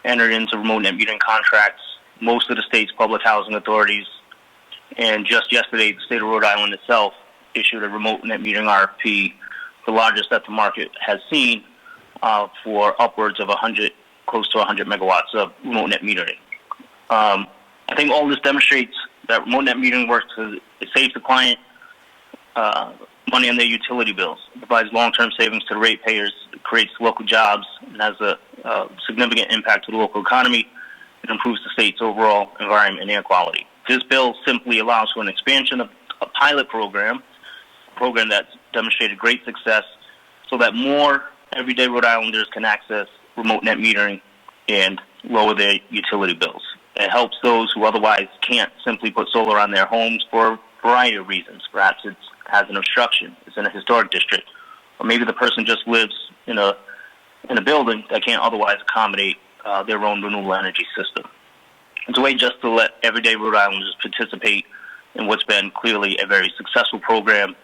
entered into remote net metering contracts. Most of the state's public housing authorities, and just yesterday, the state of Rhode Island itself issued a remote net metering RFP, the largest that the market has seen, for upwards of close to 100 megawatts of remote net metering. I think all this demonstrates that remote net metering works because it saves the client money on their utility bills. It provides long-term savings to the ratepayers, it creates local jobs, and has a significant impact to the local economy, and improves the state's overall environment and air quality. This bill simply allows for an expansion of a pilot program, a program that's demonstrated great success, so that more everyday Rhode Islanders can access remote net metering and lower their utility bills. It helps those who otherwise can't simply put solar on their homes for a variety of reasons. Perhaps it has an obstruction, it's in a historic district, or maybe the person just lives in a building that can't otherwise accommodate their own renewable energy system. It's a way just to let everyday Rhode Islanders participate in what's been clearly a very successful program,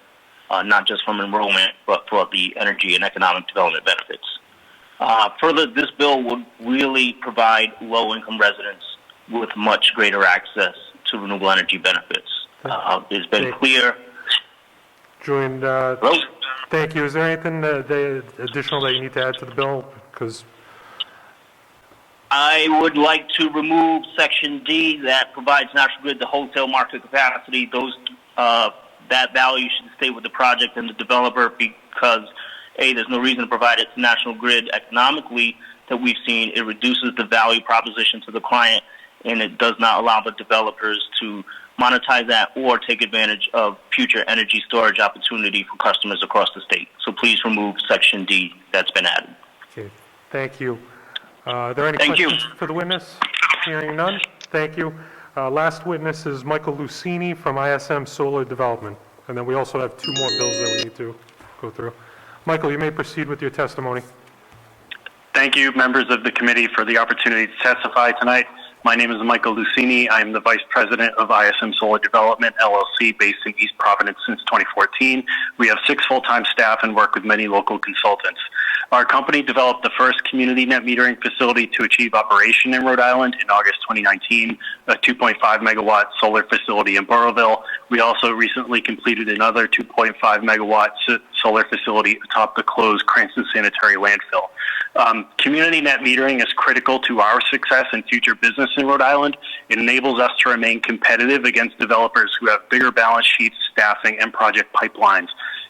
not just from enrollment, but for the energy and economic development benefits. Further, this bill would really provide low-income residents with much greater access to renewable energy benefits. It's been clear. Julian, thank you. Is there anything additional that you need to add to the bill? Because I would like to remove Section D that provides National Grid the wholesale market capacity. That value should stay with the project and the developer because, A, there's no reason to provide it to National Grid economically that we've seen. It reduces the value proposition to the client, and it does not allow the developers to monetize that or take advantage of future energy storage opportunity for customers across the state. So please remove Section D that's been added. Okay, thank you. Are there any questions for the witness? Hearing none, thank you. Last witness is Michael Lucini from ISM Solar Development. And then we also have two more bills that we need to go through. Michael, you may proceed with your testimony. Thank you, members of the committee, for the opportunity to testify tonight. My name is Michael Lucini. I am the Vice President of ISM Solar Development, LLC, based in East Providence since 2014. We have 6 full-time staff and work with many local consultants. Our company developed the first community net metering facility to achieve operation in Rhode Island in August 2019, a 2.5 megawatt solar facility in Burrowville. We also recently completed another 2.5 megawatt solar facility atop the closed Cranston Sanitary landfill. Community net metering is critical to our success and future business in Rhode Island. It enables us to remain competitive against developers who have bigger balance sheets, staffing, and project pipelines.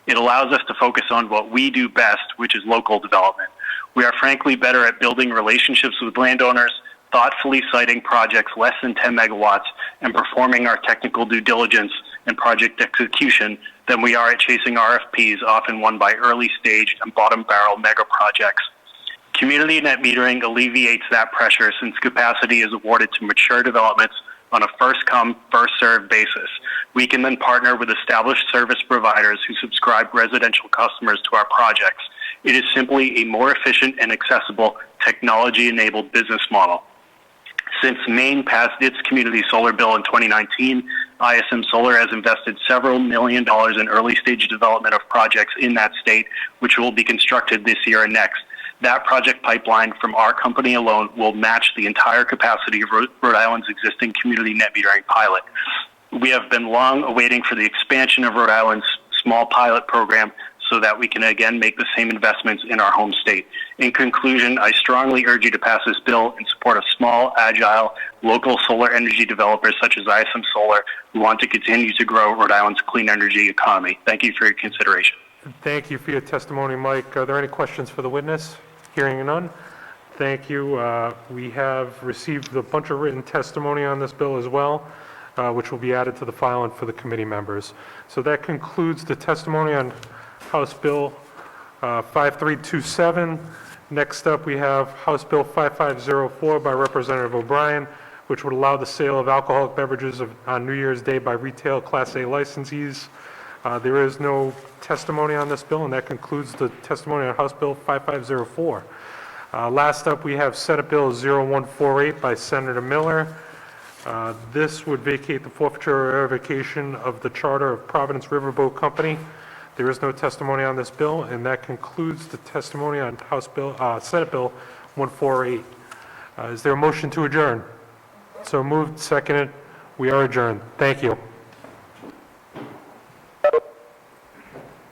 It allows us to focus on what we do best, which is local development. We are frankly better at building relationships with landowners, thoughtfully siting projects less than 10 megawatts, and performing our technical due diligence and project execution than we are at chasing RFPs, often won by early stage and bottom barrel mega projects. Community net metering alleviates that pressure since capacity is awarded to mature developments on a first-come, first-served basis. We can then partner with established service providers who subscribe residential customers to our projects. It is simply a more efficient and accessible technology-enabled business model. Since Maine passed its community solar bill in 2019, ISM Solar has invested several $1 million in early-stage development of projects in that state, which will be constructed this year and next. That project pipeline from our company alone will match the entire capacity of Rhode Island's existing community net metering pilot. We have been long awaiting for the expansion of Rhode Island's small pilot program so that we can again make the same investments in our home state. In conclusion, I strongly urge you to pass this bill in support of small, agile, local solar energy developers such as ISM Solar who want to continue to grow Rhode Island's clean energy economy. Thank you for your consideration. Thank you for your testimony, Mike. Are there any questions for the witness? Hearing none. Thank you. We have received a bunch of written testimony on this bill as well, which will be added to the file and for the committee members. So that concludes the testimony on House Bill 5327. Next up, we have House Bill 5504 by Representative O'Brien, which would allow the sale of alcoholic beverages on New Year's Day by retail Class A licensees. There is no testimony on this bill, and that concludes the testimony on House Bill 5504. Last up, we have Senate Bill 0148 by Senator Miller. This would vacate the forfeiture or revocation of the charter of Providence Riverboat Company. There is no testimony on this bill, and that concludes the testimony on Senate Bill 148. Is there a motion to adjourn? So moved, seconded. We are adjourned. Thank you.